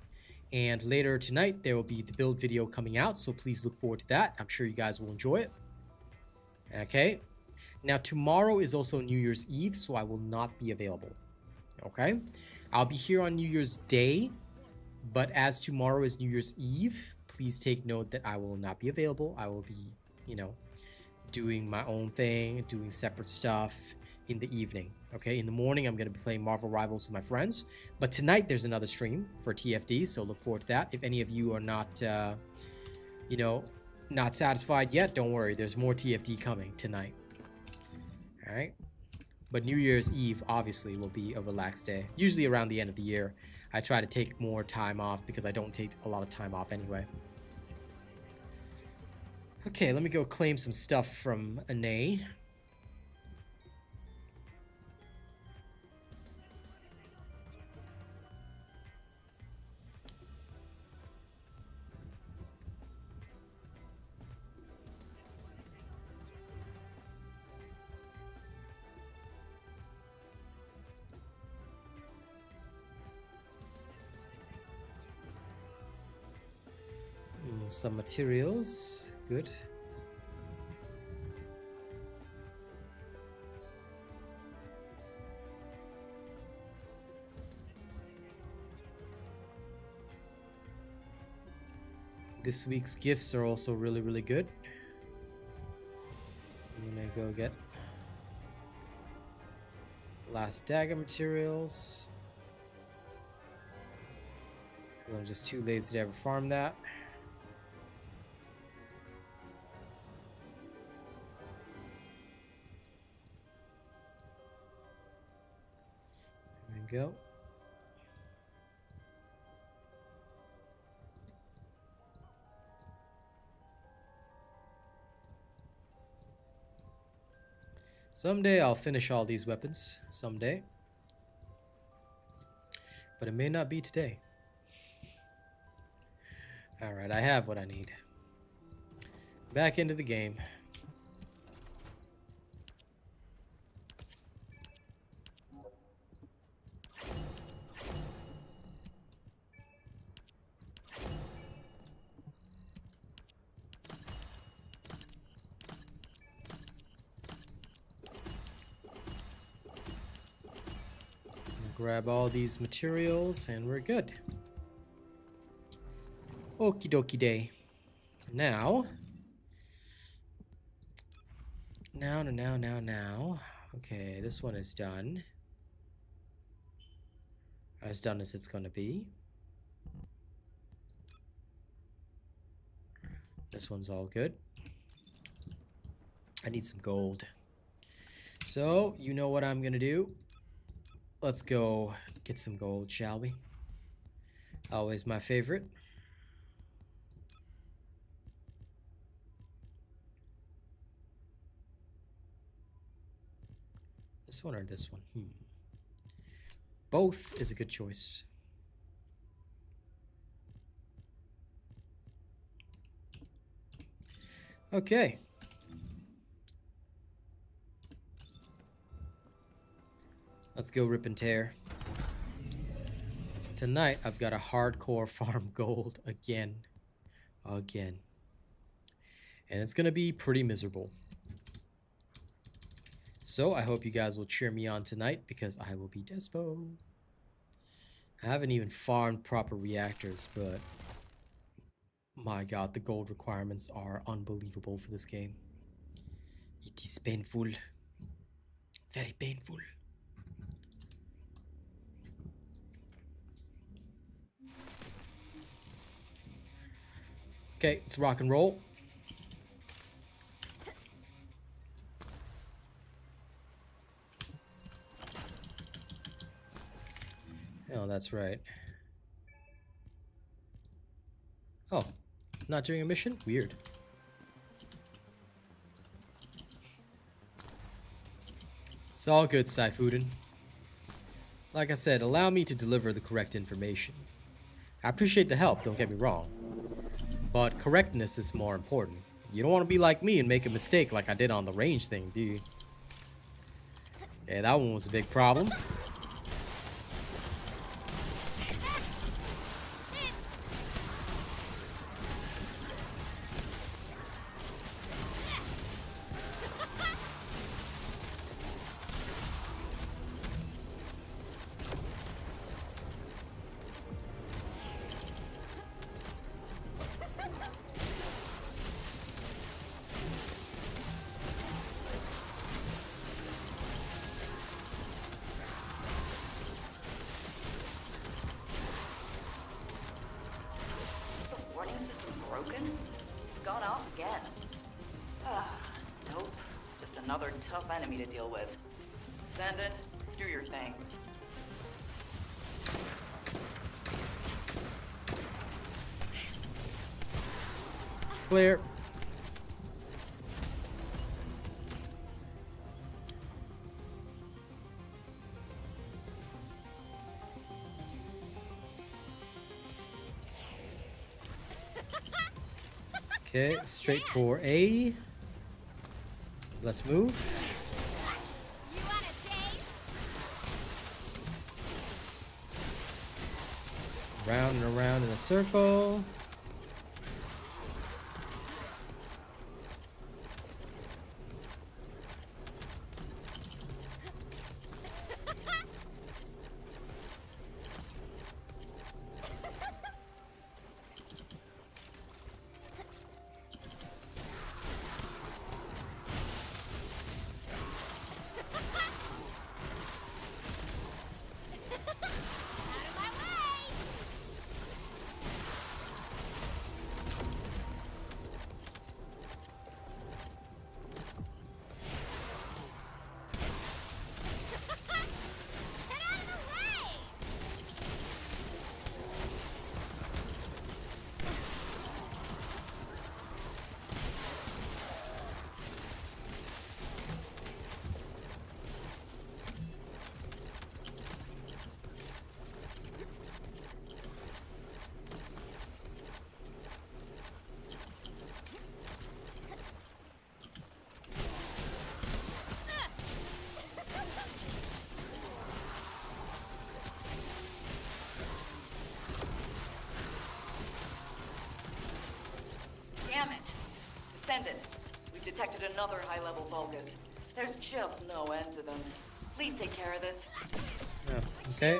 and later tonight there will be the build video coming out, so please look forward to that. I'm sure you guys will enjoy it. Okay. Now tomorrow is also New Year's Eve, so I will not be available. Okay. I'll be here on New Year's Day, but as tomorrow is New Year's Eve, please take note that I will not be available. I will be, you know, doing my own thing, doing separate stuff in the evening. Okay, in the morning I'm going to be playing Marvel Rivals with my friends, but tonight there's another stream for TFD, so look forward to that. If any of you are not you know, not satisfied yet, don't worry, there's more TFD coming tonight. All right, but New Year's Eve obviously will be a relaxed day. Usually around the end of the year I try to take more time off because I don't take a lot of time off anyway. Okay, let me go claim some stuff from Ane. Some materials. Good. This week's gifts are also really, really good. I'm gonna go get last dagger materials. 'Cause I'm just too lazy to ever farm that. There we go. Someday I'll finish all these weapons. Someday. But it may not be today. Alright, I have what I need. Back into the game. Grab all these materials and we're good. Okie dokie day. Now. Okay, this one is done. As done as it's gonna be. This one's all good. I need some gold. So, you know what I'm gonna do. Let's go get some gold, shall we? Always my favorite. This one or this one? Both is a good choice. Okay. Let's go rip and tear. Tonight, I've got a hardcore farm gold again. And it's gonna be pretty miserable. So, I hope you guys will cheer me on tonight because I will be despo. I haven't even farmed proper reactors, but my god, the gold requirements are unbelievable for this game. It is painful. Very painful. Okay, let's rock and roll. Oh, that's right. Oh, not doing a mission? Weird. It's all good, Saifuden. Like I said, allow me to deliver the correct information. I appreciate the help, don't get me wrong. But correctness is more important. You don't want to be like me and make a mistake like I did on the range thing, do you? Okay, that one was a big problem. Another tough enemy to deal with. Descendant, do your thing. Clear. Okay, straight for A. Let's move. You want a taste? Round and around in a circle. Damn it! Descendant, we've detected another high-level Vulgus. There's just no end to them. Please take care of this. Yeah, okay.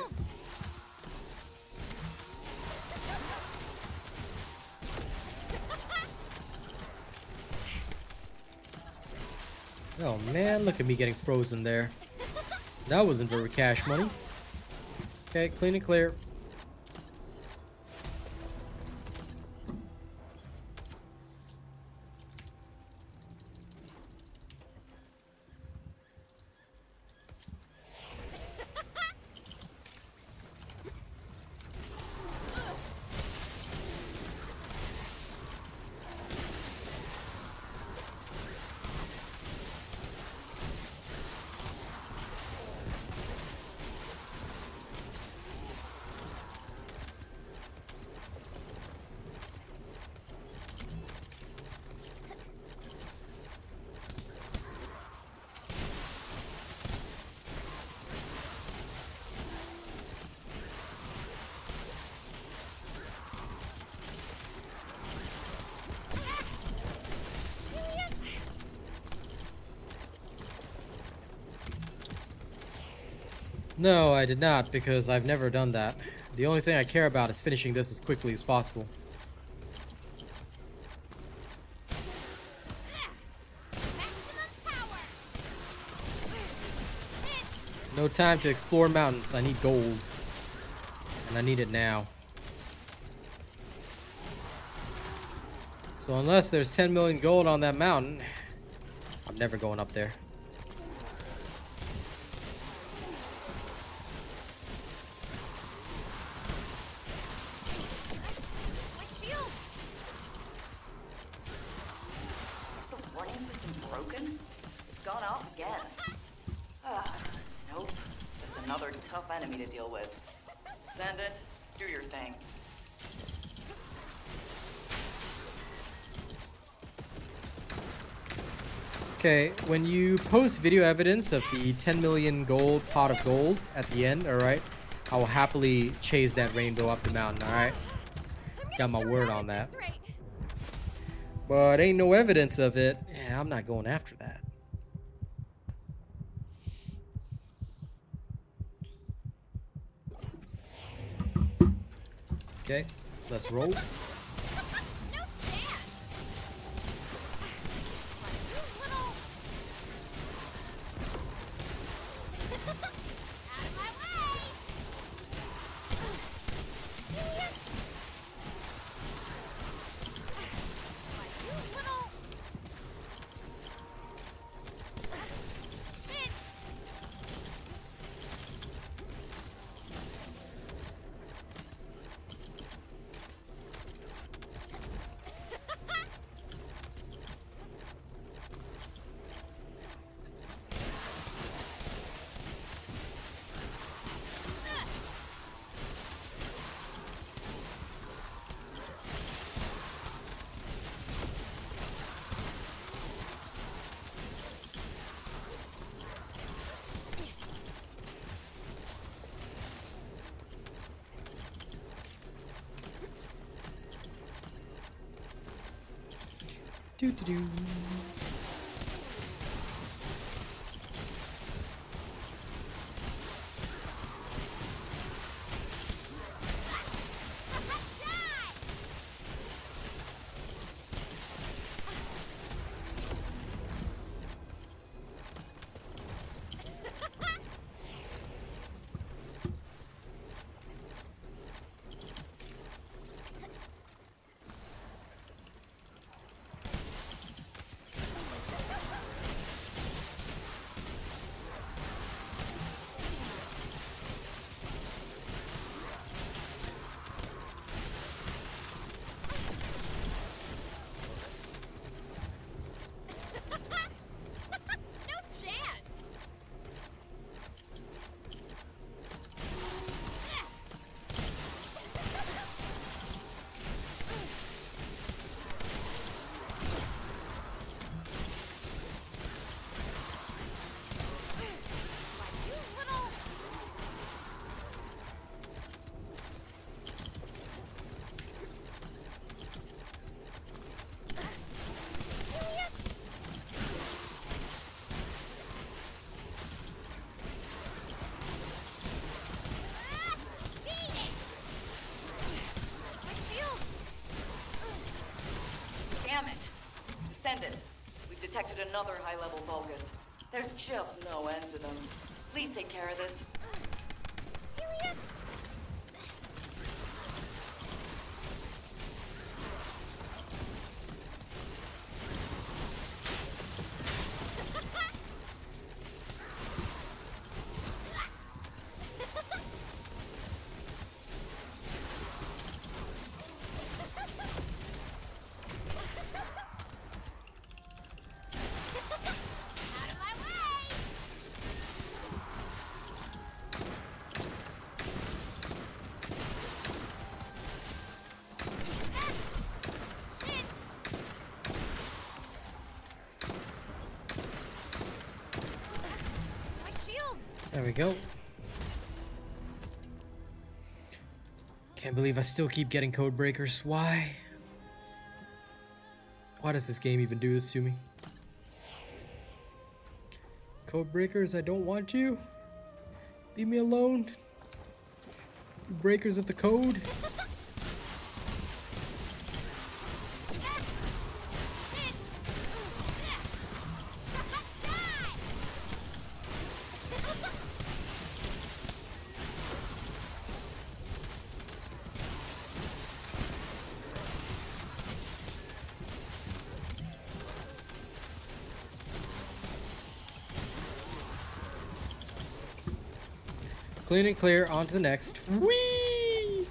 Oh man, look at me getting frozen there. That wasn't very cash money. Okay, clean and clear. No, I did not, because I've never done that. The only thing I care about is finishing this as quickly as possible. No time to explore mountains. I need gold. And I need it now. So unless there's 10 million gold on that mountain, I'm never going up there. Enemy to deal with. Descendant, do your thing. Okay, when you post video evidence of the 10 million gold pot of gold at the end, alright, I will happily chase that rainbow up the mountain, alright? Got my word on that. But ain't no evidence of it. Yeah, I'm not going after that. Okay, let's roll. Do. detected another high-level Vulgus. There's just no end to them. Please take care of this. Serious? There we go. Can't believe I still keep getting code breakers. Why? Why does this game even do this to me? Code breakers, I don't want you. Leave me alone. You breakers of the code. Clean and clear, on to the next. Whee!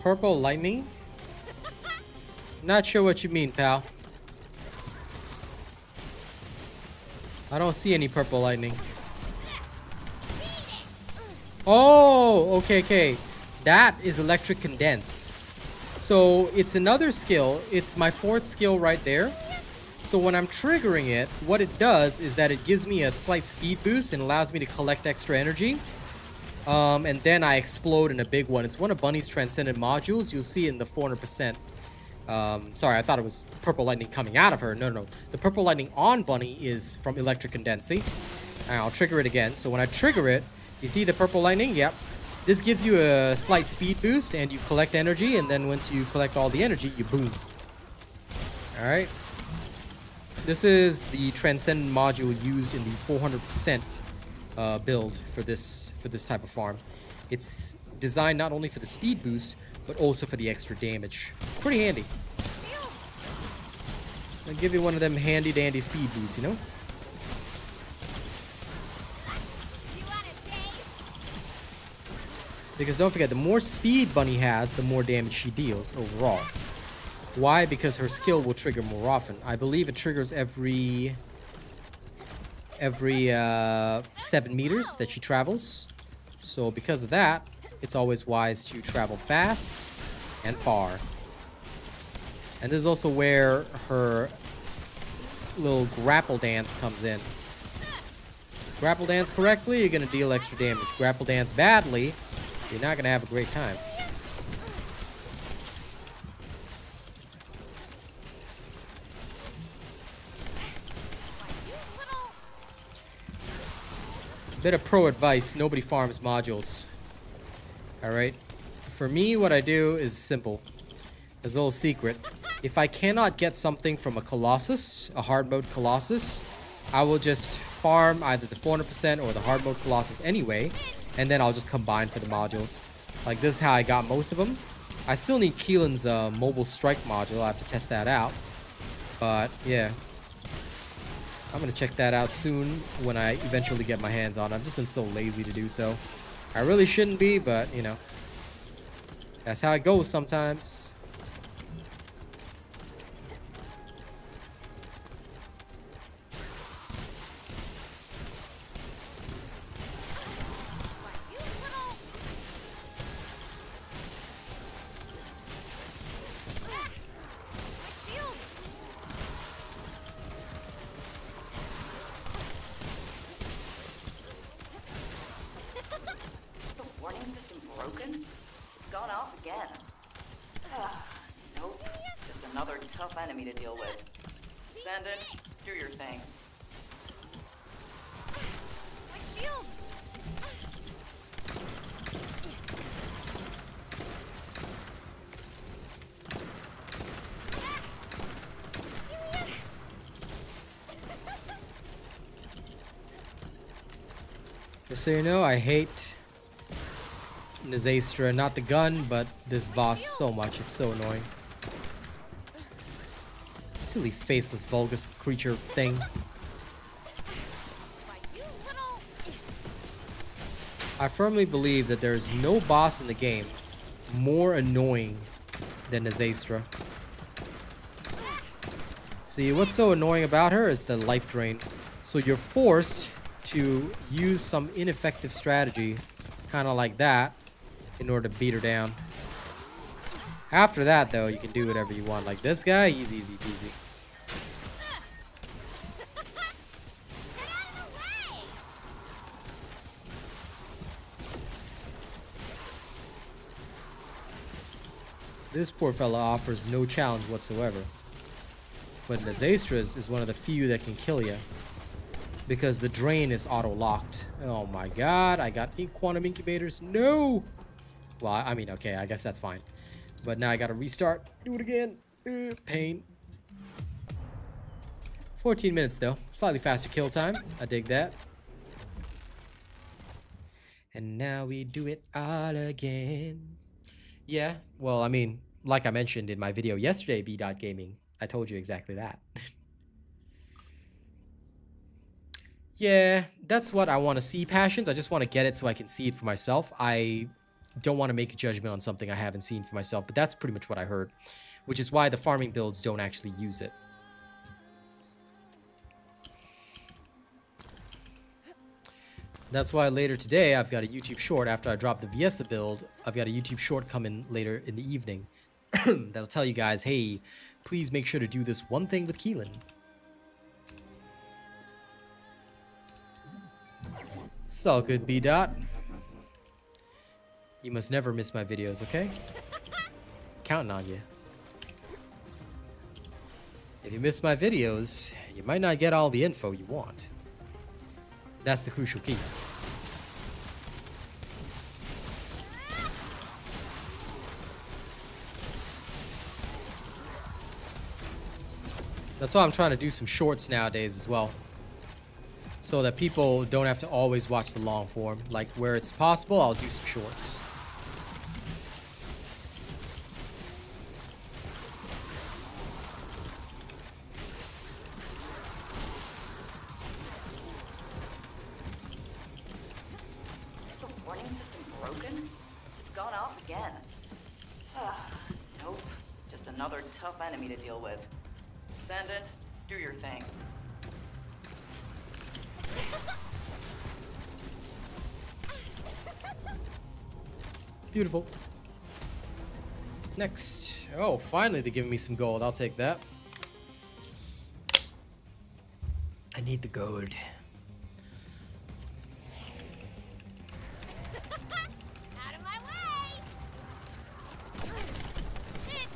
Purple lightning? Not sure what you mean, pal. I don't see any purple lightning. Oh, okay. That is electric condense. So it's another skill. It's my 4th skill right there. So when I'm triggering it, what it does is that it gives me a slight speed boost and allows me to collect extra energy. And then I explode in a big one. It's one of Bunny's Transcendent modules. You'll see it in the 400%. Sorry, I thought it was purple lightning coming out of her. No. The purple lightning on Bunny is from electric condensing. And I'll trigger it again. So when I trigger it, you see the purple lightning? Yep. This gives you a slight speed boost and you collect energy. And then once you collect all the energy, you boom. Alright. This is the Transcendent module used in the 400% build for this type of farm. It's designed not only for the speed boost, but also for the extra damage. Pretty handy. I'll give you one of them handy dandy speed boosts, you know? Because don't forget, the more speed Bunny has, the more damage she deals overall. Why? Because her skill will trigger more often. I believe it triggers every 7 meters that she travels. So because of that, it's always wise to travel fast and far. And this is also where her little grapple dance comes in. Grapple dance correctly, you're going to deal extra damage. Grapple dance badly, you're not going to have a great time. Bit of pro advice, nobody farms modules. Alright? For me, what I do is simple. There's a little secret. If I cannot get something from a Colossus, a hard mode Colossus, I will just farm either the 400% or the hard mode Colossus anyway, and then I'll just combine for the modules. Like this is how I got most of them. I still need Keelan's mobile strike module. I have to test that out. But yeah. I'm gonna check that out soon when I eventually get my hands on it. I've just been so lazy to do so. I really shouldn't be, but you know, that's how it goes sometimes. enemy to deal with. Descendant, do your thing. My shield! Just so you know, I hate Nizastra, not the gun, but this boss so much. It's so annoying. Silly faceless vulgus creature thing. Why, you little... I firmly believe that there is no boss in the game more annoying than Nizastra. See, what's so annoying about her is the life drain. So you're forced to use some ineffective strategy, kind of like that, in order to beat her down. After that, though, you can do whatever you want. Like this guy, he's easy peasy. Get out of the way! This poor fella offers no challenge whatsoever. But Nizastra is one of the few that can kill you. Because the drain is auto-locked. Oh my god, I got 8 quantum incubators. No! Well, I mean, okay, I guess that's fine. But now I gotta restart. Do it again. Pain. 14 minutes though. Slightly faster kill time. I dig that. And now we do it all again. Yeah, well, I mean, like I mentioned in my video yesterday, B.Gaming, I told you exactly that. Yeah, that's what I want to see, Passions. I just want to get it so I can see it for myself. I don't want to make a judgment on something I haven't seen for myself, but that's pretty much what I heard, which is why the farming builds don't actually use it. That's why later today I've got a YouTube short after I drop the Viessa build. I've got a YouTube short coming later in the evening that'll tell you guys, hey, please make sure to do this one thing with Keelan. It's all good, B-Dot. You must never miss my videos, okay? Counting on you. If you miss my videos, you might not get all the info you want. That's the crucial key. That's why I'm trying to do some shorts nowadays as well. So that people don't have to always watch the long form. Like, where it's possible, I'll do some shorts. Is the warning system broken? It's gone off again. Nope. Just another tough enemy to deal with. Descendant, do your thing. Beautiful. Next. Oh, finally they're giving me some gold. I'll take that. I need the gold. Out of my way! Hit!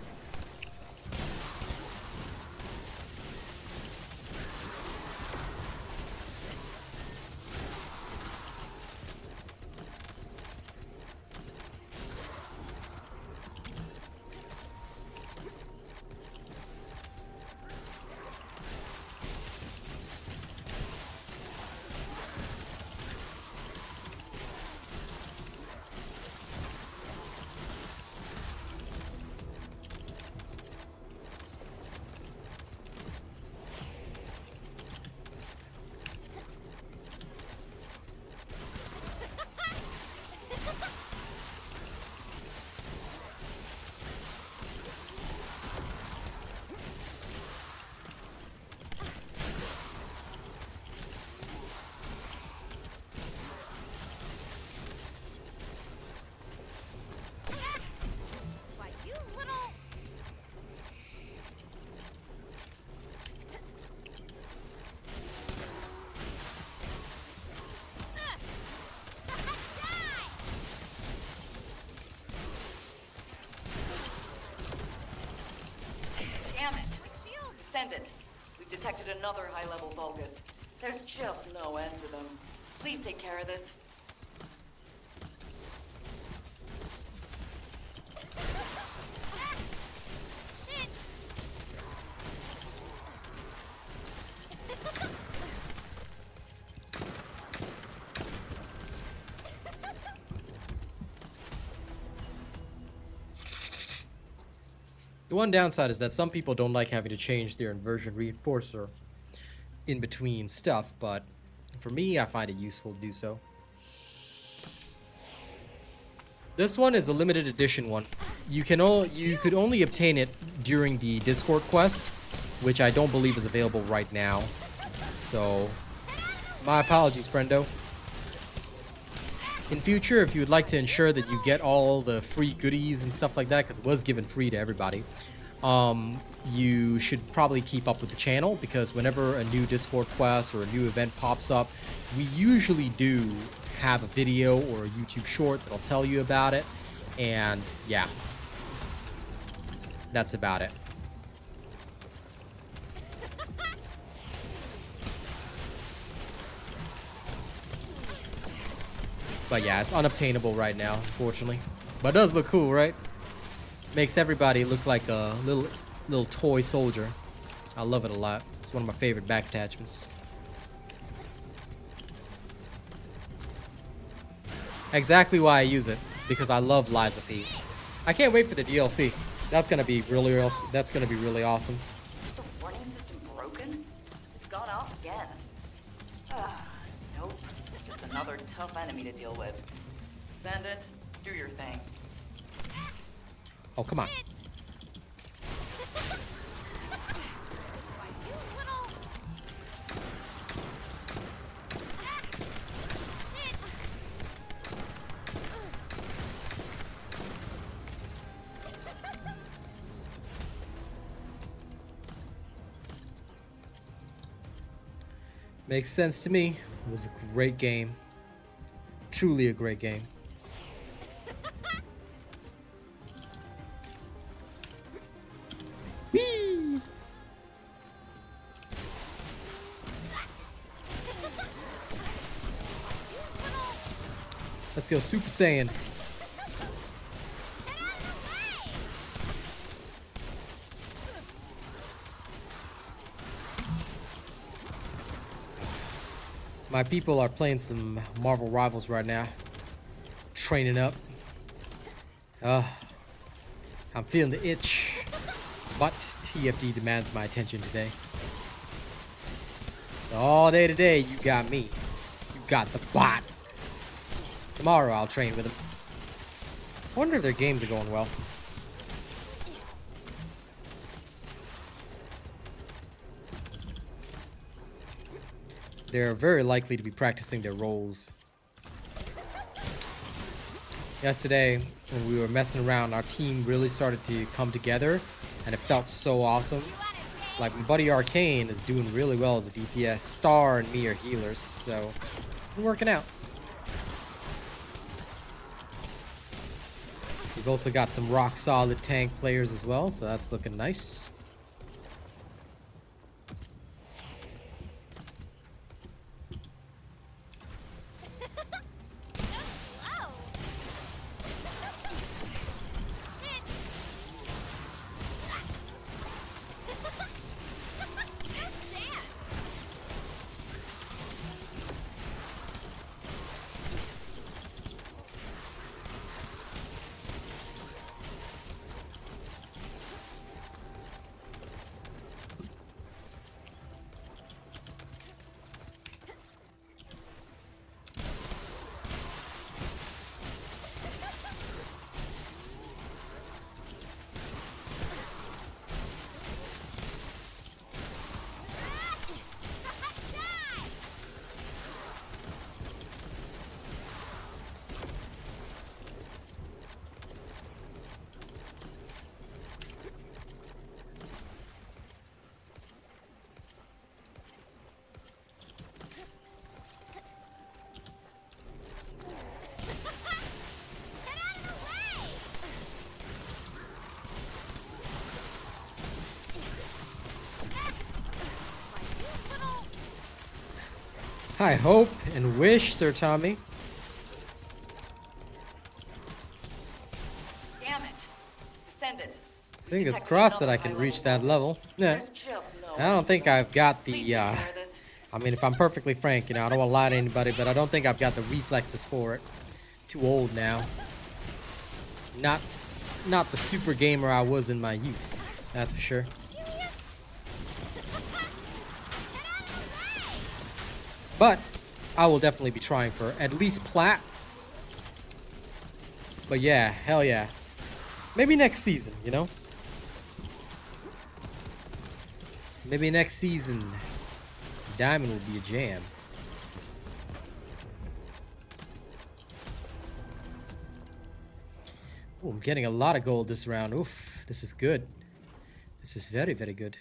Descendant. We've detected another high-level Vulgus. There's just no end to them. Please take care of this. The one downside is that some people don't like having to change their inversion reinforcer in between stuff, but for me, I find it useful to do so. This one is a limited edition one. You could only obtain it during the Discord quest, which I don't believe is available right now. So, my apologies, friendo. In future, if you would like to ensure that you get all the free goodies and stuff like that, because it was given free to everybody, you should probably keep up with the channel, because whenever a new Discord quest or a new event pops up, we usually do have a video or a YouTube short that'll tell you about it, and yeah, that's about it. But yeah, it's unobtainable right now, unfortunately. But it does look cool, right? Makes everybody look like a little toy soldier. I love it a lot. It's one of my favorite back attachments. Exactly why I use it, because I love Liza P. I can't wait for the DLC. That's gonna be really awesome. That's gonna be really awesome. Is the warning system broken? It's gone off again. Nope. Just another tough enemy to deal with. Descendant, do your thing. Oh, come on. Makes sense to me. It was a great game. Truly a great game. Whee! Let's go Super Saiyan. My people are playing some Marvel Rivals right now. Training up. I'm feeling the itch. But TFD demands my attention today. So all day today, you got me. You got the bot. Tomorrow, I'll train with him. I wonder if their games are going well. They're very likely to be practicing their roles. Yesterday, when we were messing around, our team really started to come together, and it felt so awesome. Like, my buddy Arcane is doing really well as a DPS. Star and me are healers, so it's been working out. We've also got some rock-solid tank players as well, so that's looking nice. I hope and wish, Sir Tommy. Damn it. Descendant. we Fingers detected crossed that another I can high-level reach that vulgus. level. Yeah. There's just no I don't end think to them. I've got Please the, take care of this. I mean, if I'm perfectly frank, you know, I don't want to lie to anybody, but I don't think I've got the reflexes for it. Too old now. Not the super gamer I was in my youth. That's for sure. But I will definitely be trying for at least plat. But yeah, hell yeah. Maybe next season, you know? Maybe next season, Diamond will be a jam. Oh, I'm getting a lot of gold this round. Oof, this is good. This is very, very good.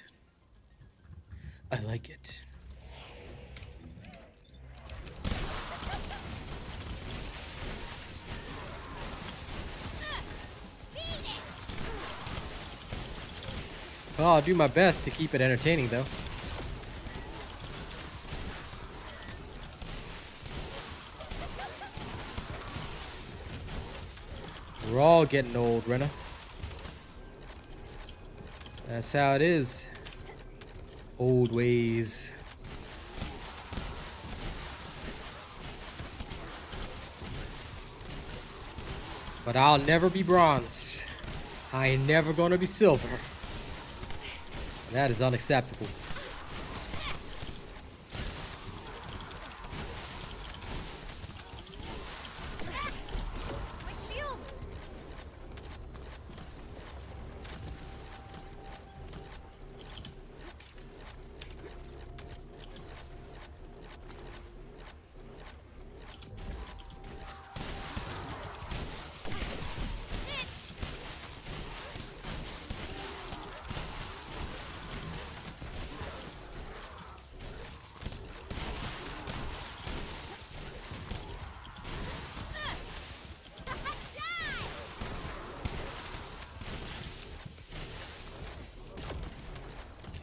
I like it. Well, I'll do my best to keep it entertaining, though. We're all getting old, Renna. That's how it is. Old ways. But I'll never be bronze. I ain't never gonna be silver. That is unacceptable. My shields!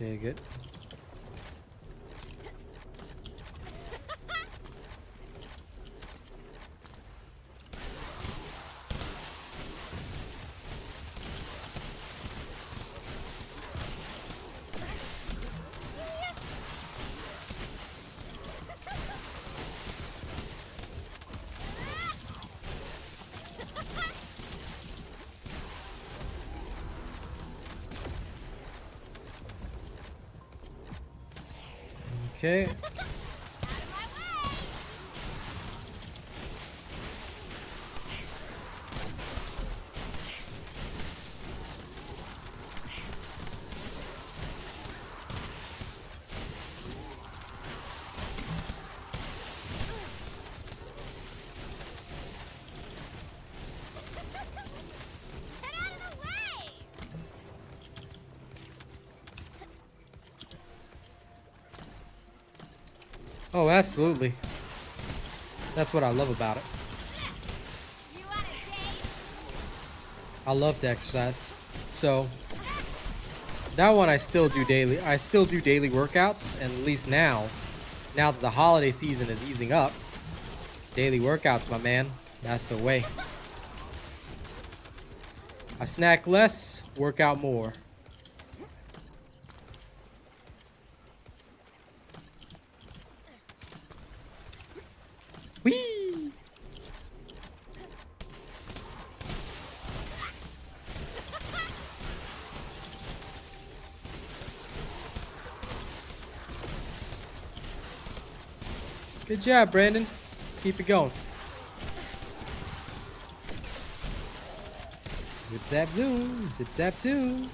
Okay, good. Okay. Oh, absolutely. That's what I love about it. I love to exercise. So that one I still do daily. I still do daily workouts, and at least now that the holiday season is easing up, daily workouts, my man. That's the way. I snack less, work out more. Whee! Good job, Brandon. Keep it going. Zip zap zoom, zip zap zoom.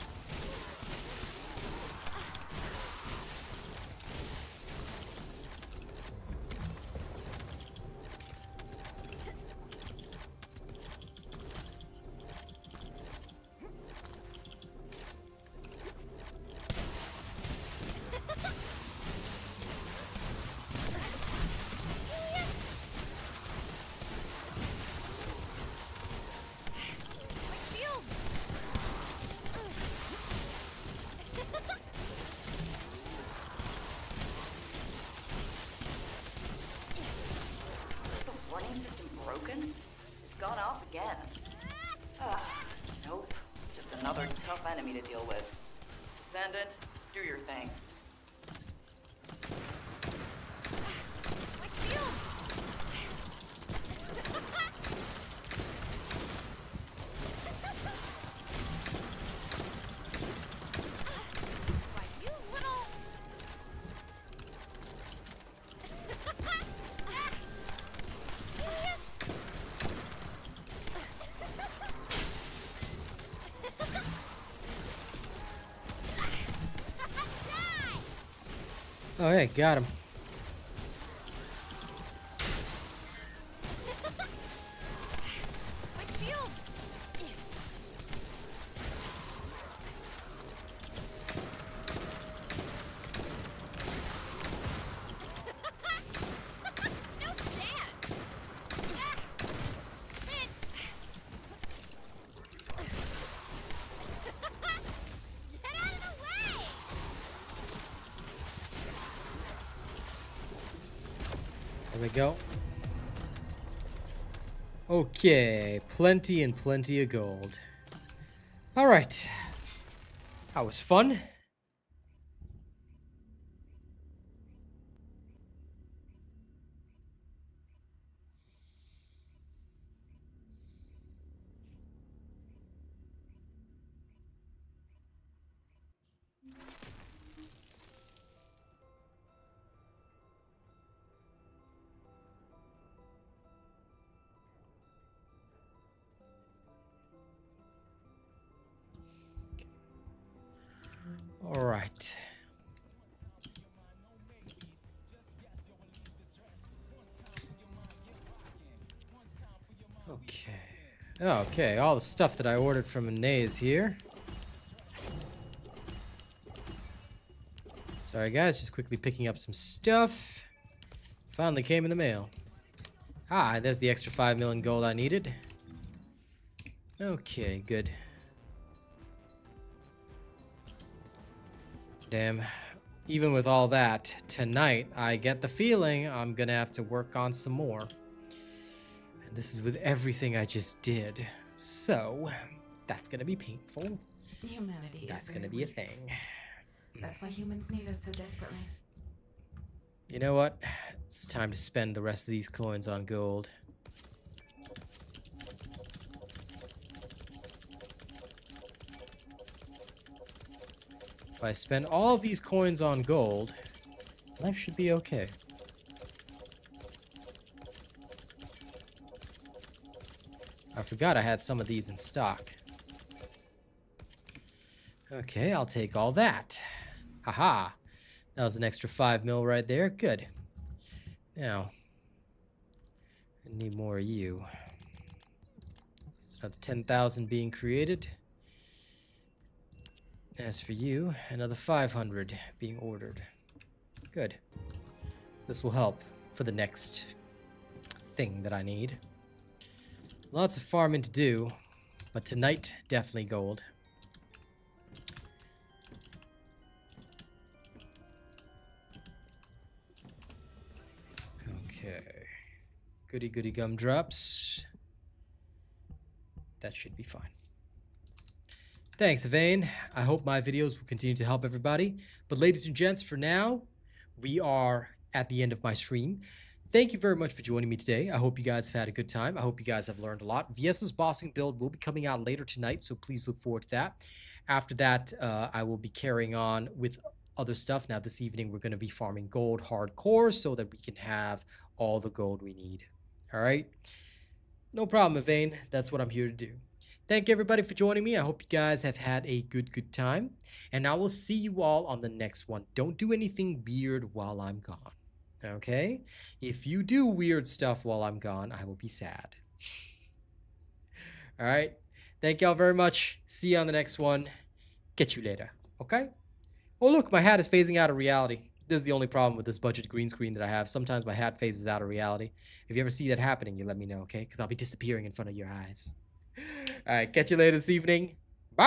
again. Nope. Just another tough enemy to deal with. Descendant, do your thing. My shield! Why, you little... Serious? Oh, hey, got him. My shield! No chance! Hit! Get out of the way! There we go. Okay, plenty and plenty of gold. All right, that was fun. All right. Okay. Okay, all the stuff that I ordered from Inae's here. Sorry guys, just quickly picking up some stuff. Finally came in the mail. Ah, there's the extra 5 million gold I needed. Okay, good. Damn. Even with all that, tonight I get the feeling I'm gonna have to work on some more. And this is with everything I just did. So, that's gonna be painful. Humanity That's is gonna very be a weak. thing. That's why humans need us so desperately. You know what? It's time to spend the rest of these coins on gold. If I spend all of these coins on gold, life should be okay. I forgot I had some of these in stock. Okay, I'll take all that. Haha. That was an extra 5 mil right there. Good. Now, I need more of you. There's another 10,000 being created. As for you, another 500 being ordered. Good. This will help for the next thing that I need. Lots of farming to do, but tonight, definitely gold. Okay. Goody goody gumdrops. That should be fine. Thanks, Vane. I hope my videos will continue to help everybody. But ladies and gents, for now, we are at the end of my stream. Thank you very much for joining me today. I hope you guys have had a good time. I hope you guys have learned a lot. Viessa's bossing build will be coming out later tonight, so please look forward to that. After that, I will be carrying on with other stuff. Now, this evening, we're going to be farming gold hardcore so that we can have all the gold we need. All right? No problem, Vane. That's what I'm here to do. Thank you, everybody, for joining me. I hope you guys have had a good time. And I will see you all on the next one. Don't do anything weird while I'm gone. Okay? If you do weird stuff while I'm gone, I will be sad. All right? Thank y'all very much. See you on the next one. Catch you later. Okay? Oh, look, my hat is phasing out of reality. This is the only problem with this budget green screen that I have. Sometimes my hat phases out of reality. If you ever see that happening, you let me know, okay? Because I'll be disappearing in front of your eyes. All right, catch you later this evening. Bye.